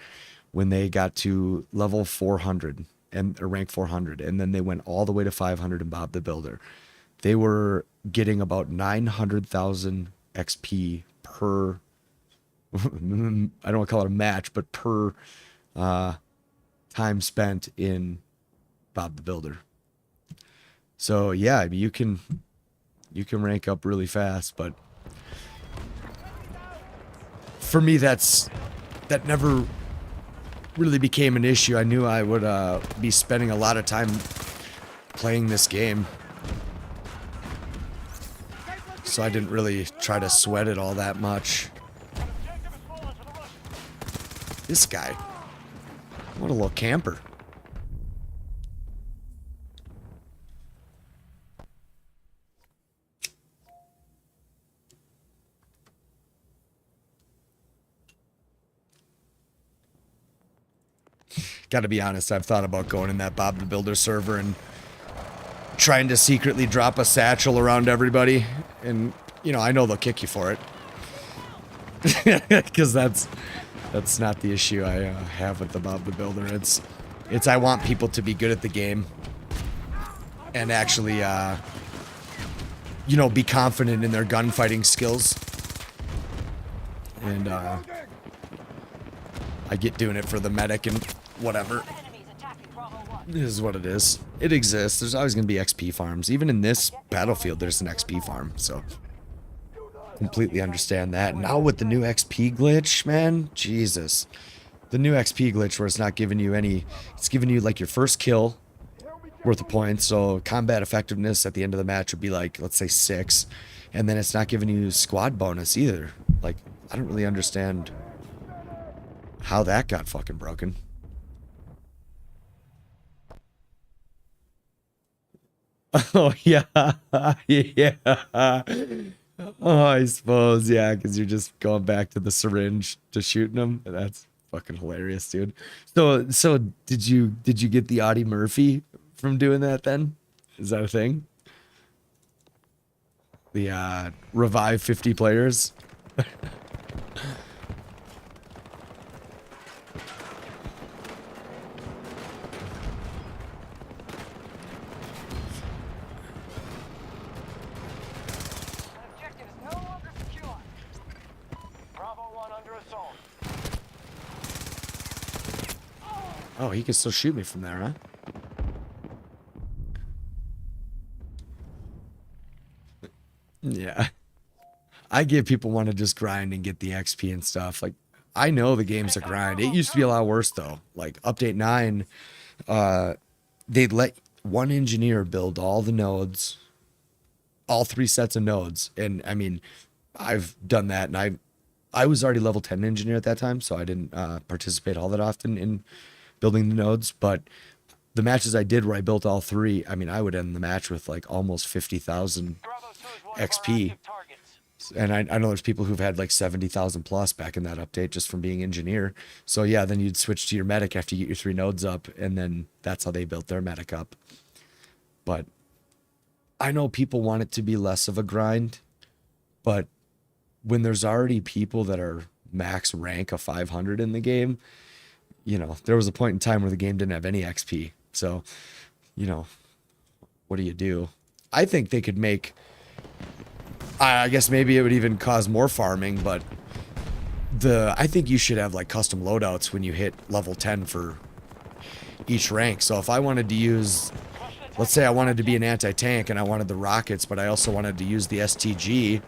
when they got to level 400 and or rank 400, and then they went all the way to 500 in Bob the Builder. They were getting about 900,000 XP per I don't want to call it a match, but per time spent in Bob the Builder. So yeah, I mean, you can rank up really fast, but for me, that never really became an issue. I knew I would be spending a lot of time playing this game, so I didn't really try to sweat it all that much. This guy, what a little camper. Gotta be honest, I've thought about going in that Bob the Builder server and trying to secretly drop a satchel around everybody. And, you know, I know they'll kick you for it. Because that's not the issue I have with the Bob the Builder. It's I want people to be good at the game and actually, you know, be confident in their gunfighting skills. And I get doing it for the medic and whatever. This is what it is. It exists. There's always going to be XP farms. Even in this battlefield, there's an XP farm. So, completely understand that. Now with the new XP glitch, man, Jesus. The new XP glitch where it's not giving you any... It's giving you, like, your first kill worth of points. So, combat effectiveness at the end of the match would be, like, let's say 6. And then it's not giving you squad bonus either. Like, I don't really understand how that got fucking broken. Oh, yeah. Yeah. Oh, I suppose, yeah, because you're just going back to the syringe to shooting them. That's fucking hilarious, dude. So did you get the Audie Murphy from doing that then? Is that a thing? The revive 50 players? Oh, he can still shoot me from there, huh? Yeah. I get people want to just grind and get the XP and stuff. Like, I know the game's a grind. It used to be a lot worse, though. Like, Update 9, they'd let one engineer build all the nodes, all 3 sets of nodes. And, I mean, I've done that, and I was already level 10 engineer at that time, so I didn't participate all that often in building the nodes, but the matches I did where I built all 3, I mean, I would end the match with like almost 50,000 XP. And I know there's people who've had like 70,000 plus back in that update just from being engineer. So yeah, then you'd switch to your medic after you get your 3 nodes up, and then that's how they built their medic up. But I know people want it to be less of a grind, but when there's already people that are max rank of 500 in the game, you know, there was a point in time where the game didn't have any XP. So, you know, what do you do? I think they could make... I guess maybe it would even cause more farming, but I think you should have like custom loadouts when you hit level 10 for each rank. So if I wanted to use... Let's say I wanted to be an anti-tank and I wanted the rockets, but I also wanted to use the STG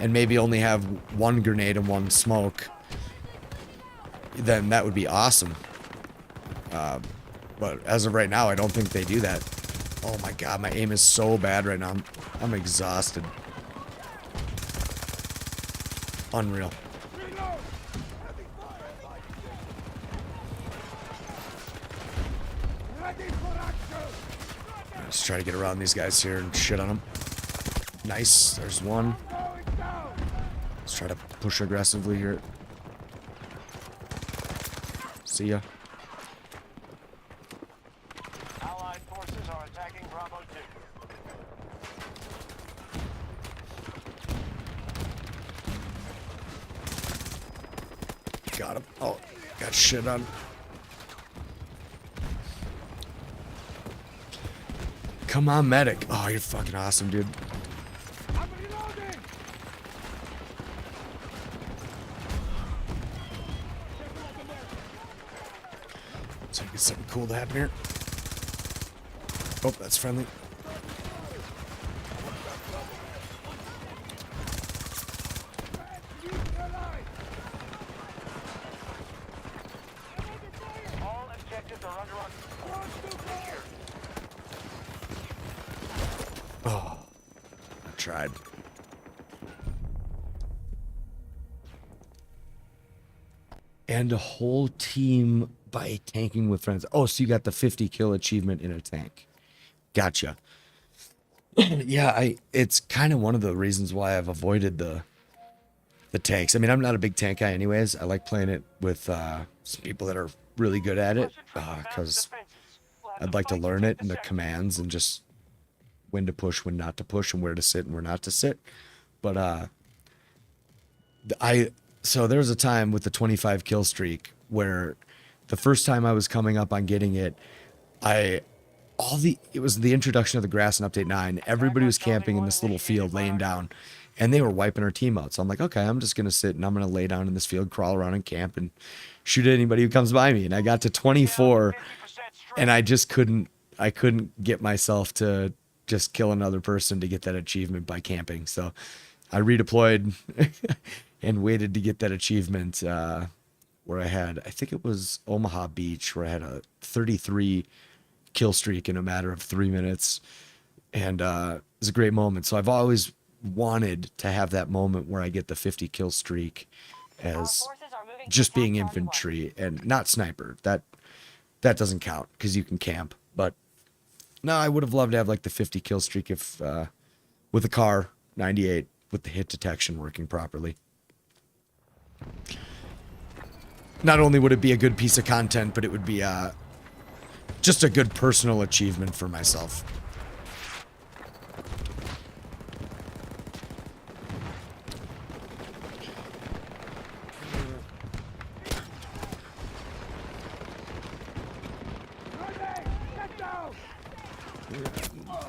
and maybe only have 1 grenade and 1 smoke, then that would be awesome. But as of right now, I don't think they do that. Oh my god, my aim is so bad right now. I'm exhausted. Unreal. Let's try to get around these guys here and shit on them. Nice. There's one. Let's try to push aggressively here. See ya. Allied forces are attacking Bravo 2. Got him. Oh, got shit on. Come on, medic. Oh, you're fucking awesome, dude. I'm reloading! So get something cool to happen here. Oh, that's friendly. All objectives are under attack. Oh, I tried. And a whole team by tanking with friends. Oh, so you got the 50 kill achievement in a tank. Gotcha. Yeah, it's kind of one of the reasons why I've avoided the tanks. I mean, I'm not a big tank guy anyways. I like playing it with some people that are really good at it because I'd like to learn it and the commands and just when to push, when not to push, and where to sit and where not to sit. But so there was a time with the 25 kill streak where the first time I was coming up on getting it, it was the introduction of the grass in update 9. Everybody was camping in this little field laying down and they were wiping our team out. So I'm like, okay, I'm just going to sit and I'm going to lay down in this field, crawl around and camp and shoot at anybody who comes by me. And I got to 24 and I couldn't get myself to just kill another person to get that achievement by camping. So I redeployed and waited to get that achievement where I think it was Omaha Beach, where I had a 33 kill streak in a matter of 3 minutes. And it was a great moment. So I've always wanted to have that moment where I get the 50 kill streak as just being infantry and not sniper. That doesn't count because you can camp. But no, I would have loved to have like the 50 kill streak if with a car 98 with the hit detection working properly. Not only would it be a good piece of content, but it would be just a good personal achievement for myself.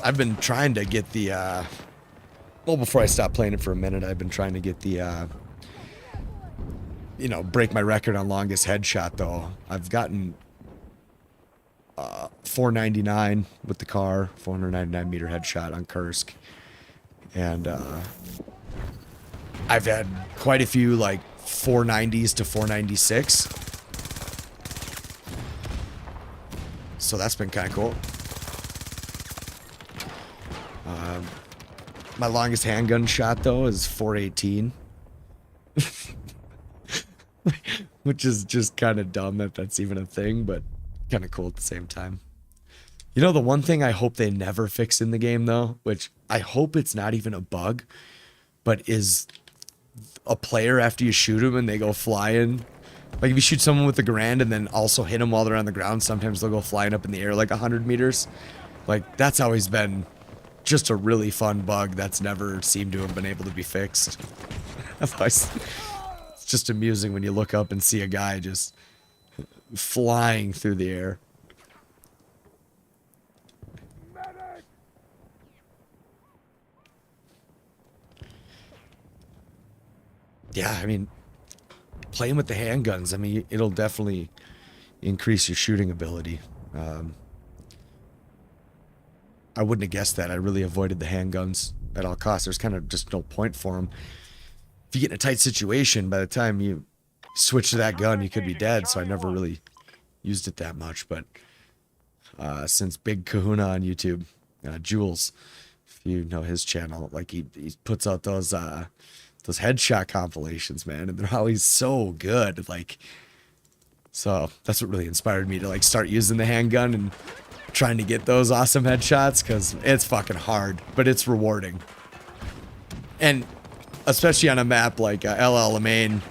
I've been trying to get the well, before I stopped playing it for a minute, I've been trying to get the break my record on longest headshot though. I've gotten 499 with the car, 499 meter headshot on Kursk. And I've had quite a few like 490s to 496. So that's been kind of cool. My longest handgun shot though is 418. Which is just kind of dumb that that's even a thing, but kind of cool at the same time. You know, the one thing I hope they never fix in the game though, which I hope it's not even a bug, but is a player after you shoot them and they go flying. Like if you shoot someone with the Garand and then also hit them while they're on the ground, sometimes they'll go flying up in the air like 100 meters. Like that's always been just a really fun bug that's never seemed to have been able to be fixed. It's just amusing when you look up and see a guy just flying through the air. Yeah, I mean, playing with the handguns, I mean, it'll definitely increase your shooting ability. I wouldn't have guessed that. I really avoided the handguns at all costs. There's kind of just no point for them. If you get in a tight situation, by the time you switch to that gun, you could be dead. So I never really used it that much. But since Big Kahuna on YouTube, Jules, if you know his channel, like he puts out those headshot compilations, man, and they're always so good. Like, so that's what really inspired me to like start using the handgun and trying to get those awesome headshots because it's fucking hard, but it's rewarding. And especially on a map like LL Lamaine,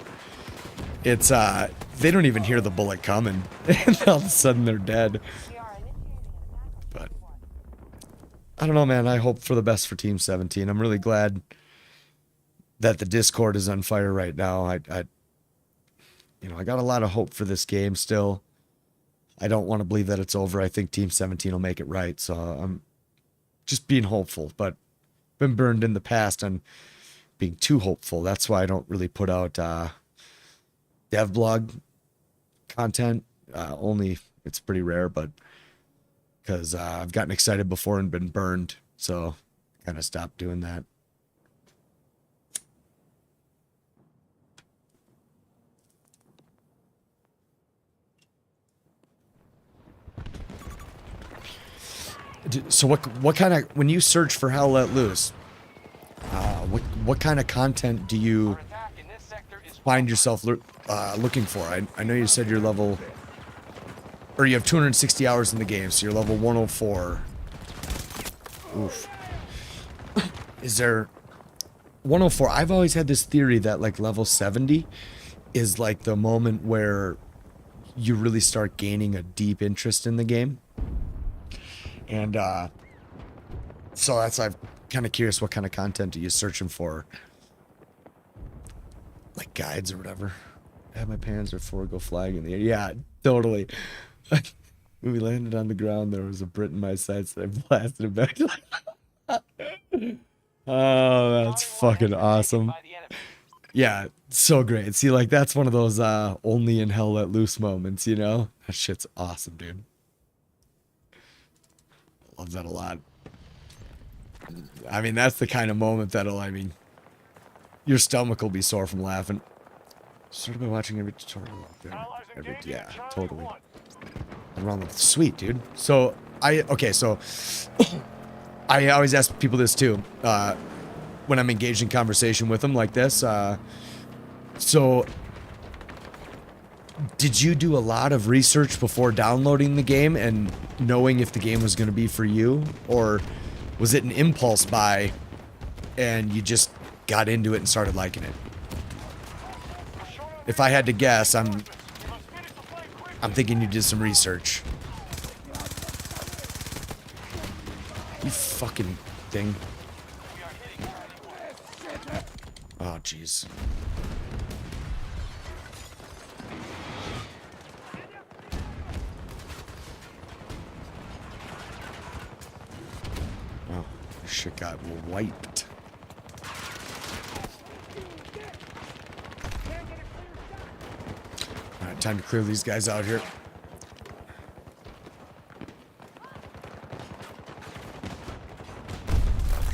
it's they don't even hear the bullet coming, and all of a sudden they're dead. We are initiating an attack But on Team 1. I don't know, man. I hope for the best for Team 17. I'm really glad that the Discord is on fire right now. I got a lot of hope for this game still. I don't want to believe that it's over. I think Team 17 will make it right. So I'm just being hopeful, but been burned in the past on being too hopeful. That's why I don't really put out dev blog content. Only it's pretty rare, but because I've gotten excited before and been burned. So kind of stopped doing that. So what kind of, when you search for Hell Let Loose, what kind of content do you Our attack in this sector is find yourself looking for? I know you said you're level, or you have 260 hours in the game, so you're level 104. Oof. Is there 104? I've always had this theory that like level 70 is like the moment where you really start gaining a deep interest in the game. And so I'm kind of curious, what kind of content are you searching for? Like guides or whatever. I have my pants before I go flying in the air. Yeah, totally. When we landed on the ground, there was a Brit in my sights that I blasted it back. Oh, that's fucking awesome. by the enemy. Yeah, so great. See, like, that's one of those only in Hell Let Loose moments, you know? That shit's awesome, dude. Love that a lot. I mean, that's the kind of moment that'll, I mean, your stomach will be sore from laughing. Started by watching every tutorial out there. Yeah, totally. Wrong with sweet, dude. So I always ask people this too, when I'm engaged in conversation with them like this. So did you do a lot of research before downloading the game and knowing if the game was going to be for you, or was it an impulse buy and you just got into it and started liking it? If I had to guess, I'm thinking you did some research. You fucking thing. Oh, jeez. Oh, this shit got wiped. Alright, time to clear these guys out here.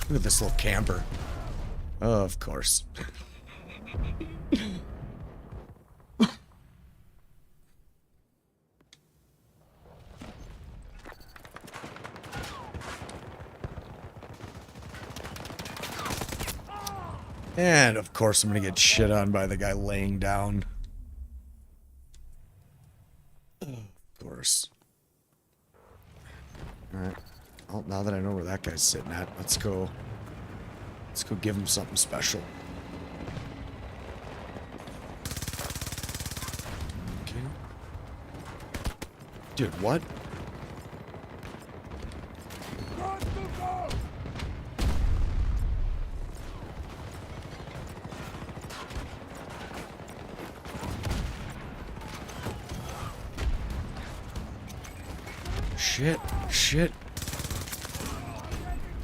Look at this little camper. Oh, of course. And of course I'm gonna get shit on by the guy laying down. Of course. Alright. Well, now that I know where that guy's sitting at, let's go give him something special. Okay. Dude, what? Shit.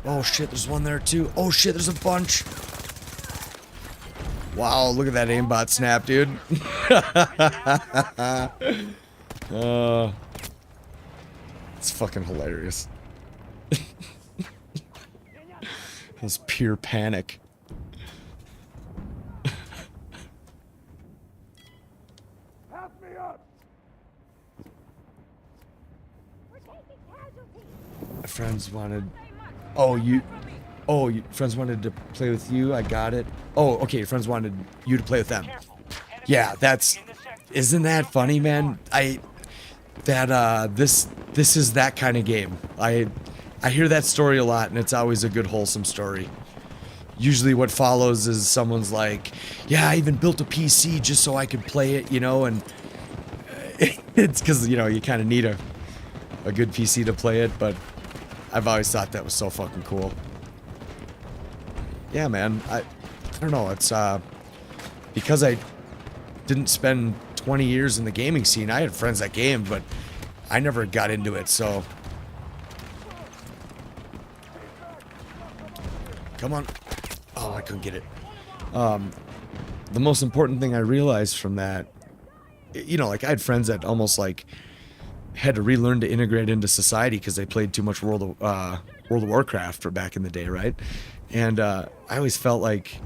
Oh shit, there's one there too. Oh shit, there's a bunch. Wow, look at that aimbot snap, dude. It's fucking hilarious. It's pure panic. Help me up! My friends wanted... friends wanted to play with you. I got it. Oh, okay, friends wanted you to play with them. Yeah, isn't that funny, man? This this is that kind of game. I hear that story a lot, and it's always a good wholesome story. Usually what follows is someone's like, yeah, I even built a PC just so I could play it, you know, and it's because, you know, you kind of need a good PC to play it, but I've always thought that was so fucking cool. Yeah, man, I don't know, it's, because I didn't spend 20 years in the gaming scene, I had friends that gamed, but I never got into it, so. Come on. Oh, I couldn't get it. The most important thing I realized from that, you know, like I had friends that almost like had to relearn to integrate into society because they played too much World of Warcraft for back in the day, right? And I always felt like,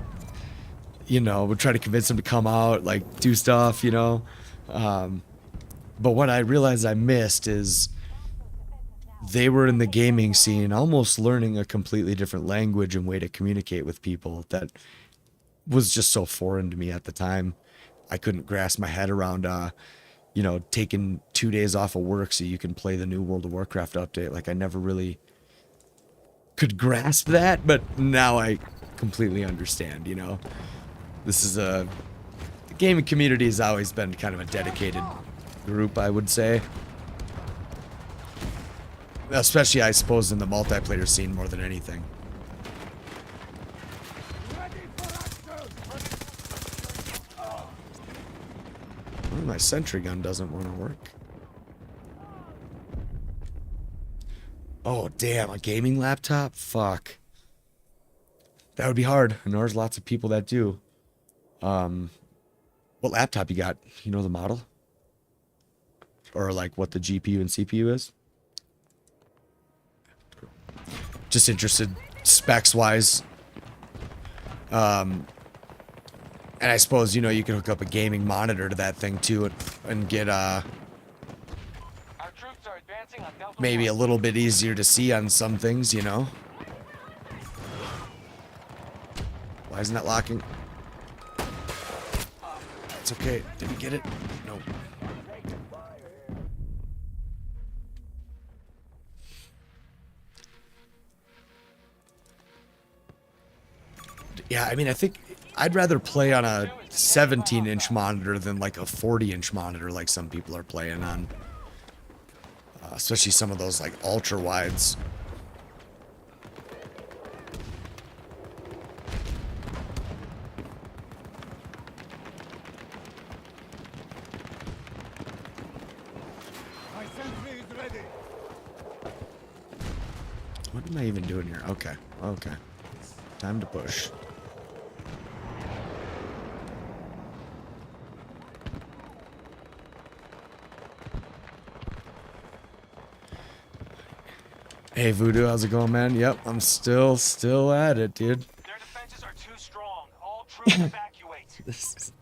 you know, would try to convince them to come out, like do stuff, you know. But what I realized I missed is they were in the gaming scene almost learning a completely different language and way to communicate with people that was just so foreign to me at the time. I couldn't grasp my head around, you know, taking 2 days off of work so you can play the new World of Warcraft update. Like, I never really could grasp that, but now I completely understand, you know. This is the gaming community has always been kind of a dedicated group, I would say. Especially, I suppose, in the multiplayer scene more than anything. Well, my sentry gun doesn't want to work. Oh, damn, a gaming laptop? Fuck. That would be hard, and there's lots of people that do. What laptop you got? You know the model? Or, like, what the GPU and CPU is? Just interested specs-wise. And I suppose, you know, you can hook up a gaming monitor to that thing, too, and get, Our troops are advancing on Delta maybe a little bit easier to see on some things, you know? Why isn't that locking? It's okay. Did we get it? No. Yeah, I mean, I think I'd rather play on a 17-inch monitor than like a 40-inch monitor like some people are playing on. Especially some of those like ultra wides. My sentry is ready. What am I even doing here? Okay, okay. Time to push. Hey Voodoo, how's it going, man? Yep, I'm still at it, dude. Their defenses are too strong. All troops evacuate.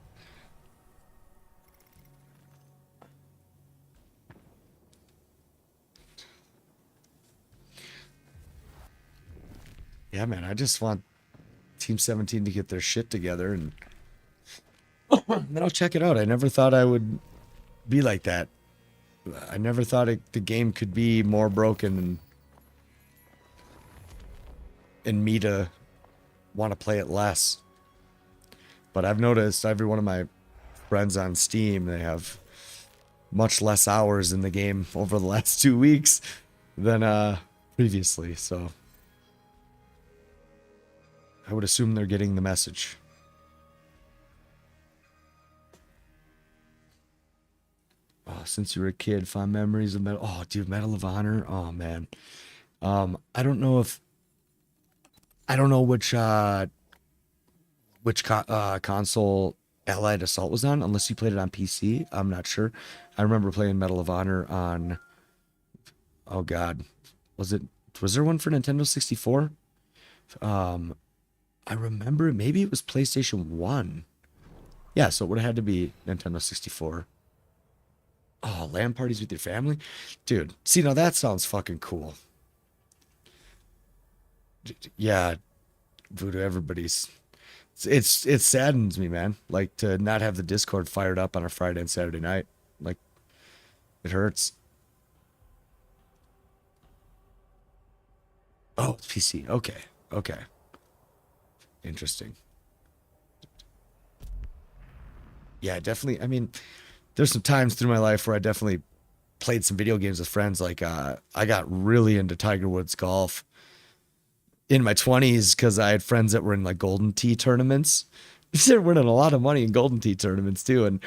Yeah, man, I just want Team 17 to get their shit together and then I'll check it out. I never thought I would be like that. I never thought the game could be more broken and me to want to play it less. But I've noticed every one of my friends on Steam, they have much less hours in the game over the last 2 weeks than previously, so I would assume they're getting the message. Oh, since you were a kid, fond memories of Medal. Oh, dude, Medal of Honor. Oh man, I don't know which console Allied Assault was on, unless you played it on PC. I'm not sure. I remember playing Medal of Honor on. Oh God, was there one for Nintendo 64? I remember maybe it was PlayStation 1. Yeah, so it would have had to be Nintendo 64. Oh, LAN parties with your family? Dude, see, now that sounds fucking cool. Yeah, Voodoo, everybody's... It saddens me, man. Like, to not have the Discord fired up on a Friday and Saturday night. Like, it hurts. Oh, it's PC. Okay. Okay. Interesting. Yeah, definitely. I mean, there's some times through my life where I definitely played some video games with friends. Like, I got really into Tiger Woods golf in my 20s because I had friends that were in like Golden Tee tournaments. They're winning a lot of money in Golden Tee tournaments too. And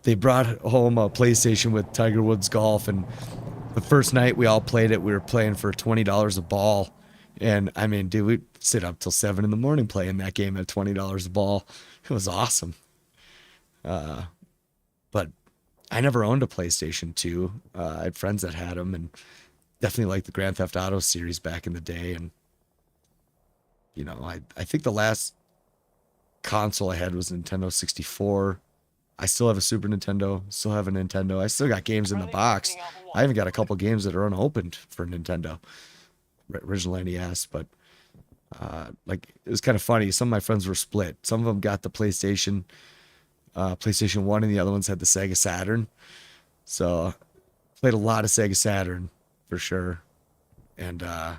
they brought home a PlayStation with Tiger Woods golf. And the first night we all played it, we were playing for $20 a ball. And I mean, dude, we'd sit up till 7 in the morning playing that game at $20 a ball. It was awesome. But I never owned a PlayStation 2. I had friends that had them, and definitely liked the Grand Theft Auto series back in the day. And, you know, I think the last console I had was Nintendo 64. I still have a Super Nintendo, still have a Nintendo. I still got games in the box. I even got a couple games that are unopened for Nintendo, original NES. But, like, it was kind of funny. Some of my friends were split. Some of them got the PlayStation 1, and the other ones had the Sega Saturn. So played a lot of Sega Saturn for sure. And I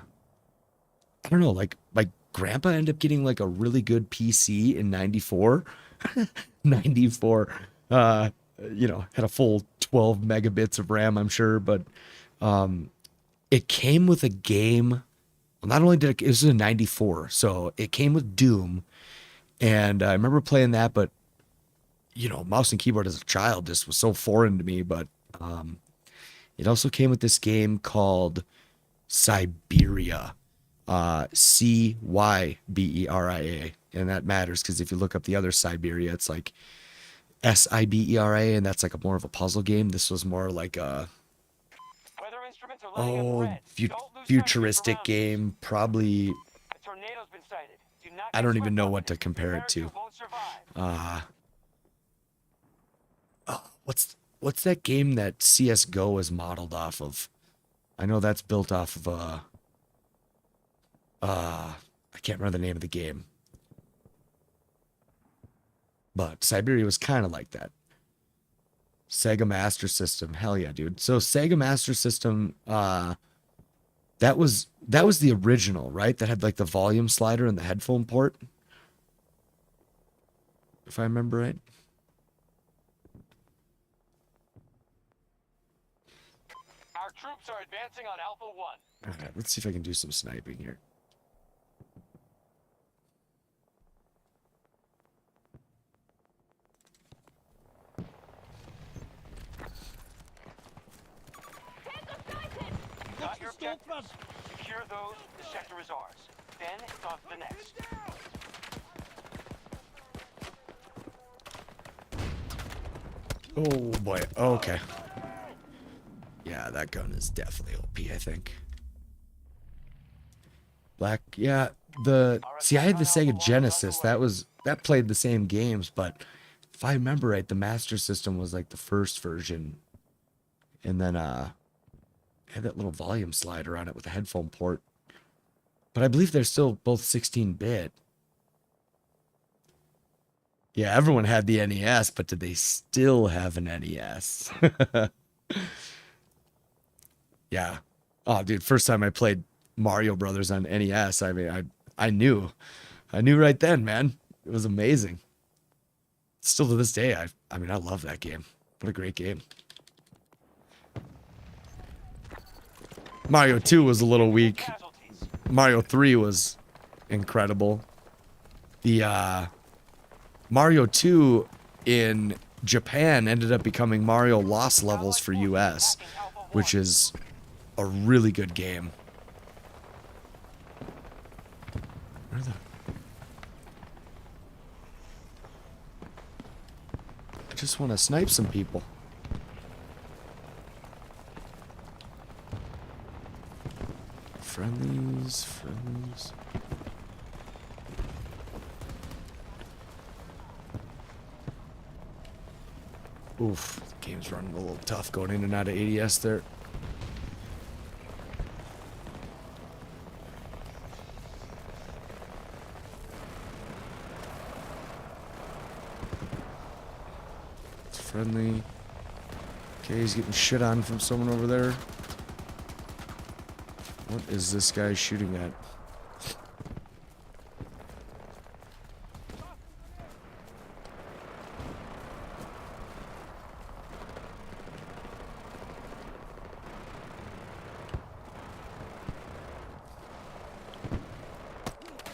don't know, like my grandpa ended up getting like a really good PC in 94. 94. You know, had a full 12 megabits of RAM, I'm sure, but it came with a game. Well, not only did it was a 94, so it came with Doom. And I remember playing that, but you know, mouse and keyboard as a child just was so foreign to me. But it also came with this game called Siberia, Cyberia, and that matters because if you look up the other Siberia, it's like Sibera, and that's like a more of a puzzle game. This was more like a Weather instruments are letting us red. Don't lose futuristic sight of game. Probably a tornado's been sighted. Do not I get don't even swept know up what in to compare it to. America won't survive. What's that game that CS:GO is modeled off of? I know that's built off of I can't remember the name of the game. But Siberia was kind of like that. Sega Master System. Hell yeah, dude. So Sega Master System, that was the original, right? That had like the volume slider and the headphone port. If I remember right. Our troops are advancing on Alpha 1. All right, let's see if I can do some sniping here. Got your objectives. Secure those. The sector is ours. Then it's on to the next. Oh boy. Okay. Yeah, that gun is definitely OP, I think. Black, yeah. See, I had the Sega Genesis. That played the same games, but if I remember right, the Master System was like the first version, and then it had that little volume slider on it with a headphone port. But I believe they're still both 16-bit. Yeah, everyone had the NES, but did they still have an NES? Yeah. Oh, dude, first time I played Mario Brothers on NES, I mean, I knew right then, man. It was amazing. Still to this day, I mean, I love that game. What a great game. Mario 2 was a little weak. Casualties. Mario 3 was incredible. The Mario 2 in Japan ended up becoming Mario Lost Levels for US, which is a really good game. Where the... I just want to snipe some people. Friendlies. Oof, the game's running a little tough going in and out of ADS there. It's friendly. Okay, he's getting shit on from someone over there. What is this guy shooting at?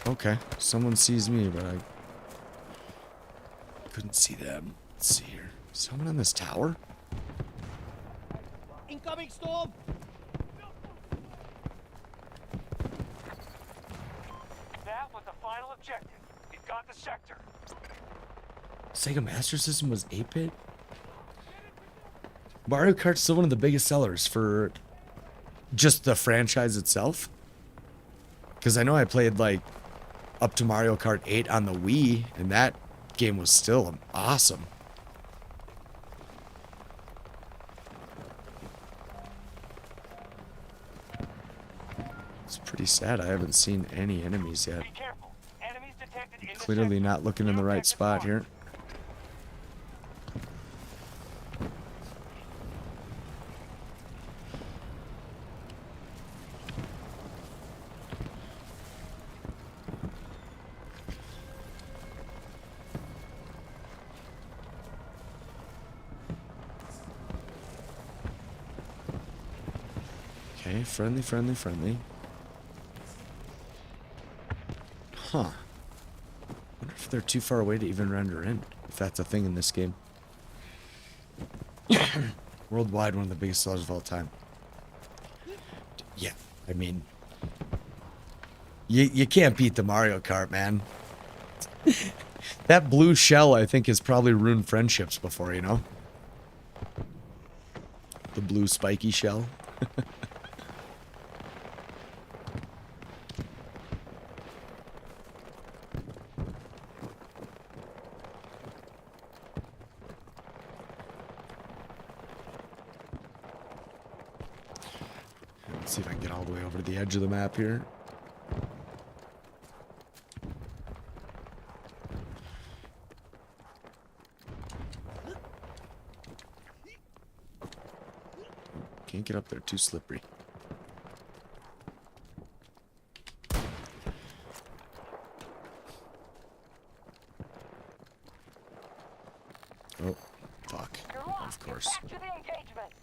Okay, someone sees me, but I couldn't see them. Let's see here. Someone in this tower? Incoming storm! That was the final objective. We've got the sector. Sega Master System was 8-bit? Mario Kart's still one of the biggest sellers for just the franchise itself. Because I know I played like up to Mario Kart 8 on the Wii, and that game was still awesome. It's pretty sad I haven't seen any enemies yet. Be careful. Enemies detected in the Clearly sector. not looking in the New right objective spot marked. here. Okay, friendly, friendly, friendly. Huh. Wonder if they're too far away to even render in, if that's a thing in this game. Worldwide, one of the biggest sellers of all time. Yeah, I mean, you can't beat the Mario Kart, man. That blue shell, I think, has probably ruined friendships before, you know? The blue spiky shell. Let's see if I can get all the way over to the edge of the map here. Can't get up there, too slippery. Oh, fuck. Of course. Back to the engagement.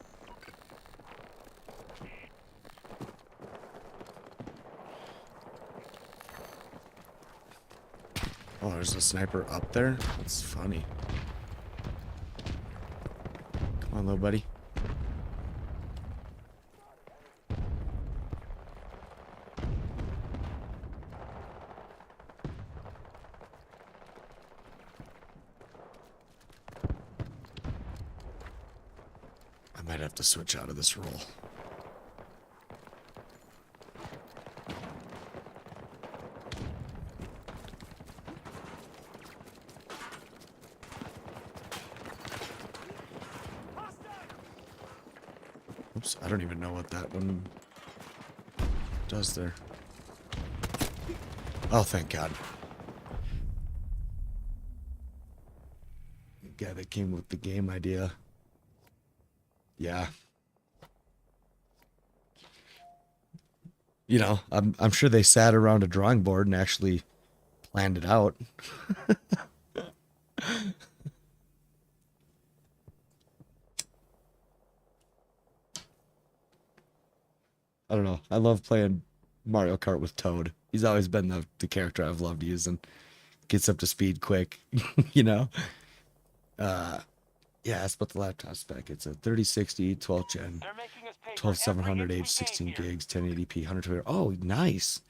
Oh, there's a sniper up there? That's funny. Come on, little buddy. I might have to switch out of this role. Oops, I don't even know what that one does there. Oh, thank God. The guy that came with the game idea. Yeah. You know, I'm sure they sat around a drawing board and actually planned it out. I don't know. I love playing Mario Kart with Toad. He's always been the character I've loved using. Gets up to speed quick, you know? Yeah, that's about the laptop spec. It's a 3060, 12 gen, They're making us pay for 12700 every H, inch we 16 gain here. gigs, 1080p, 120. Oh, nice.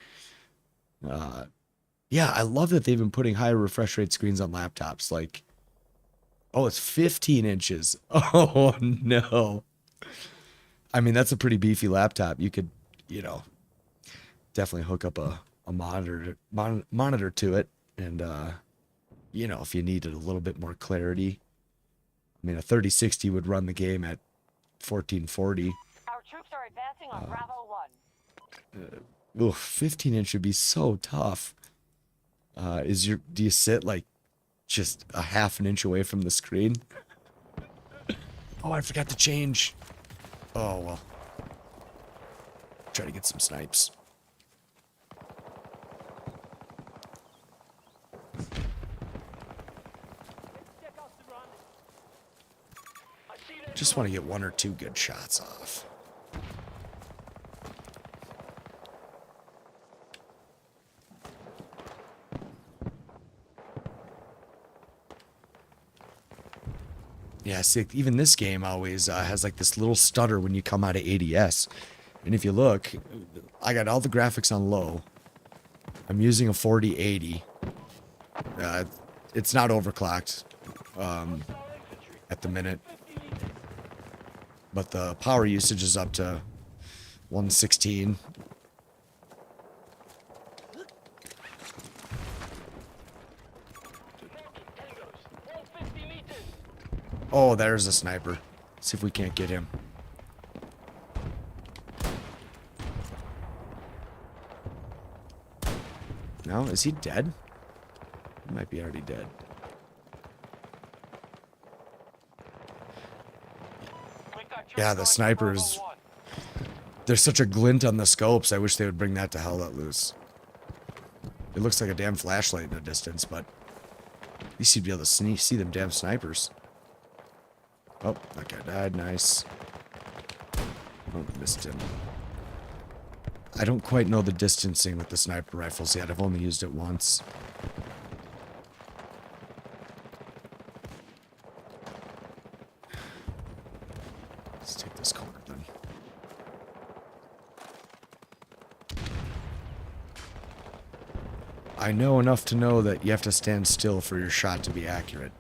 Yeah, I love that they've been putting higher refresh rate screens on laptops. Like, oh, it's 15 inches. Oh, no. I mean, that's a pretty beefy laptop. You could, you know, definitely hook up a monitor to it. And, you know, if you needed a little bit more clarity, I mean, a 3060 would run the game at 1440. Our troops are advancing on Bravo 1. Ooh, 15 inch would be so tough. Do you sit like just a half an inch away from the screen? Oh, I forgot to change. Oh, well. Try to get some snipes. Just want to get 1 or 2 good shots off. Yeah, see, even this game always has like this little stutter when you come out of ADS. And if you look, I got all the graphics on low. I'm using a 4080. It's not overclocked at the minute. But the power usage is up to 116. Oh, there's a sniper. See if we can't get him. No, is he dead? He might be already dead. Yeah, the snipers. There's such a glint on the scopes. I wish they would bring that to hell let loose. It looks like a damn flashlight in the distance, but at least you'd be able to see them damn snipers. Oh, that guy died. Nice. Oh, missed him. I don't quite know the distancing with the sniper rifles yet. I've only used it once. Let's take this corner then. I know enough to know that you have to stand still for your shot to be accurate.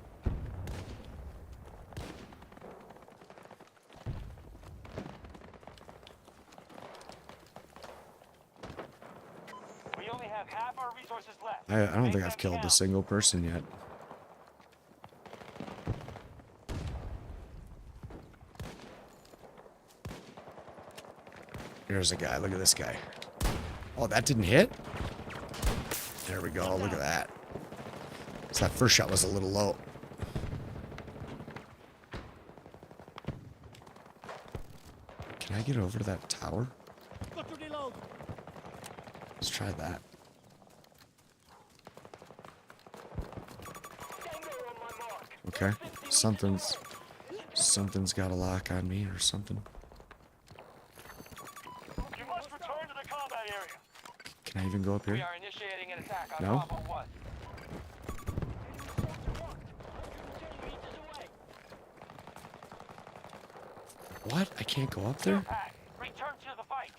We only have half our resources left. I don't think I've killed a single person yet. Here's a guy. Look at this guy. Oh, that didn't hit? There we go. Look at that. So that first shot was a little low. Can I get over to that tower? Got to reload. Let's try that. Okay. Something's got a lock on me or something. You must return to the combat area. Can I even go up We here? are initiating an attack on No? Bravo 1. What? I can't go up there? Pack, return to the fight.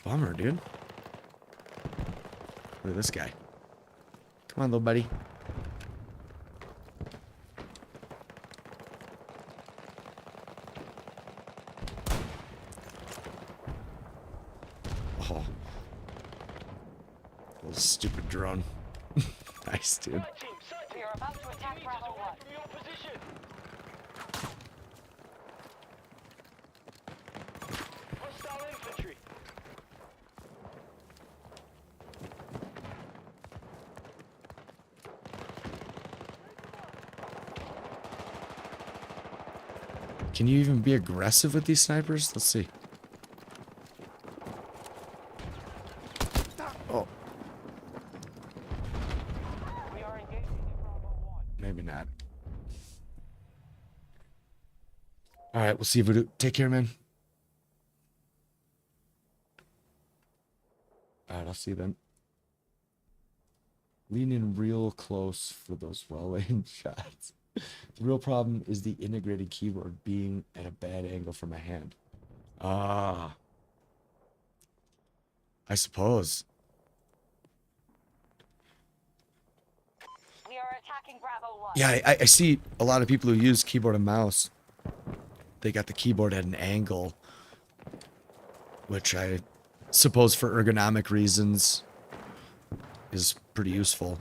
Bummer, dude. Look at this guy. Come on, little buddy. Oh. Little stupid drone. Nice, dude. We are about to attack Bravo 1. Hostile infantry. Can you even be aggressive with these snipers? Let's see. Oh, We are engaging in Bravo 1. maybe not. Alright, we'll see if we do. Take care, man. Alright, I'll see you then. Lean in real close for those well-aimed shots. The real problem is the integrated keyboard being at a bad angle for my hand. Ah. I suppose. We are attacking Bravo 1. Yeah, I see a lot of people who use keyboard and mouse. They got the keyboard at an angle, which I suppose for ergonomic reasons is pretty useful.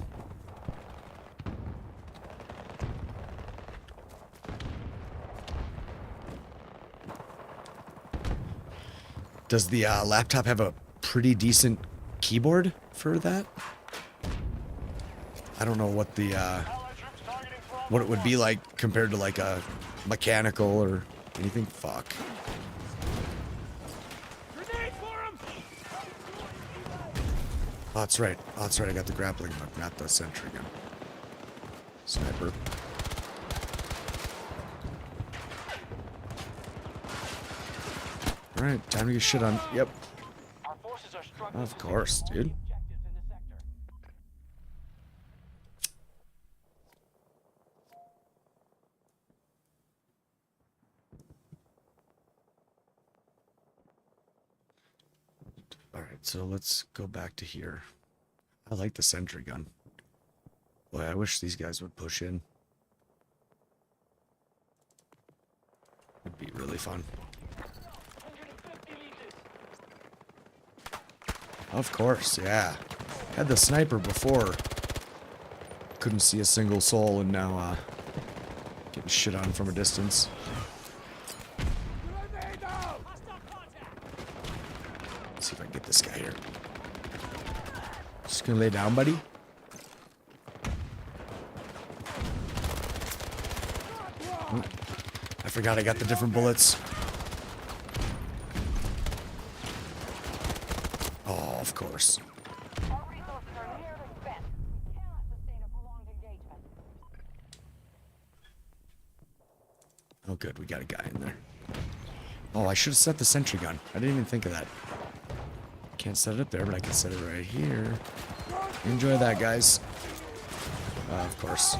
Does the laptop have a pretty decent keyboard for that? I don't know what the what it would be like compared to like a mechanical or anything. Fuck. Grenade for him! Oh, that's right. Oh, that's right. I got the grappling hook, not the sentry gun. Sniper. Alright, time to get shit on. Yep. Our forces are struggling Of to course, secure all dude. the objectives in the sector. Alright, so let's go back to here. I like the sentry gun. Boy, I wish these guys would push in. It'd be really fun. Of course, yeah. Had the sniper before. Couldn't see a single soul, and now, getting shit on from a distance. Let's see if I can get this guy here. Just gonna lay down, buddy. Oh, I forgot I got the different bullets. Oh, of course. Our resources are nearly spent. We cannot sustain a prolonged engagement. Oh, good. We got a guy in there. Oh, I should have set the sentry gun. I didn't even think of that. Can't set it up there, but I can set it right here. Enjoy that, guys. Of course.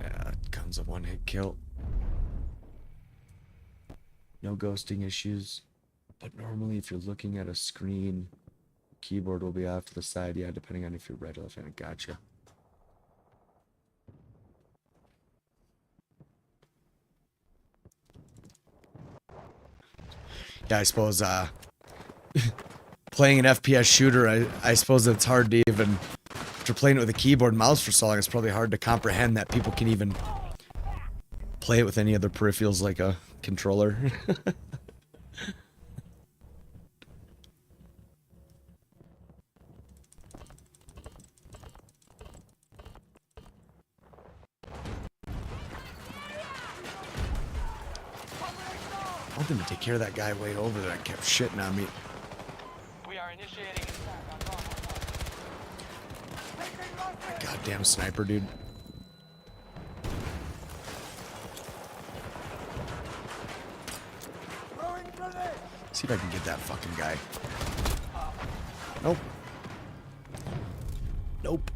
Yeah, comes a one-hit kill. No ghosting issues. But normally, if you're looking at a screen, keyboard will be off to the side. Yeah, depending on if you're right or left handed. Gotcha. Yeah, I suppose, playing an FPS shooter, I suppose it's hard to even, after playing it with a keyboard and mouse for so long, it's probably hard to comprehend that people can even play it with any other peripherals like a controller. I want them to take care of that guy way over there that kept shitting on me. We are initiating attack on Bravo. Goddamn sniper, dude. See if I can get that fucking guy. Nope. Nope.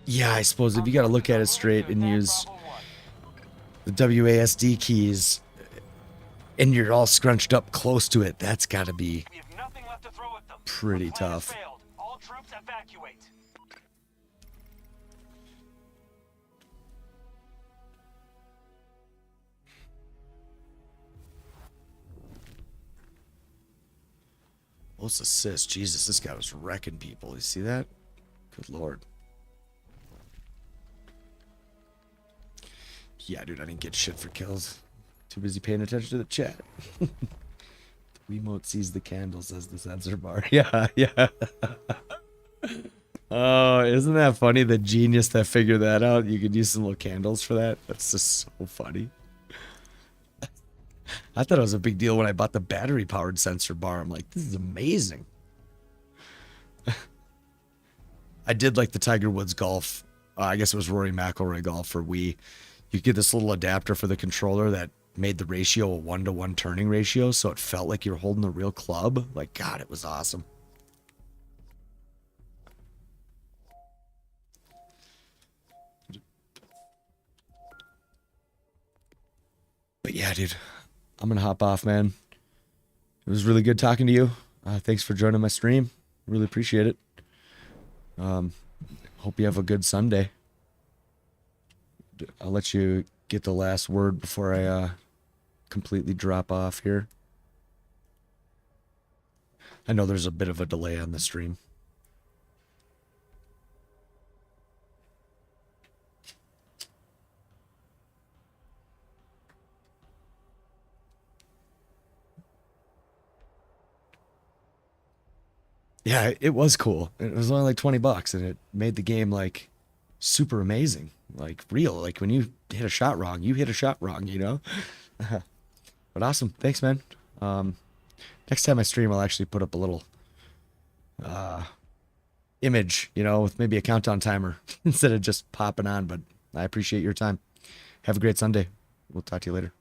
Yeah, I suppose if you gotta look at it straight and use the WASD keys and you're all scrunched up close to it, that's gotta be We have nothing left to throw at them. pretty Our plan has tough. failed. All troops evacuate. Most assists. Jesus, this guy was wrecking people. You see that? Good lord. Yeah, dude, I didn't get shit for kills. Too busy paying attention to the chat. The Wiimote sees the candles as the sensor bar. Yeah, yeah. Oh, isn't that funny? The genius that figured that out. You could use some little candles for that. That's just so funny. I thought it was a big deal when I bought the battery-powered sensor bar. I'm like, this is amazing. I did like the Tiger Woods golf. I guess it was Rory McIlroy golf for Wii. You get this little adapter for the controller that made the ratio a 1-to-1 turning ratio, so it felt like you were holding a real club. Like, God, it was awesome. But yeah, dude, I'm gonna hop off, man. It was really good talking to you. Thanks for joining my stream. Really appreciate it. Hope you have a good Sunday. I'll let you get the last word before I completely drop off here. I know there's a bit of a delay on the stream. Yeah, it was cool. It was only like $20 and it made the game like super amazing, like real. Like when you hit a shot wrong, you hit a shot wrong, you know. But awesome, thanks, man. Next time I stream, I'll actually put up a little image, you know, with maybe a countdown timer instead of just popping on. But I appreciate your time. Have a great Sunday. We'll talk to you later.